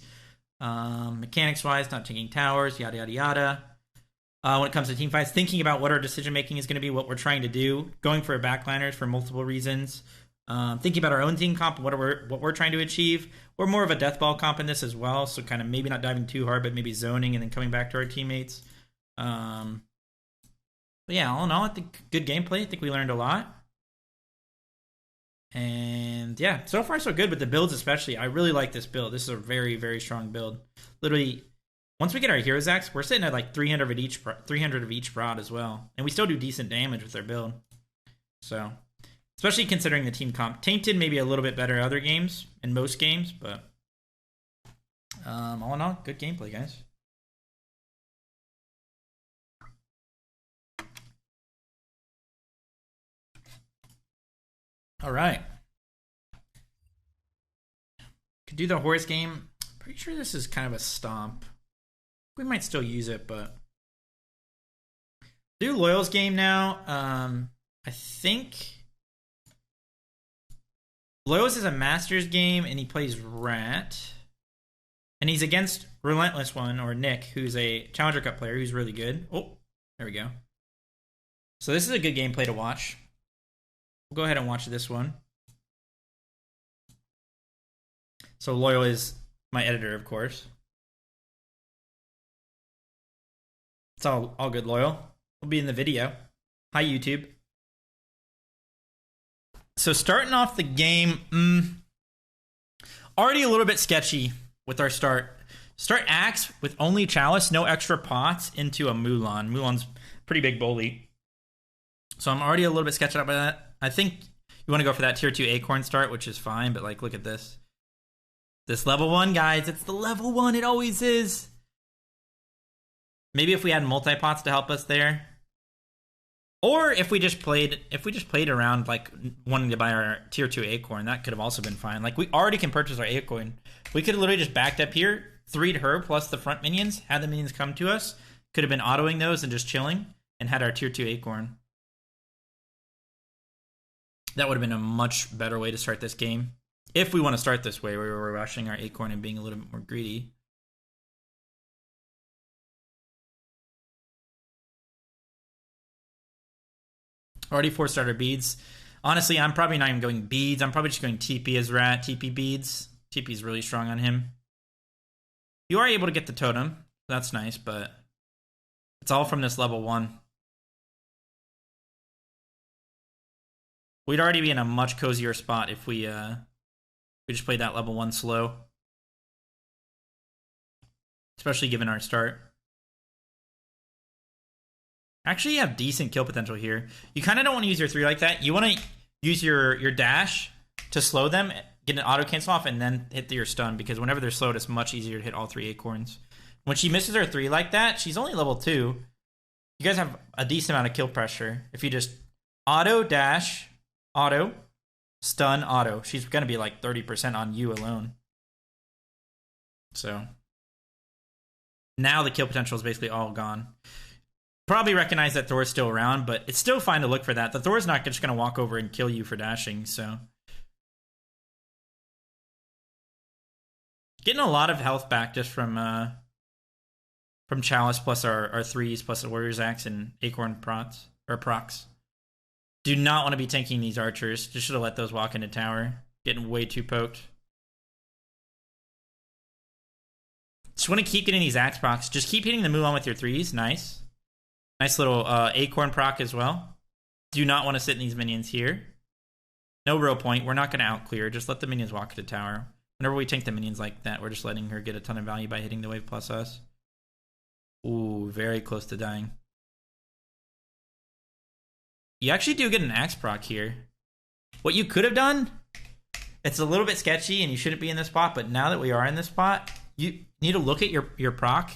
Mechanics-wise, not taking towers, yada, yada, yada. When it comes to team fights, thinking about what our decision-making is going to be, what we're trying to do, going for backliners for multiple reasons. Thinking about our own team comp, what we're trying to achieve. We're more of a death ball comp in this as well, so kind of maybe not diving too hard, but maybe zoning and then coming back to our teammates. But yeah, all in all, I think good gameplay. I think we learned a lot. And yeah, so far so good with the builds especially. I really like this build. This is a very, very strong build. Literally, once we get our Heroes Axe, we're sitting at like 300 of each prod as well. And we still do decent damage with our build. So, especially considering the team comp. Tainted maybe a little bit better other games, in most games, but all in all, good gameplay, guys. All right. Could do the horse game. Pretty sure this is kind of a stomp. We might still use it, but do Loyal's game now. I think Loyal's is a Masters game, and he plays Rat, and he's against Relentless One or Nick, who's a Challenger Cup player who's really good. Oh, there we go. So this is a good gameplay to watch. We'll go ahead and watch this one. So Loyal is my editor, of course. It's all good, Loyal. We'll be in the video. Hi, YouTube. So starting off the game, already a little bit sketchy with our start. Start Axe with only Chalice, no extra pots, into a Mulan. Mulan's pretty big bully. So I'm already a little bit sketched out by that. I think you want to go for that tier 2 Acorn start, which is fine, but like, look at this. This level 1, guys. It's the level 1. It always is. Maybe if we had multi-pots to help us there. Or if we just played around like wanting to buy our tier 2 Acorn, that could have also been fine. Like, we already can purchase our Acorn. We could have literally just backed up here, 3'd her plus the front minions, had the minions come to us, could have been autoing those and just chilling, and had our tier 2 Acorn. That would have been a much better way to start this game. If we want to start this way, where we're rushing our Acorn and being a little bit more greedy. Already 4-starter beads. Honestly, I'm probably not even going beads. I'm probably just going TP as Rat, TP beads. TP is really strong on him. You are able to get the totem. That's nice, but it's all from this level 1. We'd already be in a much cozier spot if we just played that level 1 slow. Especially given our start. Actually, you have decent kill potential here. You kind of don't want to use your 3 like that. You want to use your dash to slow them, get an auto cancel off, and then hit your stun, because whenever they're slowed, it's much easier to hit all 3 Acorns. When she misses her 3 like that, she's only level 2. You guys have a decent amount of kill pressure. If you just auto, dash, auto, stun, auto. She's going to be like 30% on you alone. So now the kill potential is basically all gone. Probably recognize that Thor's still around, but it's still fine to look for that. The Thor's not just going to walk over and kill you for dashing, so. Getting a lot of health back just from Chalice plus our 3s plus the Warrior's Axe and Acorn procs. Do not want to be tanking these archers. Just should have let those walk into tower. Getting way too poked. Just want to keep getting these axe procs. Just keep hitting the Mulan with your 3s. Nice. Nice little Acorn proc as well. Do not want to sit in these minions here. No real point. We're not going to outclear. Just let the minions walk to the tower. Whenever we tank the minions like that, we're just letting her get a ton of value by hitting the wave plus us. Ooh, very close to dying. You actually do get an axe proc here. What you could have done, it's a little bit sketchy and you shouldn't be in this spot, but now that we are in this spot, you need to look at your proc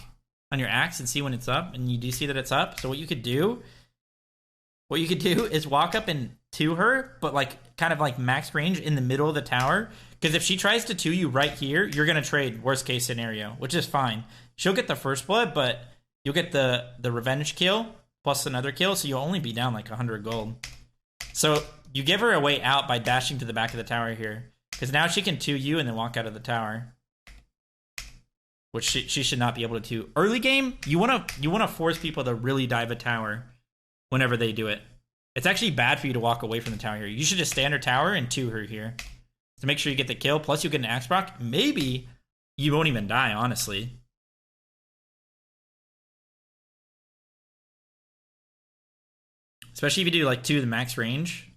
on your axe and see when it's up, and you do see that it's up. So what you could do is walk up and to her, but like kind of like max range in the middle of the tower. Because if she tries to 2 you right here, you're gonna trade worst case scenario, which is fine. She'll get the first blood, but you'll get the revenge kill plus another kill, so you'll only be down like 100 gold. So you give her a way out by dashing to the back of the tower here, because now she can 2 you and then walk out of the tower, which she should not be able to do. Early game, you wanna force people to really dive a tower whenever they do it. It's actually bad for you to walk away from the tower here. You should just stand her tower and 2 her here to make sure you get the kill. Plus, you get an axe proc. Maybe you won't even die, honestly. Especially if you do like 2 the max range.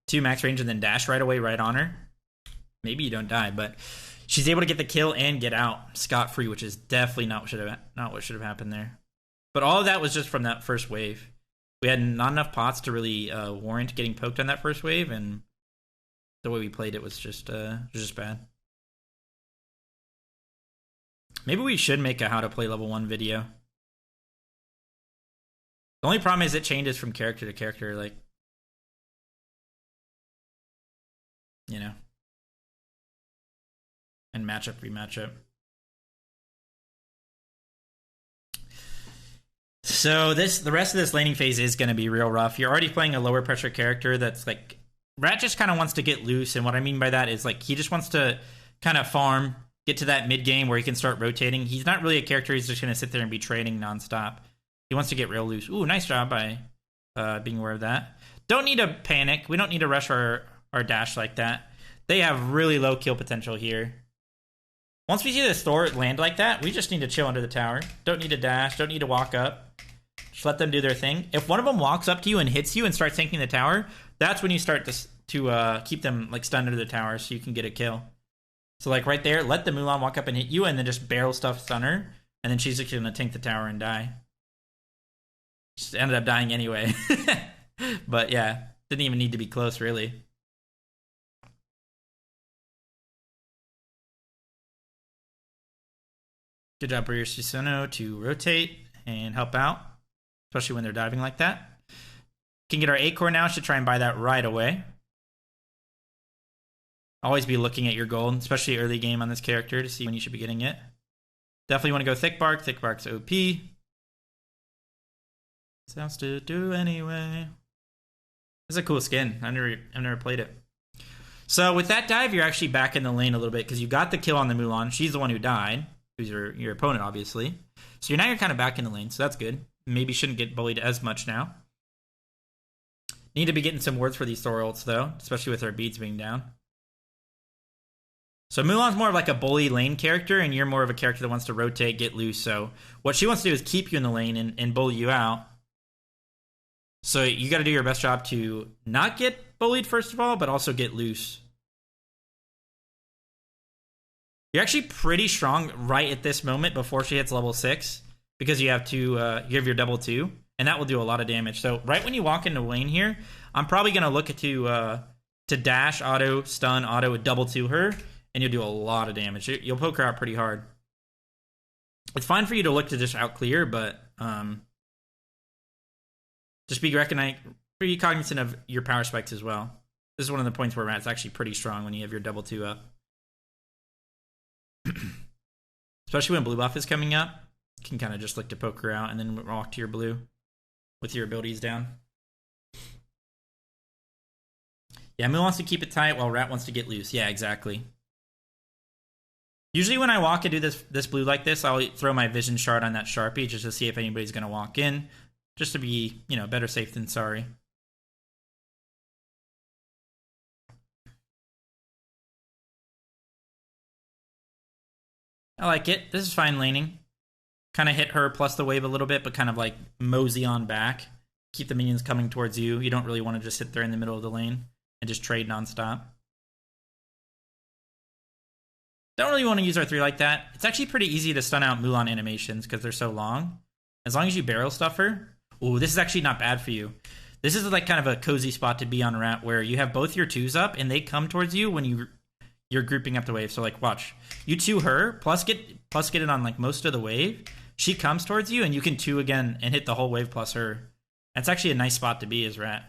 2 max range and then dash right away right on her. Maybe you don't die, but she's able to get the kill and get out scot-free, which is definitely not what should have happened there. But all of that was just from that first wave. We had not enough pots to really warrant getting poked on that first wave, and the way we played it was just bad. Maybe we should make a how to play level 1 video. The only problem is it changes from character to character, like, you know, and matchup rematchup. So the rest of this laning phase is going to be real rough. You're already playing a lower pressure character that's like, Rat just kind of wants to get loose, and what I mean by that is like he just wants to kind of farm, get to that mid game where he can start rotating. He's not really a character who's just going to sit there and be trading nonstop. He wants to get real loose. Ooh, nice job by being aware of that. Don't need to panic. We don't need to rush our dash like that. They have really low kill potential here. Once we see the Thor land like that, we just need to chill under the tower. Don't need to dash. Don't need to walk up. Just let them do their thing. If one of them walks up to you and hits you and starts tanking the tower, that's when you start to keep them like stunned under the tower so you can get a kill. So like right there, let the Mulan walk up and hit you and then just barrel stuff stun her, and then she's just going to tank the tower and die. Just ended up dying anyway. But yeah, didn't even need to be close really. Good job for your Susanoo to rotate and help out, especially when they're diving like that. Can get our 8 core now. Should try and buy that right away. Always be looking at your gold, especially early game on this character, to see when you should be getting it. Definitely want to go Thick Bark. Thick Bark's OP. Sounds to do anyway. It's a cool skin. I've never played it. So with that dive, you're actually back in the lane a little bit because you got the kill on the Mulan. She's the one who died. Who's your opponent, obviously. So now you're kind of back in the lane, so that's good. Maybe shouldn't get bullied as much now. Need to be getting some words for these Thor ults, though, especially with our beads being down. So Mulan's more of like a bully lane character, and you're more of a character that wants to rotate, get loose. So what she wants to do is keep you in the lane and bully you out. So you got to do your best job to not get bullied, first of all, but also get loose. You're actually pretty strong right at this moment before she hits level 6 because you have you have your double 2, and that will do a lot of damage. So right when you walk into lane here, I'm probably going to look at to dash, auto, stun, auto, double 2 her, and you'll do a lot of damage. You'll poke her out pretty hard. It's fine for you to look to just out clear, but just be cognizant of your power spikes as well. This is one of the points where Rat's actually pretty strong when you have your double 2 up. Especially when blue buff is coming up, you can kind of just look to poke her out and then walk to your blue with your abilities down. Yeah, Moo wants to keep it tight while Rat wants to get loose. Yeah, exactly. Usually when I walk and do this blue like this, I'll throw my vision shard on that Sharpie just to see if anybody's going to walk in. Just to be, better safe than sorry. I like it. This is fine laning. Kind of hit her plus the wave a little bit, but kind of like mosey on back. Keep the minions coming towards you. You don't really want to just sit there in the middle of the lane and just trade nonstop. Don't really want to use our 3 like that. It's actually pretty easy to stun out Mulan animations because they're so long. As long as you barrel stuff her. Ooh, this is actually not bad for you. This is like kind of a cozy spot to be on Rat where you have both your 2s up and they come towards you when you're grouping up the wave. So like watch. You 2 her, plus get it on like most of the wave. She comes towards you and you can 2 again and hit the whole wave plus her. That's actually a nice spot to be as Rat.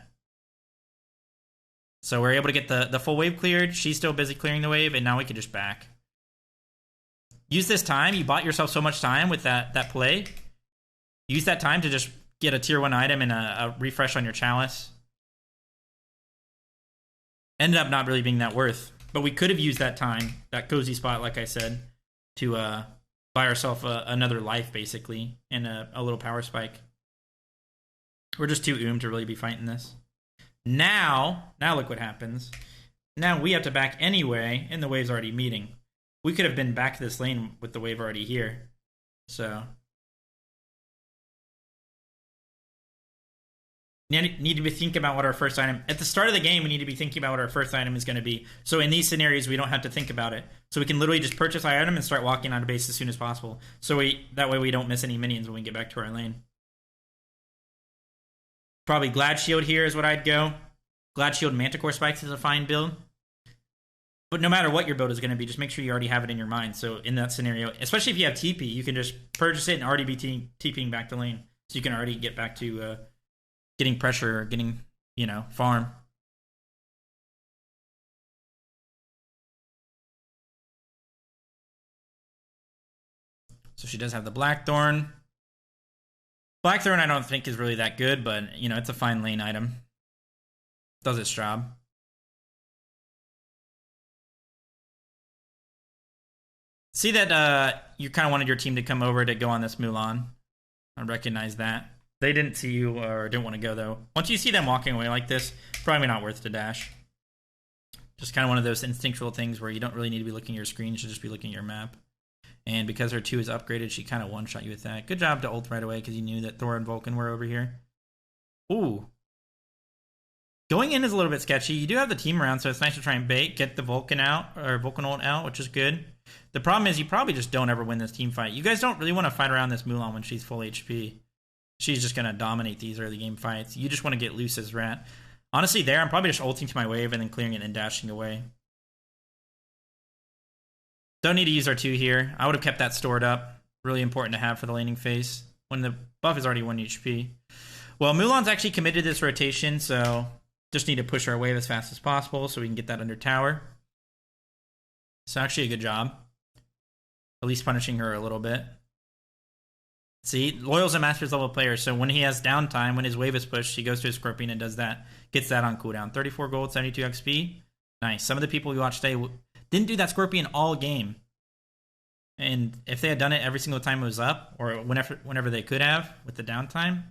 So we're able to get the full wave cleared. She's still busy clearing the wave, and now we can just back. Use this time. You bought yourself so much time with that play. Use that time to just get a tier 1 item and a refresh on your chalice. Ended up not really being that worth. But we could have used that time, that cozy spot, like I said, to buy ourselves another life, basically, and a little power spike. We're just too to really be fighting this. Now look what happens. Now we have to back anyway, and the wave's already meeting. We could have been back to this lane with the wave already here. So need to be thinking about what our first item... At the start of the game, we need to be thinking about what our first item is going to be. So in these scenarios, we don't have to think about it. So we can literally just purchase our item and start walking out of base as soon as possible. So that way we don't miss any minions when we get back to our lane. Probably Glad Shield here is what I'd go. Glad Shield Manticore Spikes is a fine build. But no matter what your build is going to be, just make sure you already have it in your mind. So in that scenario, especially if you have TP, you can just purchase it and already be TPing back to lane. So you can already get back to getting pressure or getting, farm. So she does have the Blackthorn. Blackthorn I don't think is really that good, but, it's a fine lane item. Does its job. See that you kind of wanted your team to come over to go on this Mulan. I recognize that. They didn't see you or didn't want to go, though. Once you see them walking away like this, probably not worth the dash. Just kind of one of those instinctual things where you don't really need to be looking at your screen. You should just be looking at your map. And because her 2 is upgraded, she kind of one-shot you with that. Good job to ult right away because you knew that Thor and Vulcan were over here. Ooh. Going in is a little bit sketchy. You do have the team around, so it's nice to try and bait, get the Vulcan out, or Vulcan ult out, which is good. The problem is you probably just don't ever win this team fight. You guys don't really want to fight around this Mulan when she's full HP. She's just going to dominate these early game fights. You just want to get loose as Rat. Honestly, there, I'm probably just ulting to my wave and then clearing it and dashing away. Don't need to use our 2 here. I would have kept that stored up. Really important to have for the laning phase when the buff is already 1 HP. Well, Mulan's actually committed this rotation, so just need to push our wave as fast as possible so we can get that under tower. So actually a good job. At least punishing her a little bit. See, Loyal's a Master's level player, so when he has downtime, when his wave is pushed, he goes to his Scorpion and does that. Gets that on cooldown. 34 gold, 72 XP. Nice. Some of the people we watched today didn't do that Scorpion all game. And if they had done it every single time it was up, or whenever they could have, with the downtime,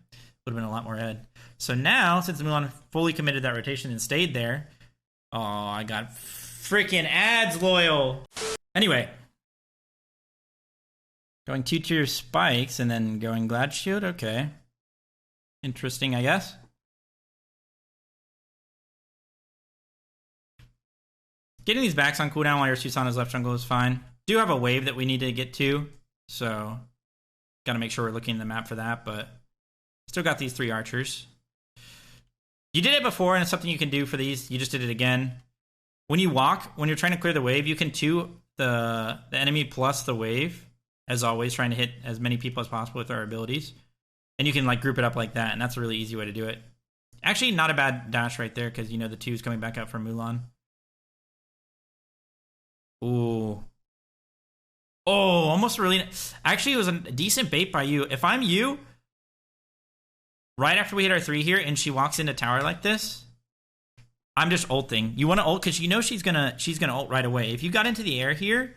would have been a lot more ahead. So now, since Mulan fully committed that rotation and stayed there, oh, I got freaking ads, Loyal. Anyway. Going 2-tier spikes and then going Glad Shield? Okay. Interesting, I guess. Getting these backs on cooldown while your Susanna's left jungle is fine. Do have a wave that we need to get to, so gotta make sure we're looking at the map for that, but still got these 3 archers. You did it before, and it's something you can do for these. You just did it again. When you walk, when you're trying to clear the wave, you can 2 the enemy plus the wave. As always, trying to hit as many people as possible with our abilities. And you can group it up like that, and that's a really easy way to do it. Actually, not a bad dash right there, because the 2 is coming back out from Mulan. Ooh. Oh, almost really... Actually, it was a decent bait by you. If I'm you, right after we hit our 3 here, and she walks into tower like this, I'm just ulting. You want to ult, because she's gonna ult right away. If you got into the air here...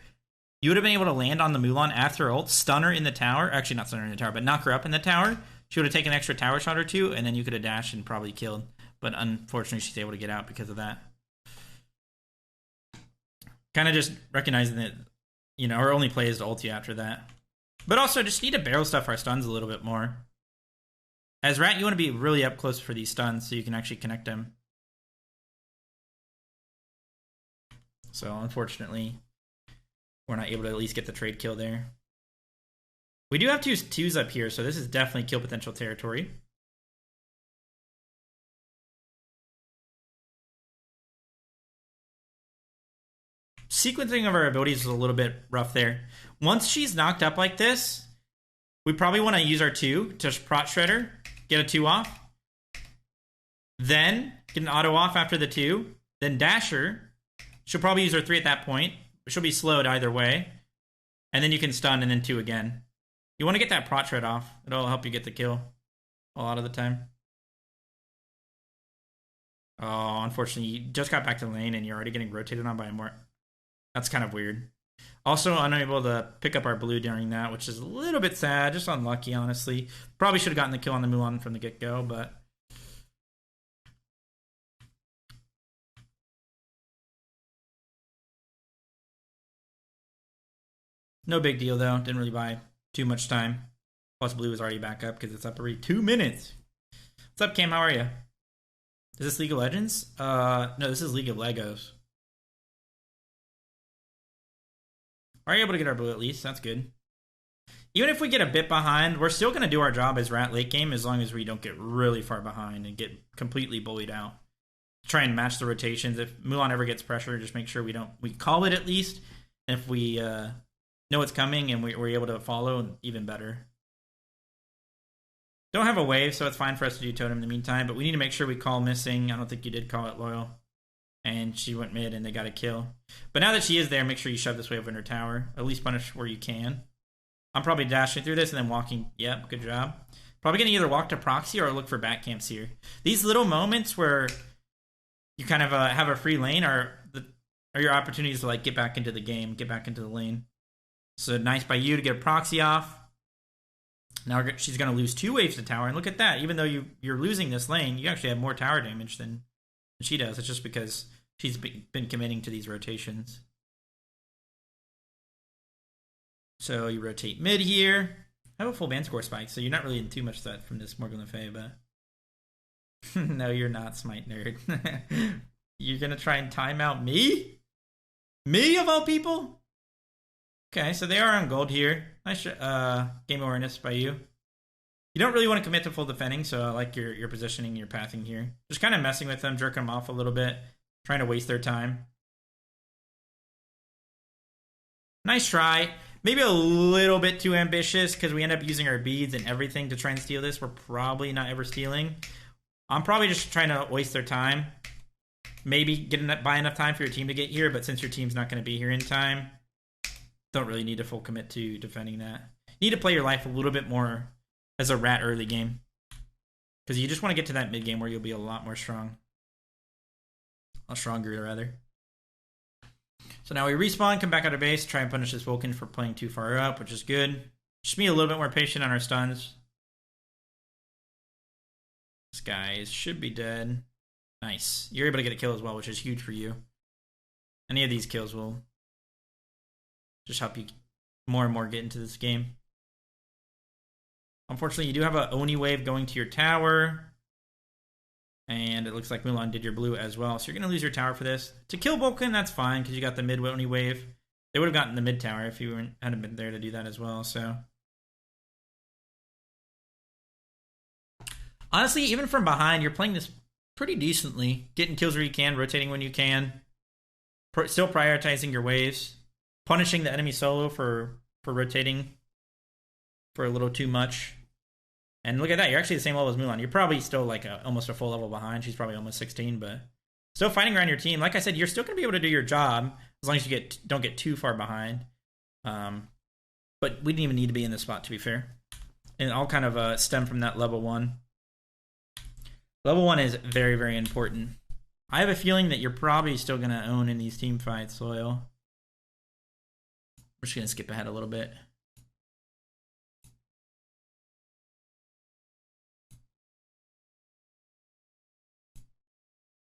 You would have been able to land on the Mulan after ult, stun her in the tower. Actually, not stun her in the tower, but knock her up in the tower. She would have taken an extra tower shot or 2, and then you could have dashed and probably killed. But unfortunately, she's able to get out because of that. Kind of just recognizing that, our only play is to ult you after that. But also, just need to barrel stuff our stuns a little bit more. As Rat, you want to be really up close for these stuns so you can actually connect them. So, unfortunately... We're not able to at least get the trade kill there. We do have two twos up here, so this is definitely kill potential territory. Sequencing of our abilities is a little bit rough there. Once she's knocked up like this, we probably want to use our 2 to prot shredder, get a 2 off. Then get an auto off after the 2. Then dasher. She'll probably use her 3 at that point. She'll be slowed either way. And then you can stun and then 2 again. You want to get that prot shred off. It'll help you get the kill a lot of the time. Oh, unfortunately, you just got back to the lane and you're already getting rotated on by a more... That's kind of weird. Also unable to pick up our blue during that, which is a little bit sad. Just unlucky, honestly. Probably should have gotten the kill on the Mulan from the get-go, but... No big deal, though. Didn't really buy too much time. Plus, blue is already back up because it's up already 2 minutes. What's up, Cam? How are you? Is this League of Legends? No, this is League of Legos. Are you able to get our blue at least? That's good. Even if we get a bit behind, we're still going to do our job as rat late game as long as we don't get really far behind and get completely bullied out. Try and match the rotations. If Mulan ever gets pressure, just make sure we call it at least. And if we know it's coming and we're able to follow, even better. Don't have a wave, so it's fine for us to do totem in the meantime, but we need to make sure we call missing. I don't think you did call it loyal. And she went mid and they got a kill. But now that she is there, make sure you shove this wave in her tower. At least punish where you can. I'm probably dashing through this and then walking. Yep, good job. Probably going to either walk to proxy or look for back camps here. These little moments where you kind of have a free lane are your opportunities to like get back into the game, get back into the lane. So nice by you to get a proxy off. Now she's going to lose 2 waves to tower. And look at that. Even though you're losing this lane, you actually have more tower damage than she does. It's just because she's been committing to these rotations. So you rotate mid here. I have a full band score spike, so you're not really in too much threat from this Morgan Le Fay, but... No, you're not, Smite Nerd. You're going to try and time out me? Me, of all people? Okay, so they are on gold here. Nice game awareness by you. You don't really want to commit to full defending, so I like your positioning, your pathing here. Just kind of messing with them, jerking them off a little bit, trying to waste their time. Nice try. Maybe a little bit too ambitious because we end up using our beads and everything to try and steal this. We're probably not ever stealing. I'm probably just trying to waste their time. Maybe buy enough time for your team to get here, but since your team's not going to be here in time, don't really need to full commit to defending that. You need to play your life a little bit more as a rat early game. Because you just want to get to that mid game where you'll be a lot more strong. A lot stronger, rather. So now we respawn, come back out of base, try and punish this Vulcan for playing too far up, which is good. Just be a little bit more patient on our stuns. This guy should be dead. Nice. You're able to get a kill as well, which is huge for you. Any of these kills will just help you more and more get into this game. Unfortunately, you do have an Oni wave going to your tower. And it looks like Mulan did your blue as well. So you're going to lose your tower for this. To kill Vulcan, that's fine, because you got the mid Oni wave. They would have gotten the mid tower if you hadn't been there to do that as well. So honestly, even from behind, you're playing this pretty decently. Getting kills where you can, rotating when you can. Still prioritizing your waves. Punishing the enemy solo for rotating for a little too much. And look at that, you're actually the same level as Mulan. You're probably still like almost a full level behind. She's probably almost 16, but still fighting around your team. Like I said, you're still going to be able to do your job as long as you don't get too far behind. But we didn't even need to be in this spot, to be fair. And it all kind of stem from that level 1. Level 1 is very, very important. I have a feeling that you're probably still going to own in these team fights, Loyal. We're just going to skip ahead a little bit.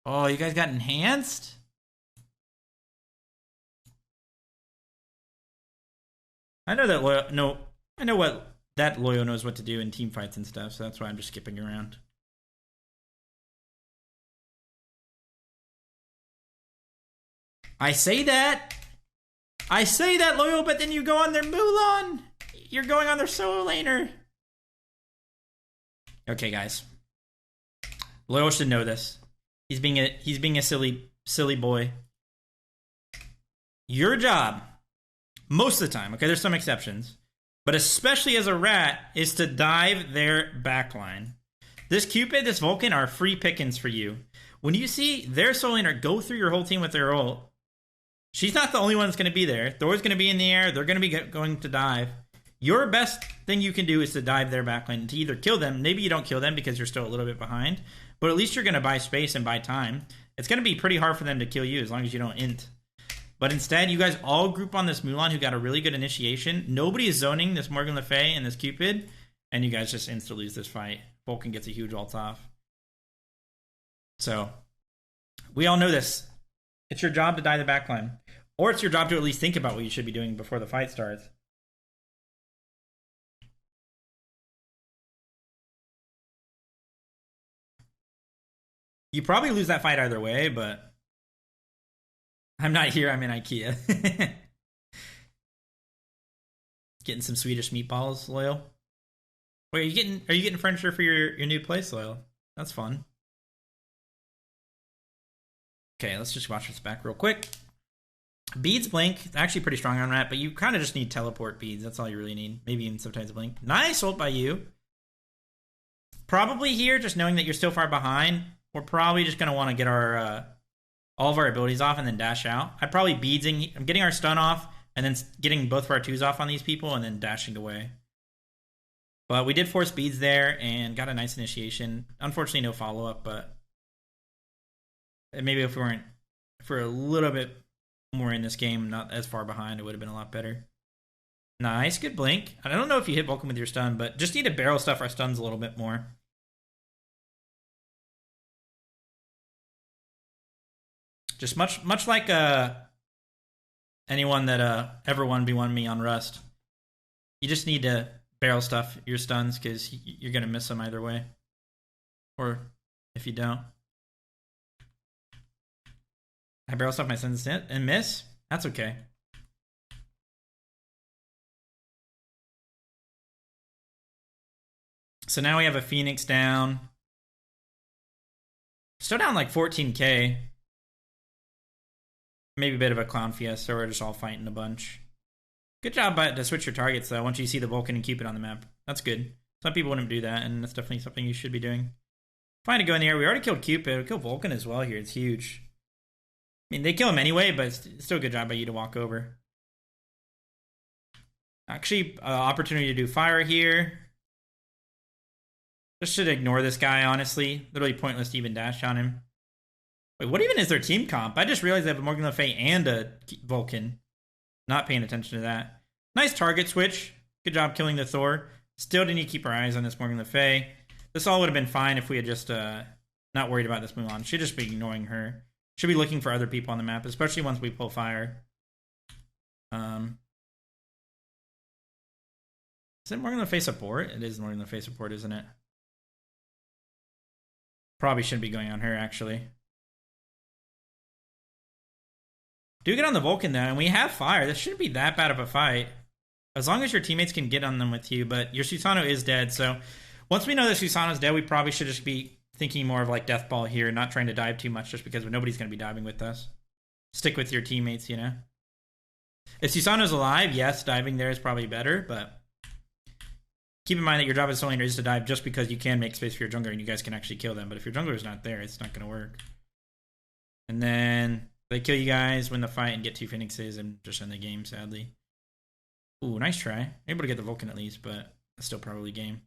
Oh, you guys got enhanced? I know that Loyal. No, I know what that Loyal knows what to do in team fights and stuff, so that's why I'm just skipping around. I say that. I say that, Loyal, but then you go on their Mulan. You're going on their solo laner. Okay, guys. Loyal should know this. He's being a silly boy. Your job, most of the time, okay, there's some exceptions, but especially as a rat, is to dive their backline. This Cupid, this Vulcan are free pickings for you. When you see their solo laner go through your whole team with their ult, she's not the only one that's going to be there. Thor's going to be in the air. They're going to be going to dive. Your best thing you can do is to dive their backline to either kill them. Maybe you don't kill them because you're still a little bit behind, but at least you're going to buy space and buy time. It's going to be pretty hard for them to kill you as long as you don't int. But instead, you guys all group on this Mulan who got a really good initiation. Nobody is zoning this Morgan Le Fay and this Cupid, and you guys just insta lose this fight. Vulcan gets a huge ult off. So, we all know this. It's your job to dive the backline. Or it's your job to at least think about what you should be doing before the fight starts. You probably lose that fight either way, but I'm not here, I'm in IKEA. Getting some Swedish meatballs, Loyal. Wait, are you getting furniture for your new place, Loyal? That's fun. Okay, let's just watch this back real quick. Beads Blink, actually pretty strong on that, but you kind of just need teleport beads. That's all you really need. Maybe even sometimes Blink. Nice ult by you. Probably here, just knowing that you're still far behind, we're probably just going to want to get our all of our abilities off and then dash out. I'm probably beadsing. I'm getting our stun off and then getting both of our 2s off on these people and then dashing away. But we did force beads there and got a nice initiation. Unfortunately, no follow-up, but maybe if we're a little bit more in this game, not as far behind, it would have been a lot better. Nice, good blink. I don't know if you hit Vulcan with your stun, but just need to barrel stuff our stuns a little bit more. Just much like anyone that ever 1v1 me on Rust. You just need to barrel stuff your stuns because you're going to miss them either way. Or if you don't. I barrel stuff my stuns and miss? That's okay. So now we have a Phoenix down. Still down like 14k. Maybe a bit of a clown fiesta, or we're just all fighting a bunch. Good job to switch your targets, though, once you see the Vulcan and Cupid on the map. That's good. Some people wouldn't do that, and that's definitely something you should be doing. Fine to go in the air. We already killed Cupid. We killed Vulcan as well here. It's huge. I mean, they kill him anyway, but it's still a good job by you to walk over. Actually, opportunity to do fire here. Just should ignore this guy, honestly. Literally pointless to even dash on him. Wait, what even is their team comp? I just realized they have a Morgan Le Fay and a Vulcan. Not paying attention to that. Nice target switch. Good job killing the Thor. Still need to keep our eyes on this Morgan Le Fay. This all would have been fine if we had just not worried about this Mulan. Should just be ignoring her. Should be looking for other people on the map, especially once we pull fire. Is it Morgan Le Fay support? It is Morgan Le Fay support, isn't it? Probably shouldn't be going on her, actually. Do get on the Vulcan, though, and we have fire. This shouldn't be that bad of a fight. As long as your teammates can get on them with you, but your Susano is dead, so once we know that Susano's dead, we probably should just be thinking more of like Death Ball here, not trying to dive too much just because nobody's going to be diving with us. Stick with your teammates, you know? If Susano's alive, yes, diving there is probably better, but keep in mind that your job as a laner is to dive just because you can make space for your jungler and you guys can actually kill them, but if your jungler's not there, it's not going to work. And then they kill you guys, win the fight, and get 2 Phoenixes and just end the game, sadly. Ooh, nice try. Able to get the Vulcan at least, but that's still probably game.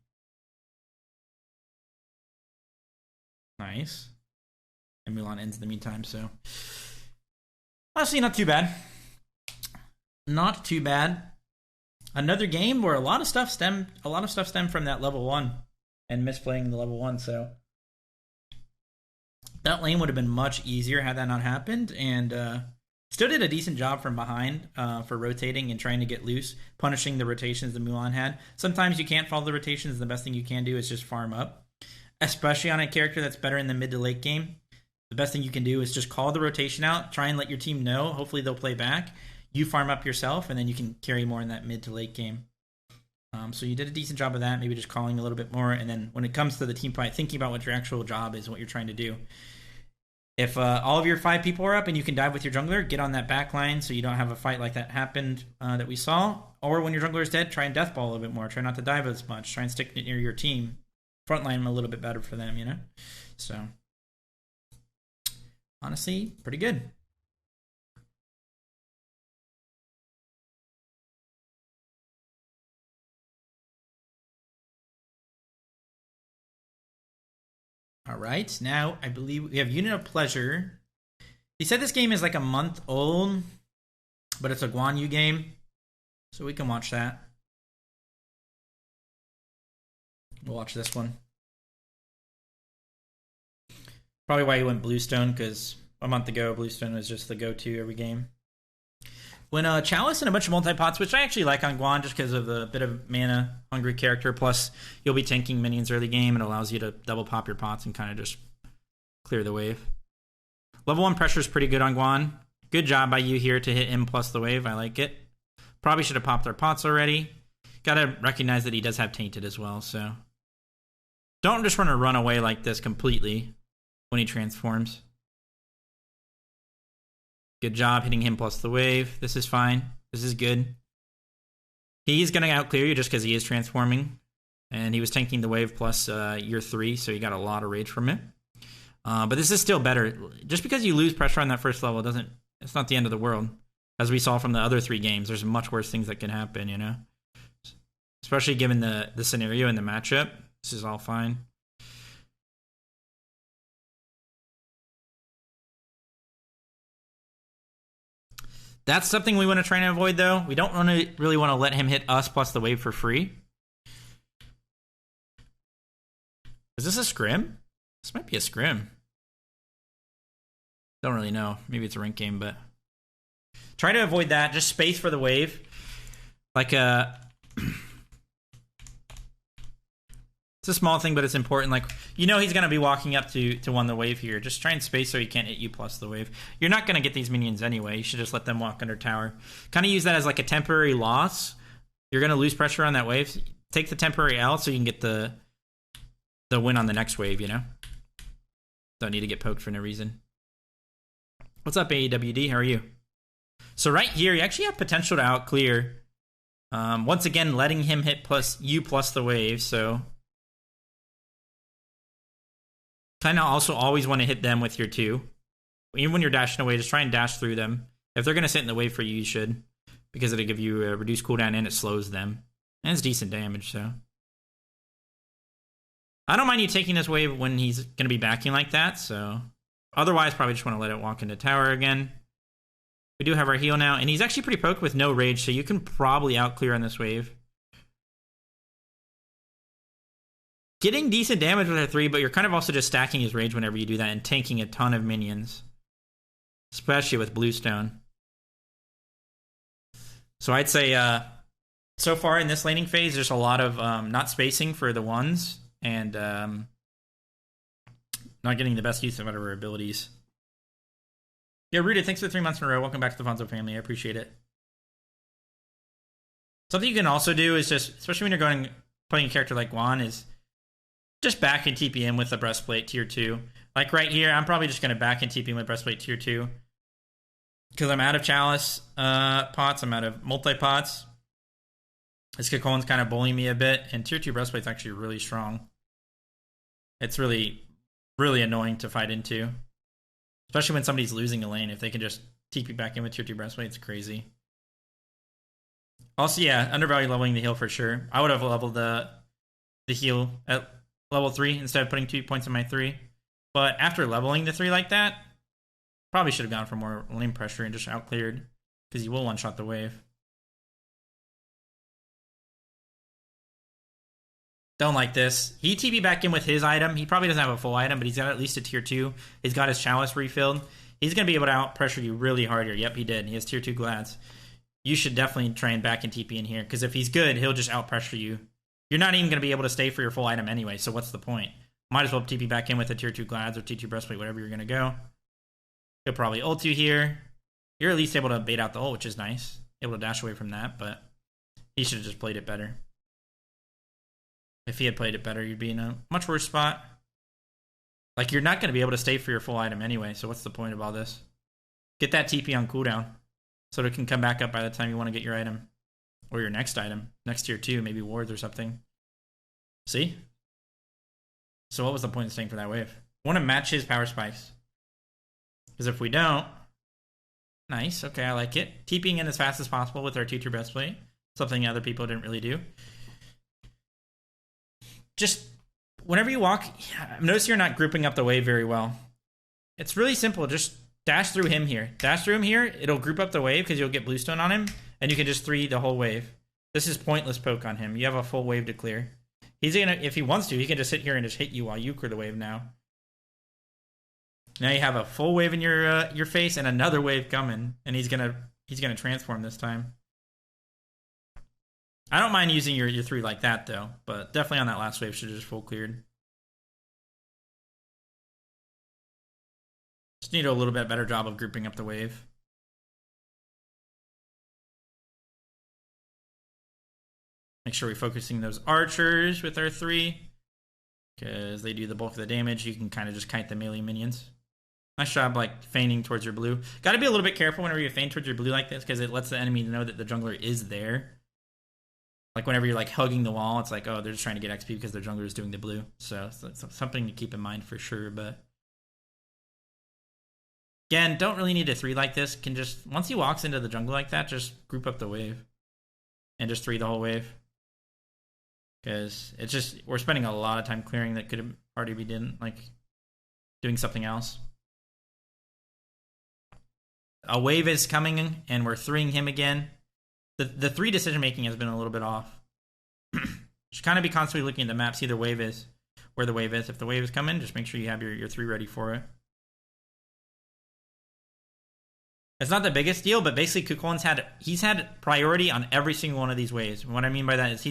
Nice. And Mulan ends in the meantime, so honestly, not too bad. Not too bad. Another game where a lot of stuff stemmed from that level 1 and misplaying the level 1, so that lane would have been much easier had that not happened, and still did a decent job from behind for rotating and trying to get loose, punishing the rotations that Mulan had. Sometimes you can't follow the rotations. The best thing you can do is just farm up, especially on a character that's better in the mid to late game. The best thing you can do is just call the rotation out, try and let your team know. Hopefully they'll play back. you farm up yourself, and then you can carry more in that mid to late game. So you did a decent job of that, maybe just calling a little bit more. And then when it comes to the team fight, thinking about what your actual job is and what you're trying to do. If all of your 5 people are up and you can dive with your jungler, get on that back line so you don't have a fight like that happened that we saw. Or when your jungler is dead, try and deathball a little bit more. Try not to dive as much. Try and stick near your team. Frontline a little bit better for them, you know? So, honestly, pretty good. All right, now I believe we have Unit of Pleasure. He said this game is like a month old, but it's a Guan Yu game, so we can watch that. We'll watch this one. Probably why he went Bluestone, because a month ago, Bluestone was just the go-to every game. When Chalice and a bunch of multi-pots, which I actually like on Guan just because of the bit of mana-hungry character, plus you'll be tanking minions early game, and it allows you to double pop your pots and kind of just clear the wave. Level 1 pressure is pretty good on Guan. Good job by you here to hit him plus the wave. I like it. Probably should have popped our pots already. Gotta recognize that he does have Tainted as well, so don't just want to run away like this completely when he transforms. Good job hitting him plus the wave. This is fine. This is good. He's going to outclear you just because he is transforming. And he was tanking the wave plus year 3, so you got a lot of rage from it. But this is still better. Just because you lose pressure on that first level it's not the end of the world. As we saw from the other 3 games, there's much worse things that can happen, you know? Especially given the scenario and the matchup. This is all fine. That's something we want to try and avoid, though. We don't really want to let him hit us plus the wave for free. Is this a scrim? This might be a scrim. Don't really know. Maybe it's a rank game, but try to avoid that. Just space for the wave. Like it's a small thing, but it's important. Like, you know he's going to be walking up to won the wave here. Just try and space so he can't hit you plus the wave. You're not going to get these minions anyway. You should just let them walk under tower. Kind of use that as like a temporary loss. You're going to lose pressure on that wave. Take the temporary L so you can get the win on the next wave, you know? Don't need to get poked for no reason. What's up, AEWD? How are you? So right here, you actually have potential to outclear. Once again, letting him hit plus the wave, so kind of also always want to hit them with your 2. Even when you're dashing away, just try and dash through them. If they're going to sit in the wave for you, you should. Because it'll give you a reduced cooldown and it slows them. And it's decent damage, so. I don't mind you taking this wave when he's going to be backing like that, so. Otherwise, probably just want to let it walk into tower again. We do have our heal now, and he's actually pretty poked with no rage, so you can probably outclear on this wave. Getting decent damage with our 3, but you're kind of also just stacking his rage whenever you do that and tanking a ton of minions. Especially with Bluestone. So I'd say, so far in this laning phase, there's a lot of not spacing for the ones, and not getting the best use of our abilities. Yeah, Rooted, thanks for 3 months in a row. Welcome back to the Fonzo family. I appreciate it. Something you can also do is just, especially when you're playing a character like Guan, is just back and TP him with the breastplate tier 2. Like right here, I'm probably just going to back and TP him with breastplate tier 2. Because I'm out of chalice pots, I'm out of multi-pots. This Kakolin's kind of bullying me a bit, and tier 2 breastplate's actually really strong. It's really, really annoying to fight into. Especially when somebody's losing a lane. If they can just TP back in with tier 2 breastplate, it's crazy. Also, yeah, undervalue leveling the heal for sure. I would have leveled the heal at level 3 instead of putting 2 points in my 3. But after leveling the 3 like that, probably should have gone for more lane pressure and just outcleared. Because you will one-shot the wave. Don't like this. He TP back in with his item. He probably doesn't have a full item, but he's got at least a tier 2. He's got his chalice refilled. He's going to be able to out-pressure you really hard here. Yep, he did. He has tier 2 glads. You should definitely try and back and TP in here, because if he's good, he'll just out-pressure you. You're not even going to be able to stay for your full item anyway, so what's the point? Might as well TP back in with a tier 2 glads or tier 2 breastplate, whatever you're going to go. He'll probably ult you here. You're at least able to bait out the ult, which is nice. Able to dash away from that, but he should have just played it better. If he had played it better, you'd be in a much worse spot. Like, you're not going to be able to stay for your full item anyway, so what's the point of all this? Get that TP on cooldown so that it can come back up by the time you want to get your item. Or your next item. Next tier 2, maybe wards or something. See? So what was the point of staying for that wave? I want to match his power spikes. Because if we don't... Nice, okay, I like it. TPing in as fast as possible with our 2-tier breastplate. Something other people didn't really do. Just, whenever you walk... Notice you're not grouping up the wave very well. It's really simple, just dash through him here. Dash through him here, it'll group up the wave because you'll get bluestone on him. And you can just 3 the whole wave. This is pointless poke on him. You have a full wave to clear. He's gonna, if he wants to, he can just sit here and just hit you while you clear the wave now. Now you have a full wave in your face and another wave coming, and he's gonna transform this time. I don't mind using your 3 like that though, but definitely on that last wave should have just full cleared. Just need to do a little bit better job of grouping up the wave. Make sure we're focusing those archers with our 3, because they do the bulk of the damage. You can kind of just kite the melee minions. Nice job, like, feigning towards your blue. Got to be a little bit careful whenever you feign towards your blue like this, because it lets the enemy know that the jungler is there. Like, whenever you're, like, hugging the wall, it's like, oh, they're just trying to get XP because their jungler is doing the blue. So it's something to keep in mind for sure, but... Again, don't really need a 3 like this. Can just, once he walks into the jungle like that, just group up the wave. And just 3 the whole wave. Because it's just, we're spending a lot of time clearing that could have already been, like, doing something else. A wave is coming, and we're 3ing him again. The 3 decision making has been a little bit off. Should kind of be constantly looking at the map, see the wave is, where the wave is. If the wave is coming, just make sure you have your 3 ready for it. It's not the biggest deal, but basically Kukulkan's he's had priority on every single one of these waves. And what I mean by that is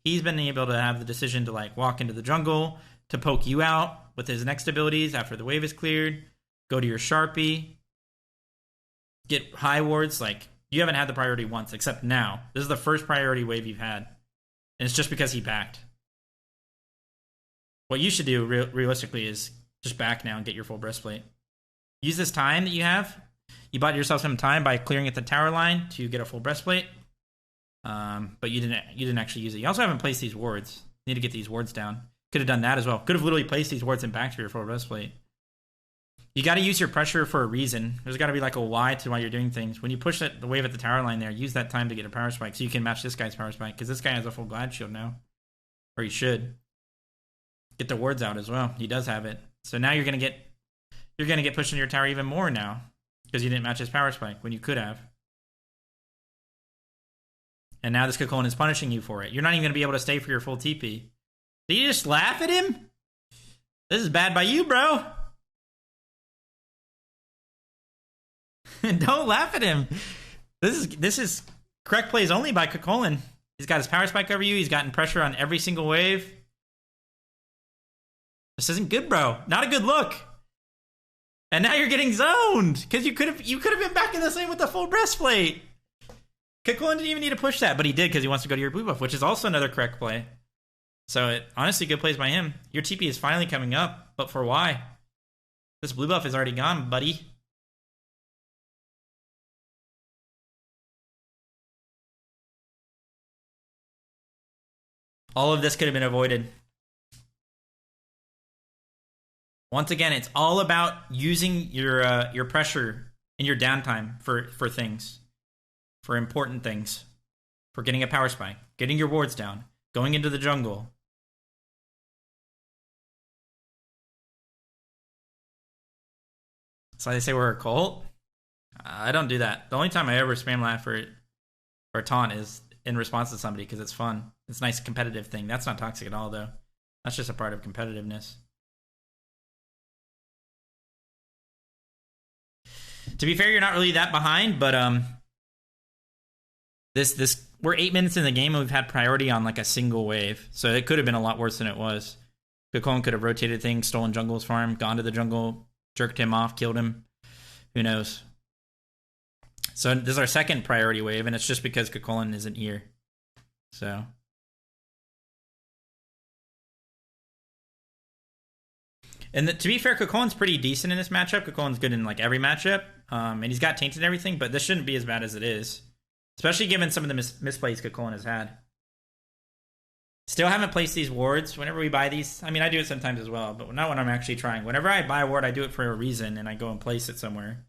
he's been able to have the decision to, like, walk into the jungle, to poke you out with his next abilities after the wave is cleared, go to your Sharpie, get high wards. Like, you haven't had the priority once, except now. This is the first priority wave you've had. And it's just because he backed. What you should do, realistically, is just back now and get your full breastplate. Use this time that you have. You bought yourself some time by clearing at the tower line to get a full breastplate. But you didn't actually use it. You also haven't placed these wards. You need to get these wards down. Could have done that as well. Could have literally placed these wards and back to your full breastplate. You got to use your pressure for a reason. There's got to be like a why to why you're doing things. When you push the wave at the tower line there, use that time to get a power spike so you can match this guy's power spike, because this guy has a full glad shield now. Or he should. Get the wards out as well. He does have it. So now you're gonna get pushed into your tower even more now, because you didn't match his power spike when you could have. And now this Kukulkan is punishing you for it. You're not even going to be able to stay for your full TP. Did you just laugh at him? This is bad by you, bro. Don't laugh at him. This is correct plays only by Kukulkan. He's got his power spike over you. He's gotten pressure on every single wave. This isn't good, bro. Not a good look. And now you're getting zoned because you could have been back in the lane with the full breastplate. Kukulkan didn't even need to push that, but he did because he wants to go to your blue buff, which is also another correct play. So honestly, good plays by him. Your TP is finally coming up, but for why? This blue buff is already gone, buddy. All of this could have been avoided. Once again, it's all about using your pressure in your downtime for things. For important things. For getting a power spike. Getting your wards down. Going into the jungle. So they say we're a cult? I don't do that. The only time I ever spam laugh or taunt is in response to somebody because it's fun. It's a nice competitive thing. That's not toxic at all, though. That's just a part of competitiveness. To be fair, you're not really that behind, but this we're 8 minutes in the game and we've had priority on like a single wave, so it could have been a lot worse than it was. Kukulkan could have rotated things, stolen jungles for him, gone to the jungle, jerked him off, killed him. Who knows? So this is our second priority wave, and it's just because Cuchulainn isn't here. So. And to be fair, Cuchulainn's pretty decent in this matchup. Cuchulainn's good in like every matchup. And he's got tainted and everything, but this shouldn't be as bad as it is. Especially given some of the misplays Cuchulainn has had. Still haven't placed these wards. Whenever we buy these, I mean, I do it sometimes as well, but not when I'm actually trying. Whenever I buy a ward, I do it for a reason, and I go and place it somewhere.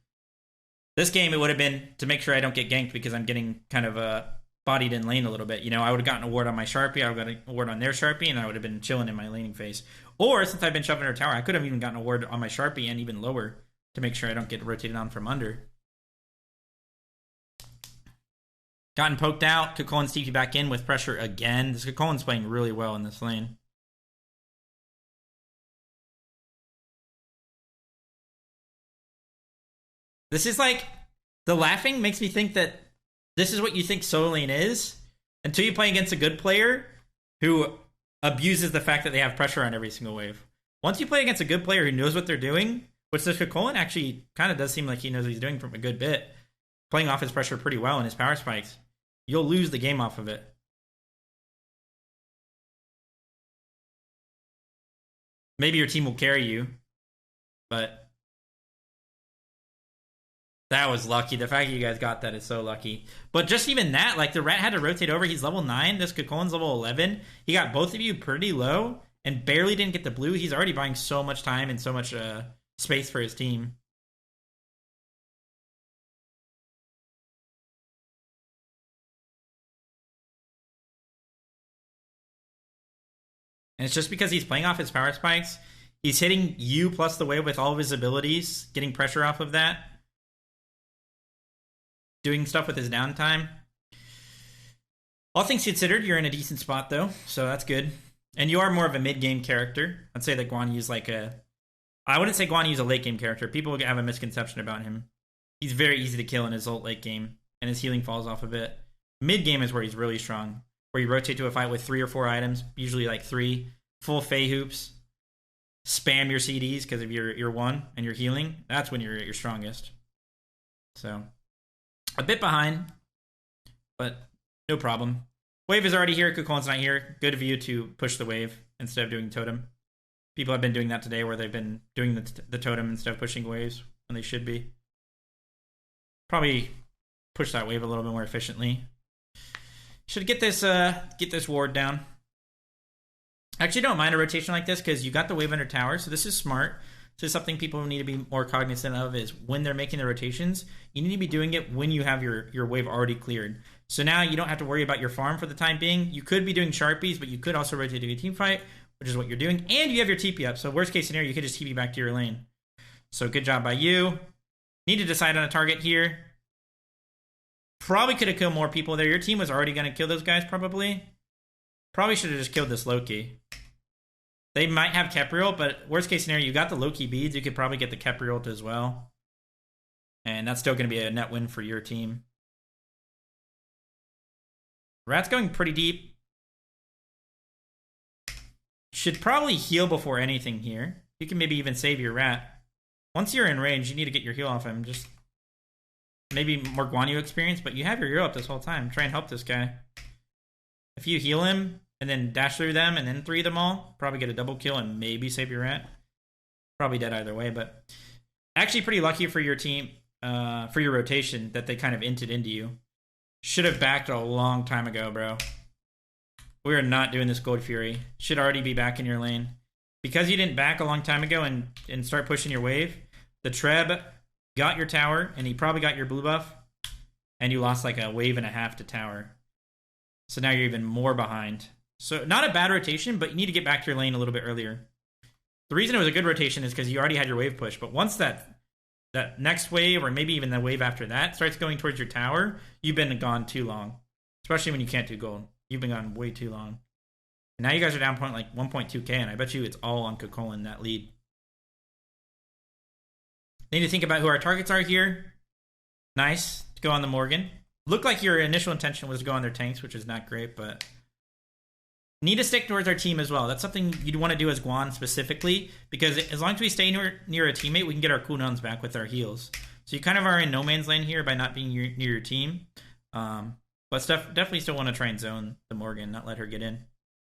This game, it would have been to make sure I don't get ganked because I'm getting kind of bodied in lane a little bit. You know, I would have gotten a ward on my Sharpie, I would have gotten a ward on their Sharpie, and I would have been chilling in my laning phase. Or, since I've been shoving her tower, I could have even gotten a ward on my Sharpie and even lower to make sure I don't get rotated on from under. Gotten poked out. Cuchulainn's TP back in with pressure again. This Cuchulainn's playing really well in this lane. This is like... The laughing makes me think that this is what you think solo lane is until you play against a good player who abuses the fact that they have pressure on every single wave. Once you play against a good player who knows what they're doing, which this Cuchulainn actually kind of does seem like he knows what he's doing from a good bit, playing off his pressure pretty well in his power spikes, you'll lose the game off of it. Maybe your team will carry you, but that was lucky. The fact that you guys got that is so lucky. But just even that, like the rat had to rotate over. He's level 9. This Cuchulainn's level 11. He got both of you pretty low and barely didn't get the blue. He's already buying so much time and so much space for his team. And it's just because he's playing off his power spikes. He's hitting you plus the wave with all of his abilities, getting pressure off of that. Doing stuff with his downtime. All things considered, you're in a decent spot, though, so that's good. And you are more of a mid-game character. I'd say that Guan Yu's like a... I wouldn't say Guan Yu's a late-game character. People have a misconception about him. He's very easy to kill in his ult late game, and his healing falls off a bit. Mid-game is where he's really strong, where you rotate to a fight with 3 or 4 items, usually like 3, full Fey hoops, spam your CDs because of your 1 and your healing. That's when you're at your strongest. So... a bit behind, but no problem. Wave is already here. Cuchulainn's not here. Good of you to push the wave instead of doing totem. People have been doing that today where they've been doing the totem instead of pushing waves when they should be. Probably push that wave a little bit more efficiently. Should get this ward down. I actually don't mind a rotation like this because you got the wave under tower, so this is smart. So something people need to be more cognizant of is when they're making the rotations, you need to be doing it when you have your wave already cleared. So now you don't have to worry about your farm for the time being. You could be doing Sharpies, but you could also rotate to a team fight, which is what you're doing. And you have your TP up. So worst case scenario, you could just TP back to your lane. So good job by you. Need to decide on a target here. Probably could have killed more people there. Your team was already going to kill those guys, probably. Probably should have just killed this Loki. They might have Kepriel, but worst case scenario, you got the Loki beads. You could probably get the Kepriel as well. And that's still going to be a net win for your team. Rat's going pretty deep. Should probably heal before anything here. You can maybe even save your Rat. Once you're in range, you need to get your heal off him. Just maybe more Guan Yu experience, but you have your hero up this whole time. Try and help this guy. If you heal him, and then dash through them, and then 3 them all, probably get a double kill and maybe save your Rat. Probably dead either way, but actually pretty lucky for your team, for your rotation, that they kind of inted into you. Should have backed a long time ago, bro. We are not doing this Gold Fury. Should already be back in your lane. Because you didn't back a long time ago and start pushing your wave, the Treb got your tower, and he probably got your blue buff, and you lost like a wave and a half to tower. So now you're even more behind. So not a bad rotation, but you need to get back to your lane a little bit earlier. The reason it was a good rotation is because you already had your wave push. But once that next wave, or maybe even the wave after that, starts going towards your tower, you've been gone too long. Especially when you can't do gold. You've been gone way too long. And now you guys are down point like 1.2k, and I bet you it's all on Cuchulainn, that lead. Need to think about who our targets are here. Nice. Go on the Morgan. Looked like your initial intention was to go on their tanks, which is not great, but... need to stick towards our team as well. That's something you'd want to do as Guan specifically, because as long as we stay near a teammate, we can get our cooldowns back with our heals. So you kind of are in no man's land here by not being near your team. But definitely still want to try and zone the Morgan, not let her get in.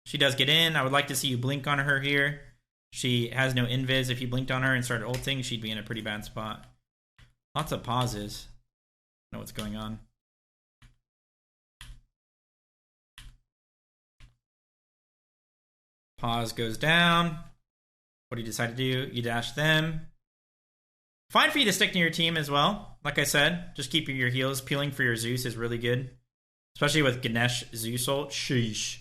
She does get in. I would like to see you blink on her here. She has no invis. If you blinked on her and started ulting, she'd be in a pretty bad spot. Lots of pauses. I don't know what's going on. Pause goes down. What do you decide to do? You dash them. Fine for you to stick near your team as well. Like I said, just keep your heals. Peeling for your Zeus is really good. Especially with Ganesh Zeus ult. Sheesh.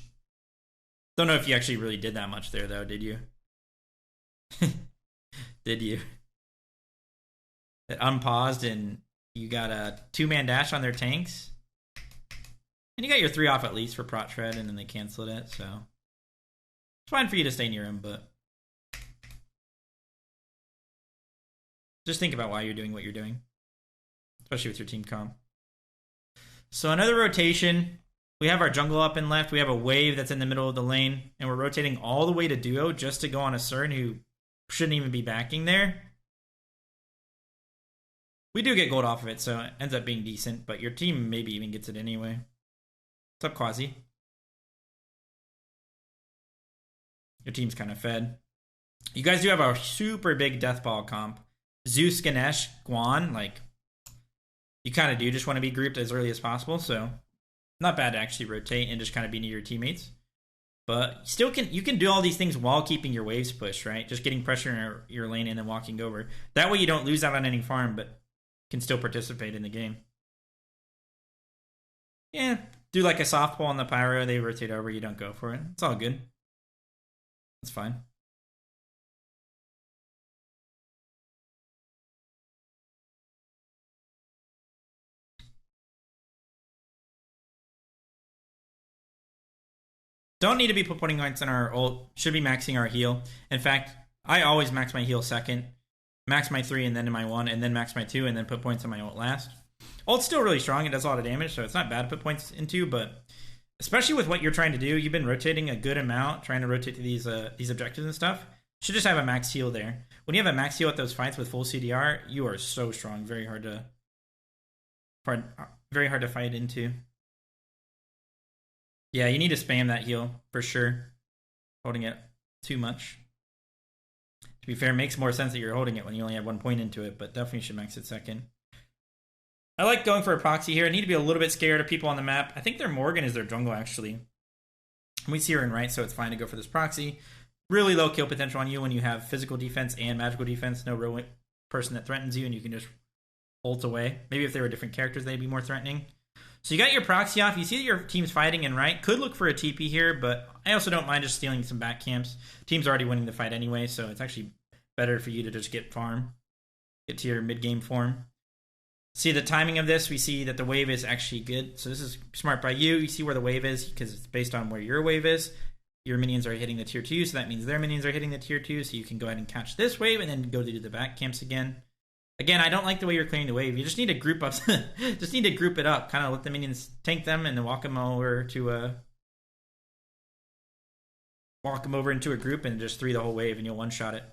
Don't know if you actually really did that much there, though, did you? Did you? It unpaused and you got a 2-man dash on their tanks. And you got your 3 off at least for Prot Shred, and then they canceled it, so. It's fine for you to stay near him, but. Just think about why you're doing what you're doing. Especially with your team comp. So another rotation. We have our jungle up and left. We have a wave that's in the middle of the lane. And we're rotating all the way to duo just to go on a Cern who shouldn't even be backing there. We do get gold off of it, so it ends up being decent. But your team maybe even gets it anyway. What's up, Quasi? Your team's kind of fed. You guys do have a super big death ball comp. Zeus, Ganesh, Guan, like, you kind of do just want to be grouped as early as possible, so not bad to actually rotate and just kind of be near your teammates. But still you can do all these things while keeping your waves pushed, right? Just getting pressure in your lane and then walking over. That way you don't lose out on any farm, but can still participate in the game. Yeah, do like a softball on the pyro, they rotate over, you don't go for it. It's all good. It's fine. Don't need to be putting points on our ult. Should be maxing our heal. In fact, I always max my heal second. Max my 3 and then my 1, and then max my 2, and then put points on my ult last. Ult's still really strong. It does a lot of damage, so it's not bad to put points into, but especially with what you're trying to do, you've been rotating a good amount, trying to rotate to these objectives and stuff. Should just have a max heal there. When you have a max heal at those fights with full CDR, you are so strong. Very hard to fight into. Yeah, you need to spam that heal for sure. Holding it too much. To be fair, it makes more sense that you're holding it when you only have 1 point into it, but definitely should max it second. I like going for a proxy here. I need to be a little bit scared of people on the map. I think their Morgan is their jungle, actually. We see her in right, so it's fine to go for this proxy. Really low kill potential on you when you have physical defense and magical defense. No real person that threatens you, and you can just ult away. Maybe if they were different characters, they'd be more threatening. So you got your proxy off. You see that your team's fighting in right. Could look for a TP here, but I also don't mind just stealing some back camps. Team's already winning the fight anyway, so it's actually better for you to just get farm. Get to your mid-game form. See the timing of this. We see that the wave is actually good. So this is smart by you. You see where the wave is because it's based on where your wave is. Your minions are hitting the tier 2, so that means their minions are hitting the tier 2, so you can go ahead and catch this wave and then go to the back camps again. Again, I don't like the way you're clearing the wave. You just need to group up. Just need to group it up. Kind of let the minions tank them and then walk them over into a group and just 3 the whole wave and you'll one-shot it.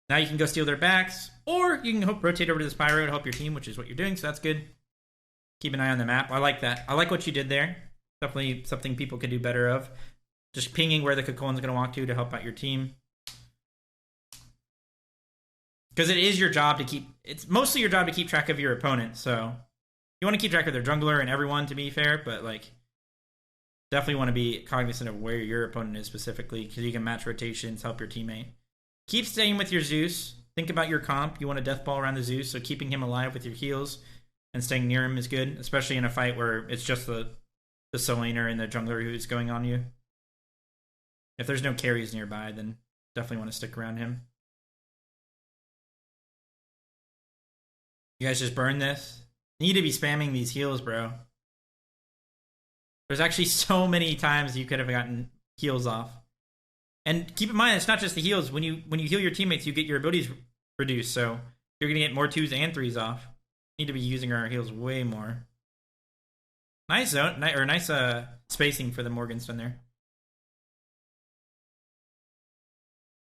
Now you can go steal their backs, or you can rotate over to this pyro to help your team, which is what you're doing, so that's good. Keep an eye on the map. I like that. I like what you did there. Definitely something people could do better of. Just pinging where the Cocoon's going to walk to help out your team. Because it is your job to keep... It's mostly your job to keep track of your opponent, so... You want to keep track of their jungler and everyone, to be fair, but, like... Definitely want to be cognizant of where your opponent is specifically, because you can match rotations, help your teammate. Keep staying with your Zeus. Think about your comp. You want a death ball around the Zeus, so keeping him alive with your heals and staying near him is good, especially in a fight where it's just the soul laner and the jungler who's going on you. If there's no carries nearby, then definitely want to stick around him. You guys just burn this. You need to be spamming these heals, bro. There's actually so many times you could have gotten heals off. And keep in mind, it's not just the heals. When you heal your teammates, you get your abilities reduced. So you're going to get more 2s and 3s off. Need to be using our heals way more. Nice zone, nice spacing for the Morgenstern there.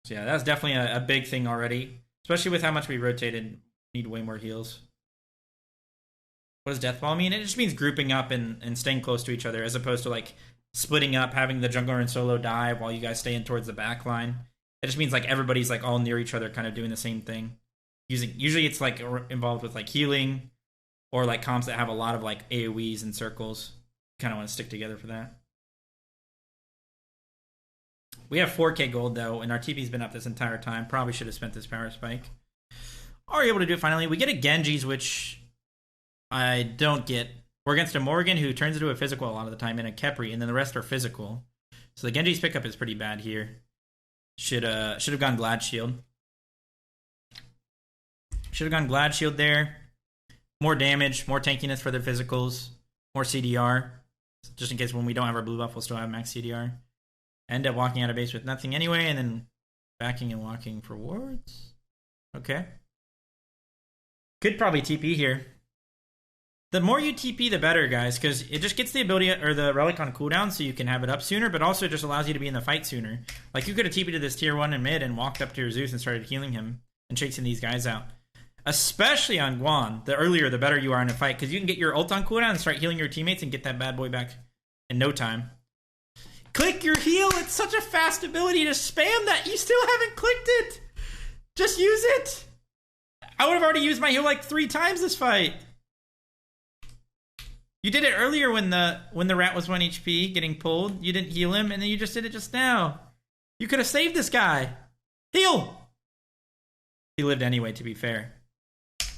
So yeah, that's definitely a big thing already. Especially with how much we rotated. Need way more heals. What does Deathball mean? It just means grouping up and staying close to each other, as opposed to like splitting up, having the jungler and solo dive while you guys stay in towards the back line. It just means like everybody's like all near each other, kind of doing the same thing. Usually it's like involved with like healing or like comps that have a lot of like AoEs and circles. Kind of want to stick together for that. We have 4k gold though, and our TP's been up this entire time. Probably should have spent this power spike. Are able to do it finally. We get a Genji's, which I don't get. We're against a Morgan who turns into a physical a lot of the time, and a Khepri, and then the rest are physical. So the Genji's pickup is pretty bad here. Should have gone Glad Shield. Should have gone Glad Shield there. More damage, more tankiness for their physicals, more CDR. Just in case when we don't have our blue buff, we'll still have max CDR. End up walking out of base with nothing anyway, and then backing and walking for wards. Okay. Could probably TP here. The more you TP, the better, guys, because it just gets the ability or the relic on cooldown so you can have it up sooner, but also just allows you to be in the fight sooner. Like, you could have TP'd to this tier 1 in mid and walked up to your Zeus and started healing him and chasing these guys out. Especially on Guan, the earlier the better you are in a fight, because you can get your ult on cooldown and start healing your teammates and get that bad boy back in no time. Click your heal! It's such a fast ability to spam that! You still haven't clicked it! Just use it! I would have already used my heal like 3 times this fight. You did it earlier when the rat was 1 HP getting pulled. You didn't heal him, and then you just did it just now. You could have saved this guy. Heal! He lived anyway, to be fair.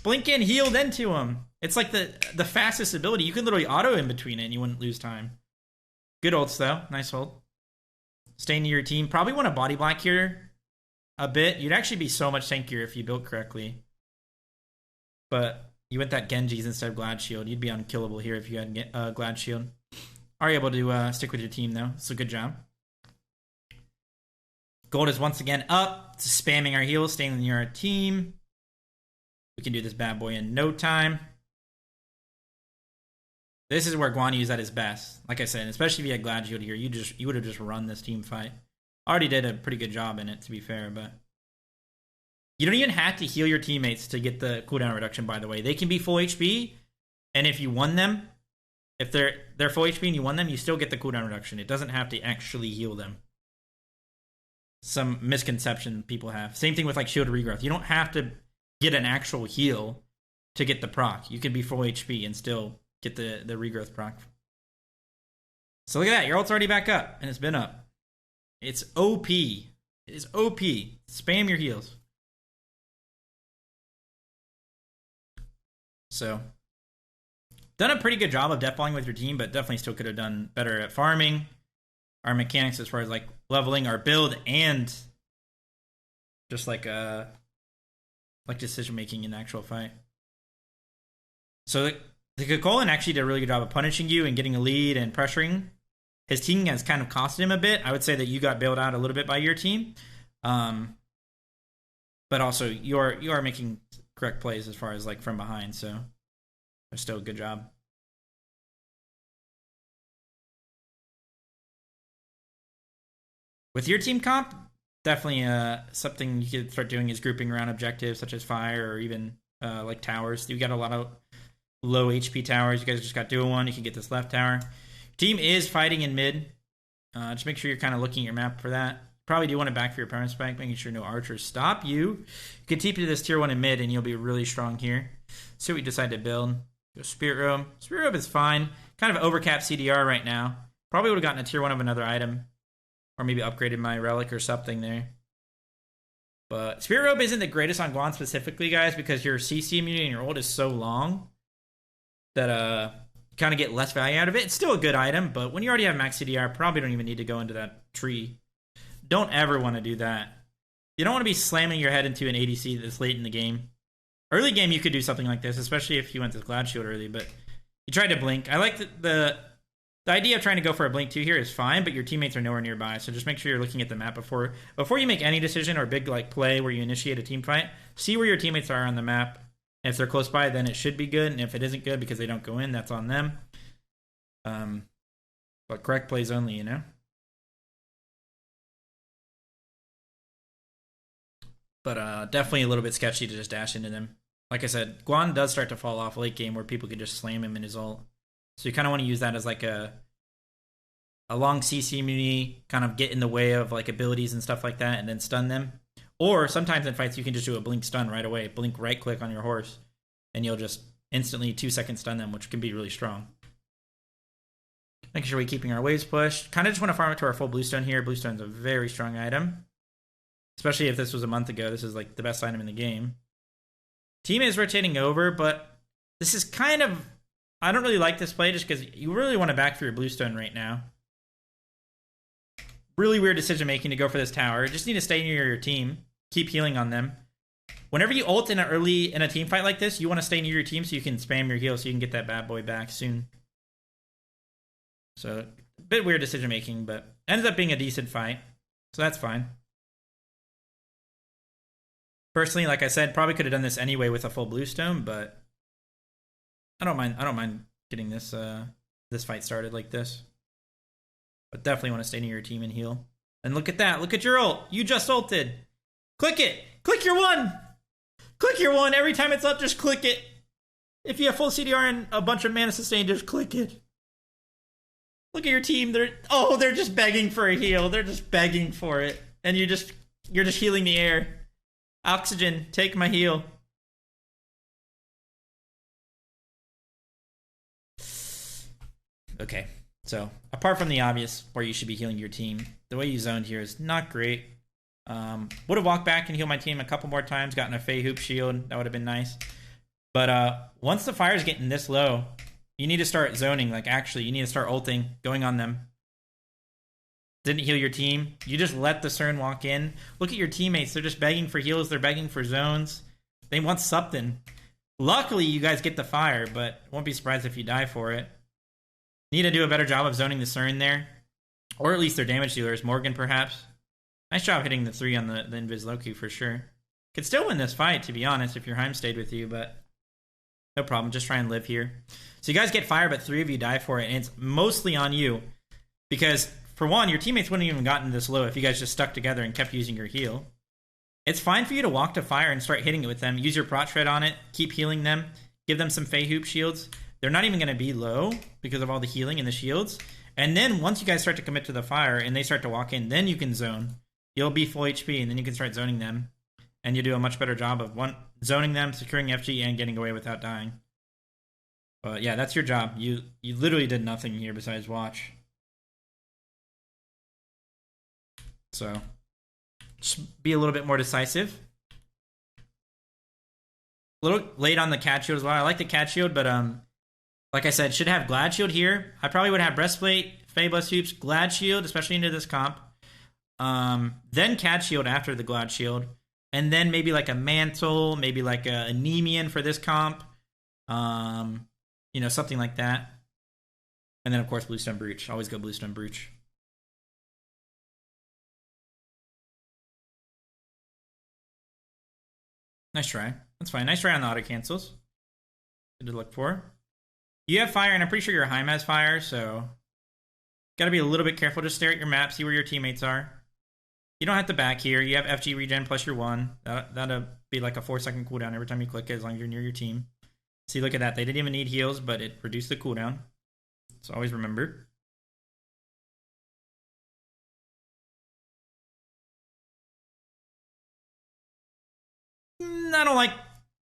Blink in, heal, then to him. It's like the fastest ability. You could literally auto in between it, and you wouldn't lose time. Good ults, though. Nice ult. Stay near your team. Probably want to body block here a bit. You'd actually be so much tankier if you built correctly. But you went that Genji's instead of Glad Shield. You'd be unkillable here if you had Glad Shield. Are able to stick with your team, though. So good job. Gold is once again up. Spamming our heals, staying near our team. We can do this bad boy in no time. This is where Guan is at his best. Like I said, especially if you had Glad Shield here, you would have just run this team fight. Already did a pretty good job in it, to be fair, but you don't even have to heal your teammates to get the cooldown reduction, by the way. They can be full HP, and if you won them, if they're full HP and you won them, you still get the cooldown reduction. It doesn't have to actually heal them. Some misconception people have. Same thing with like shield regrowth. You don't have to get an actual heal to get the proc. You can be full HP and still get the regrowth proc. So look at that. Your ult's already back up, and it's been up. It's OP. It is OP. Spam your heals. So, done a pretty good job of deathballing with your team, but definitely still could have done better at farming. Our mechanics as far as like leveling our build and just like decision making in the actual fight. So the Kokolin actually did a really good job of punishing you and getting a lead and pressuring. His team has kind of costed him a bit. I would say that you got bailed out a little bit by your team, but also you are making correct plays as far as like from behind. So there's still a good job. With your team comp, definitely something you could start doing is grouping around objectives such as fire or even like towers. You got a lot of low HP towers. You guys just got dual one. You can get this left tower. Team is fighting in mid. Just make sure you're kind of looking at your map for that. Probably do want to back for your permanent spike, making sure no archers stop you. You can TP to this tier 1 in mid, and you'll be really strong here. See what you decide to build. Go Spirit Robe. Spirit Robe is fine. Kind of overcapped CDR right now. Probably would have gotten a tier 1 of another item. Or maybe upgraded my Relic or something there. But Spirit Robe isn't the greatest on Guan specifically, guys, because your CC immunity and your ult is so long that you kind of get less value out of it. It's still a good item, but when you already have max CDR, probably don't even need to go into that tree. Don't ever want to do that. You don't want to be slamming your head into an ADC this late in the game. Early game, you could do something like this, especially if you went to Glad Shield early, but you tried to blink. I like the idea of trying to go for a blink 2 here is fine, but your teammates are nowhere nearby, so just make sure you're looking at the map before you make any decision or big like play where you initiate a team fight. See where your teammates are on the map. If they're close by, then it should be good, and if it isn't good because they don't go in, that's on them. But correct plays only, you know? But definitely a little bit sketchy to just dash into them. like I said, Guan does start to fall off late game where people can just slam him in his ult. So you kind of want to use that as like a long CC immunity, kind of get in the way of like abilities and stuff like that, and then stun them. Or sometimes in fights you can just do a blink stun right away. Blink right click on your horse, and you'll just instantly 2-second stun them, which can be really strong. Making sure we're keeping our waves pushed. Kind of just want to farm it to our full bluestone here. Bluestone's a very strong item. Especially if this was a month ago. This is like the best item in the game. Team is rotating over, but this is kind of... I don't really like this play just because you really want to back for your bluestone right now. Really weird decision making to go for this tower. Just need to stay near your team. Keep healing on them. Whenever you ult in a team fight like this, you want to stay near your team so you can spam your heal so you can get that bad boy back soon. So, a bit weird decision making, but ends up being a decent fight. So that's fine. Personally, like I said, probably could have done this anyway with a full bluestone, but I don't mind getting this this fight started like this. But definitely want to stay near your team and heal. And look at that. Look at your ult. You just ulted. Click it. Click your one. Click your one. Every time it's up, just click it. If you have full CDR and a bunch of mana sustain, just click it. Look at your team. They're just begging for a heal. They're just begging for it. And you're just healing the air. Oxygen, take my heal. Okay. So, apart from the obvious where you should be healing your team, the way you zoned here is not great. Would have walked back and healed my team a couple more times, gotten a Fey Hoop shield. That would have been nice. But once the fire's getting this low, you need to start zoning. Like, actually, you need to start ulting, going on them. Didn't heal your team. You just let the Cern walk in. Look at your teammates. They're just begging for heals. They're begging for zones. They want something. Luckily, you guys get the fire, but won't be surprised if you die for it. Need to do a better job of zoning the Cern there. Or at least their damage dealers. Morgan, perhaps. Nice job hitting the 3 on the Invis Loki for sure. Could still win this fight, to be honest, if your Heim stayed with you, but no problem. Just try and live here. So you guys get fire, but 3 of you die for it, and it's mostly on you. Because, for one, your teammates wouldn't even gotten this low if you guys just stuck together and kept using your heal. It's fine for you to walk to fire and start hitting it with them. Use your Prot Shred on it. Keep healing them. Give them some Fey Hoop shields. They're not even going to be low because of all the healing and the shields. And then once you guys start to commit to the fire and they start to walk in, then you can zone. You'll be full HP, and then you can start zoning them. And you do a much better job of zoning them, securing FG, and getting away without dying. But yeah, that's your job. You literally did nothing here besides watch. So, just be a little bit more decisive. A little late on the cat shield as well. I like the cat shield, but like I said, should have Glad Shield here. I probably would have Breastplate, Fabulous Hoops, Glad Shield, especially into this comp. Then Cat Shield after the Glad Shield. And then maybe like a Mantle, maybe like a Anemian for this comp. You know, something like that. And then, of course, Bluestone Brooch. Always go Bluestone Brooch. Nice try. That's fine. Nice try on the auto cancels. Good to look for. You have fire, and I'm pretty sure your Heim has fire, so gotta be a little bit careful. Just stare at your map, see where your teammates are. You don't have to back here. You have FG regen plus your 1. That'll be like a 4-second cooldown every time you click it, as long as you're near your team. See, look at that. They didn't even need heals, but it reduced the cooldown. So always remember. I don't like...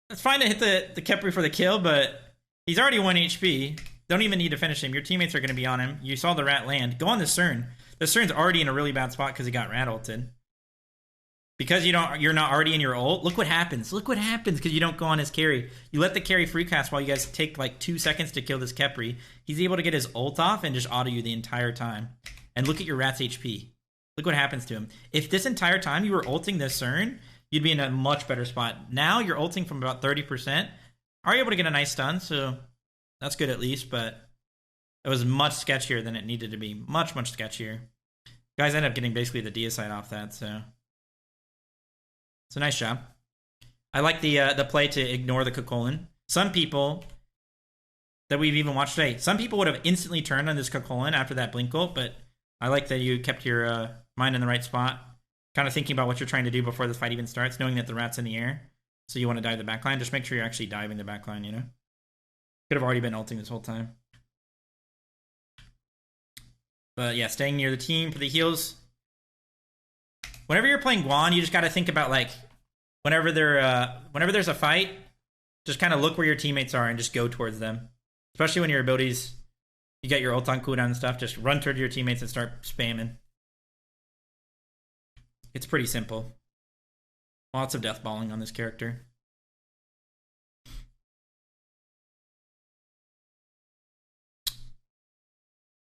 It's fine to hit the Khepri for the kill, but he's already 1 HP. Don't even need to finish him. Your teammates are going to be on him. You saw the rat land. Go on the Cern. The Cern's already in a really bad spot because he got rat ulted. Because you're not already in your ult, look what happens. Look what happens because you don't go on his carry. You let the carry free cast while you guys take like 2 seconds to kill this Khepri. He's able to get his ult off and just auto you the entire time. And look at your rat's HP. Look what happens to him. If this entire time you were ulting this Cern, you'd be in a much better spot. Now you're ulting from about 30%. Are you able to get a nice stun? So that's good at least, but it was much sketchier than it needed to be. Much, much sketchier. Guys end up getting basically the deicide off that, so it's a nice job. I like the play to ignore the Cuchulainn. Some people that we've even watched today, some people would have instantly turned on this Cuchulainn after that blink ult, but I like that you kept your mind in the right spot. Kind of thinking about what you're trying to do before the fight even starts, knowing that the rat's in the air. So you want to dive the backline, just make sure you're actually diving the backline, you know? Could have already been ulting this whole time. But yeah, staying near the team for the heals. Whenever you're playing Guan, you just got to think about, like, whenever there's a fight, just kind of look where your teammates are and just go towards them. Especially when your abilities, you get your ult on cooldown and stuff, just run toward your teammates and start spamming. It's pretty simple. Lots of death balling on this character.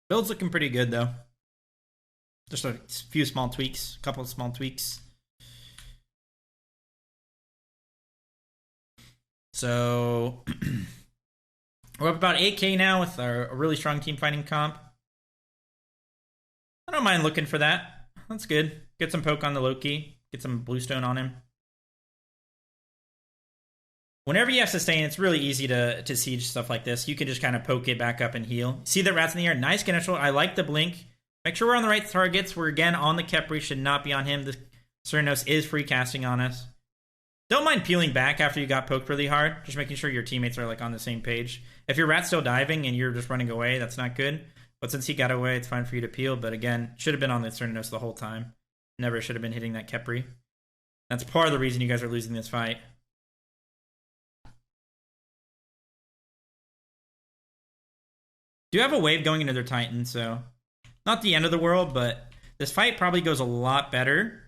Build's looking pretty good, though. Just a few small tweaks, a couple of small tweaks. So we're up about 8k now with a really strong team fighting comp. I don't mind looking for that. That's good. Get some poke on the Loki. Get some bluestone on him. Whenever you have sustain, it's really easy to siege stuff like this. You can just kind of poke it back up and heal. See the rats in the air? Nice connection. I like the blink. Make sure we're on the right targets. We're again on the Khepri. Should not be on him. The Cernos is free casting on us. Don't mind peeling back after you got poked really hard. Just making sure your teammates are like on the same page. If your rat's still diving and you're just running away, that's not good. But since he got away, it's fine for you to peel. But again, should have been on the Cernos the whole time. Never should have been hitting that Khepri. That's part of the reason you guys are losing this fight. Do have a wave going into their Titan, so not the end of the world, but this fight probably goes a lot better.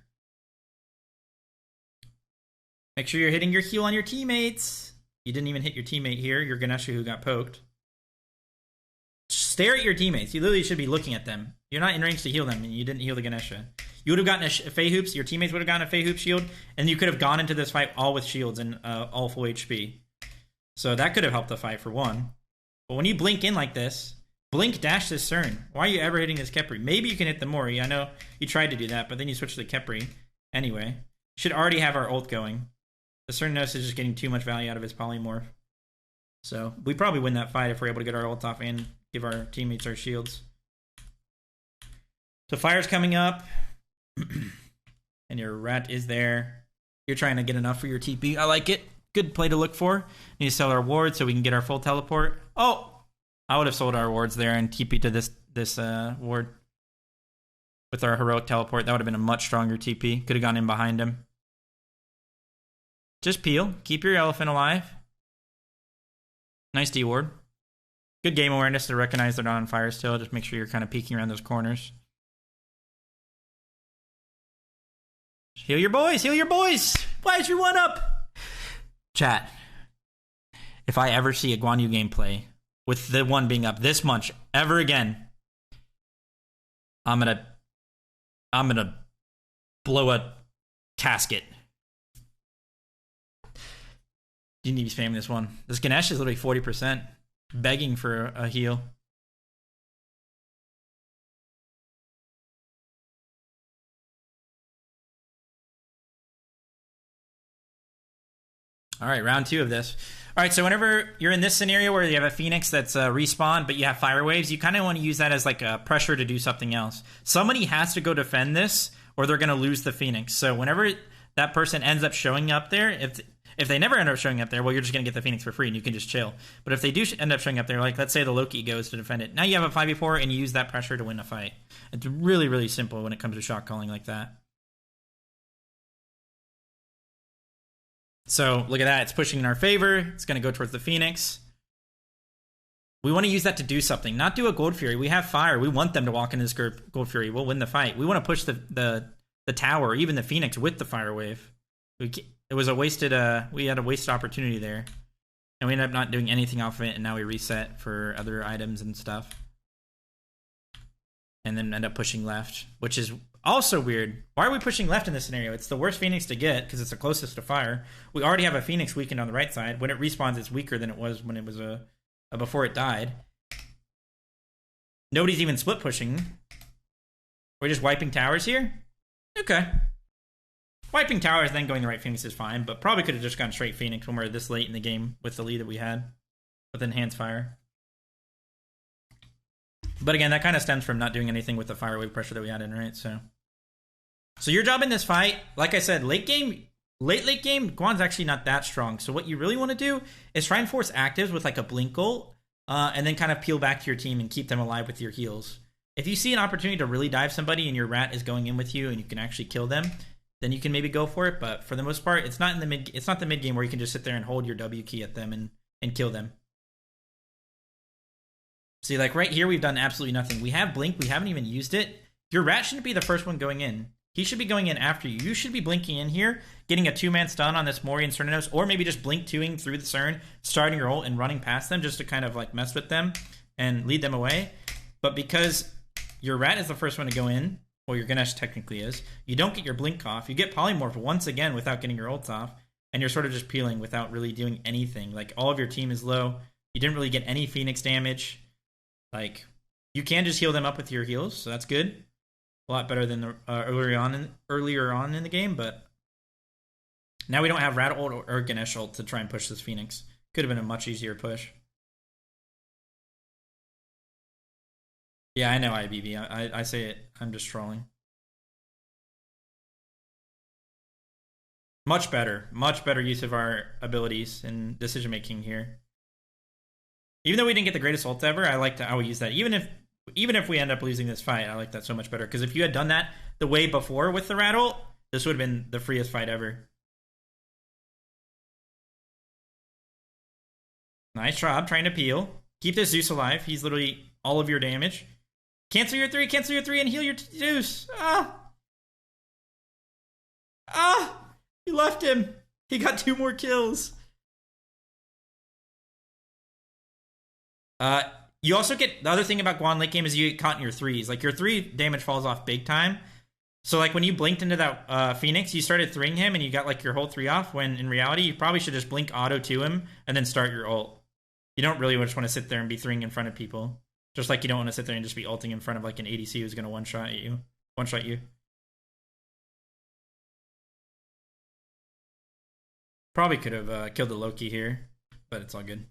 Make sure you're hitting your heal on your teammates. You didn't even hit your teammate here, your Ganesha who got poked. Stare at your teammates. You literally should be looking at them. You're not in range to heal them, and you didn't heal the Ganesha. You would have gotten a Fey Hoops, your teammates would have gotten a Fey Hoop shield, and you could have gone into this fight all with shields and all full HP. So that could have helped the fight for one. But when you blink in like this, blink dash this Cern. Why are you ever hitting this Khepri? Maybe you can hit the Mori. I know you tried to do that, but then you switched to the Khepri. Anyway, should already have our ult going. The Cernos is just getting too much value out of his polymorph. So we probably win that fight if we're able to get our ult off and give our teammates our shields. So fire's coming up. And your rat is there. You're trying to get enough for your TP. I like it. Good play to look for. Need to sell our wards so we can get our full teleport. Oh! I would have sold our wards there and TP to this ward. With our heroic teleport, that would have been a much stronger TP. Could have gone in behind him. Just peel. Keep your elephant alive. Nice D ward. Good game awareness to recognize they're not on fire still. Just make sure you're kind of peeking around those corners. Heal your boys! Heal your boys! Why is your one up? Chat. If I ever see a Guan Yu gameplay with the one being up this much ever again, I'm gonna blow a casket. You need to be spamming this one. This Ganesh is literally 40%, begging for a heal. All right, round 2 of this. All right, so whenever you're in this scenario where you have a Phoenix that's respawned, but you have fire waves, you kind of want to use that as like a pressure to do something else. Somebody has to go defend this, or they're going to lose the Phoenix. So whenever that person ends up showing up there, if they never end up showing up there, well, you're just going to get the Phoenix for free, and you can just chill. But if they do end up showing up there, like let's say the Loki goes to defend it, now you have a 5v4, and you use that pressure to win a fight. It's really, really simple when it comes to shot calling like that. So look at that. It's pushing in our favor. It's going to go towards the Phoenix. We want to use that to do something, not do a Gold Fury. We have fire. We want them to walk into this Gold Fury. We'll win the fight. We want to push the tower, or even the Phoenix with the fire wave. It was a wasted. We had a wasted opportunity there, and we ended up not doing anything off of it. And now we reset for other items and stuff, and then end up pushing left, which is also weird. Why are we pushing left in this scenario? It's the worst Phoenix to get because it's the closest to fire. We already have a Phoenix weakened on the right side. When it respawns, it's weaker than it was when it was before it died. Nobody's even split pushing. We're just wiping towers here? Okay. Wiping towers, then going the right Phoenix is fine, but probably could have just gone straight Phoenix when we're this late in the game with the lead that we had with enhanced fire. But again, that kind of stems from not doing anything with the fire wave pressure that we had in, right? So your job in this fight, like I said, late game, Late game, Guan's actually not that strong. So what you really want to do is try and force actives with like a blink ult, and then kind of peel back to your team and keep them alive with your heals. If you see an opportunity to really dive somebody and your rat is going in with you and you can actually kill them, then you can maybe go for it. But for the most part, it's not the mid game where you can just sit there and hold your W key at them and kill them. See, like right here, we've done absolutely nothing. We have blink, we haven't even used it. Your rat shouldn't be the first one going in. He should be going in after you. You should be blinking in here, getting a 2-man stun on this Mori and Cernanos, or maybe just blink 2ing through the Cern, starting your ult and running past them just to kind of like mess with them and lead them away. But because your rat is the first one to go in, well, your Ganesh technically is, you don't get your blink off. You get polymorph once again without getting your ults off, and you're sort of just peeling without really doing anything. Like, all of your team is low. You didn't really get any Phoenix damage. Like, you can just heal them up with your heals, so that's good. A lot better than earlier on in the game, but now we don't have Rat ult or Ganesh ult to try and push this Phoenix. Could have been a much easier push. Yeah, I know IBB. I say it. I'm just trolling. Much better use of our abilities and decision making here. Even though we didn't get the greatest ult ever, I will use that. Even if we end up losing this fight, I like that so much better. Because if you had done that the way before with the Rat ult, this would have been the freest fight ever. Nice job trying to peel. Keep this Zeus alive. He's literally all of your damage. Cancel your 3, and heal your Zeus. You left him. He got 2 more kills. You also get, the other thing about Guan late game is you get caught in your 3s. Like, your 3 damage falls off big time. So, like, when you blinked into that Phoenix, you started 3ing him and you got, like, your whole 3 off, when in reality, you probably should just blink auto to him and then start your ult. You don't really just want to sit there and be 3ing in front of people. Just like you don't want to sit there and just be ulting in front of, like, an ADC who's going to one-shot you. Probably could have killed the Loki here, but it's all good.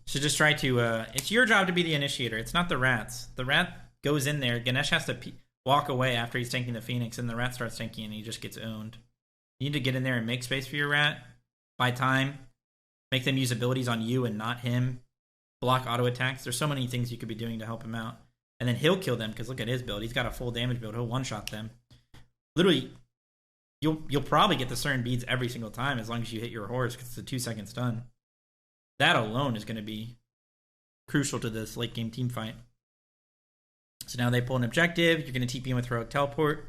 So just try to, it's your job to be the initiator. It's not the Rat's. The Rat goes in there. Ganesh has to walk away after he's tanking the Phoenix, and the Rat starts tanking and he just gets owned. You need to get in there and make space for your Rat. Buy time. Make them use abilities on you and not him. Block auto attacks. There's so many things you could be doing to help him out. And then he'll kill them, because look at his build. He's got a full damage build. He'll one-shot them. Literally, you'll probably get the certain beads every single time as long as you hit your horse, because it's a 2-second stun. That alone is going to be crucial to this late game team fight. So now they pull an objective. You're going to TP in with heroic teleport.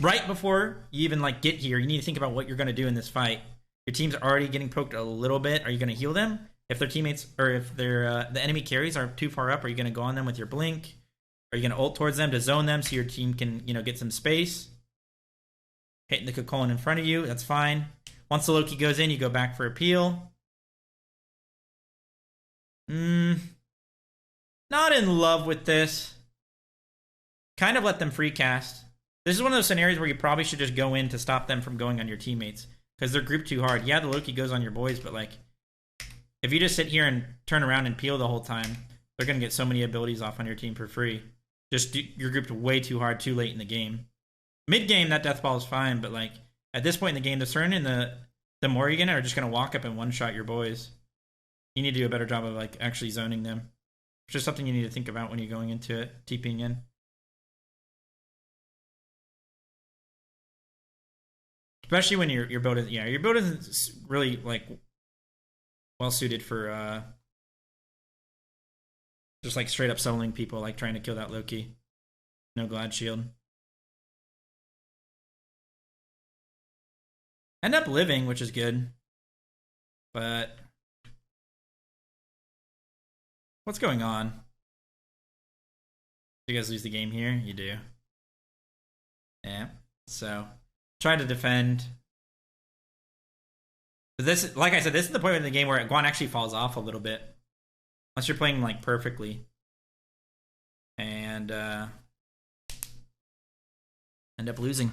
Right before you even like get here, you need to think about what you're going to do in this fight. Your team's already getting poked a little bit. Are you going to heal them? If their teammates, or if their the enemy carries are too far up, are you going to go on them with your blink? Are you going to ult towards them to zone them so your team can, get some space? Hitting the Cocoon in front of you, that's fine. Once the Loki goes in, you go back for a peel. Not in love with this. Kind of let them free cast. This is one of those scenarios where you probably should just go in to stop them from going on your teammates, because they're grouped too hard. Yeah, the Loki goes on your boys, but like, if you just sit here and turn around and peel the whole time, they're going to get so many abilities off on your team for free. You're grouped way too hard, too late in the game. Mid-game, that death ball is fine, but like, at this point in the game, the Cern and the Morrigan are just going to walk up and one-shot your boys. You need to do a better job of like actually zoning them. It's just something you need to think about when you're going into it, TPing in. Especially when your build is, your build isn't really like well suited for just like straight up soloing people, like trying to kill that Loki. No Glad Shield. End up living, which is good. But what's going on? You guys lose the game here? You do. Yeah. So try to defend. But this, like I said, this is the point in the game where Guan actually falls off a little bit. Unless you're playing like perfectly. And end up losing.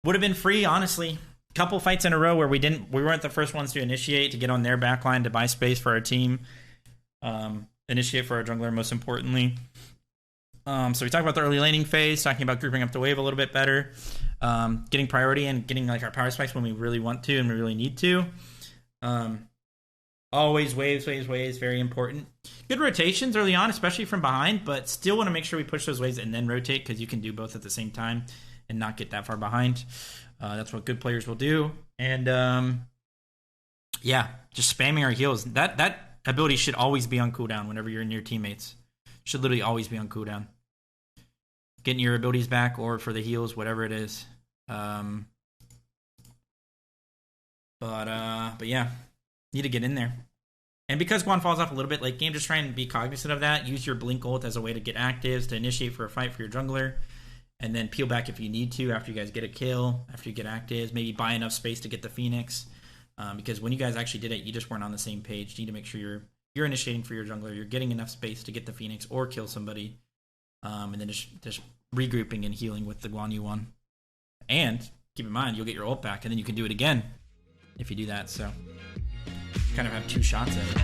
Would have been free, honestly. Couple fights in a row where we weren't the first ones to initiate, to get on their backline, to buy space for our team. Initiate for our jungler, most importantly. So we talked about the early laning phase, talking about grouping up the wave a little bit better, getting priority and getting like our power spikes when we really want to and we really need to. Always waves, very important. Good rotations early on, especially from behind, but still want to make sure we push those waves and then rotate, because you can do both at the same time and not get that far behind. That's what good players will do. And yeah, just spamming our heals. That ability should always be on cooldown whenever you're near teammates. Should literally always be on cooldown. Getting your abilities back or for the heals, whatever it is. But yeah, need to get in there. And because Guan falls off a little bit late game, just try and be cognizant of that. Use your Blink ult as a way to get actives, to initiate for a fight for your jungler, and then peel back if you need to after you guys get a kill, after you get actives. Maybe buy enough space to get the Phoenix. Because when you guys actually did it, you just weren't on the same page. You need to make sure you're initiating for your jungler, you're getting enough space to get the Phoenix or kill somebody, and then just regrouping and healing with the Guan Yu one. And keep in mind, you'll get your ult back, and then you can do it again if you do that. So kind of have two shots at it.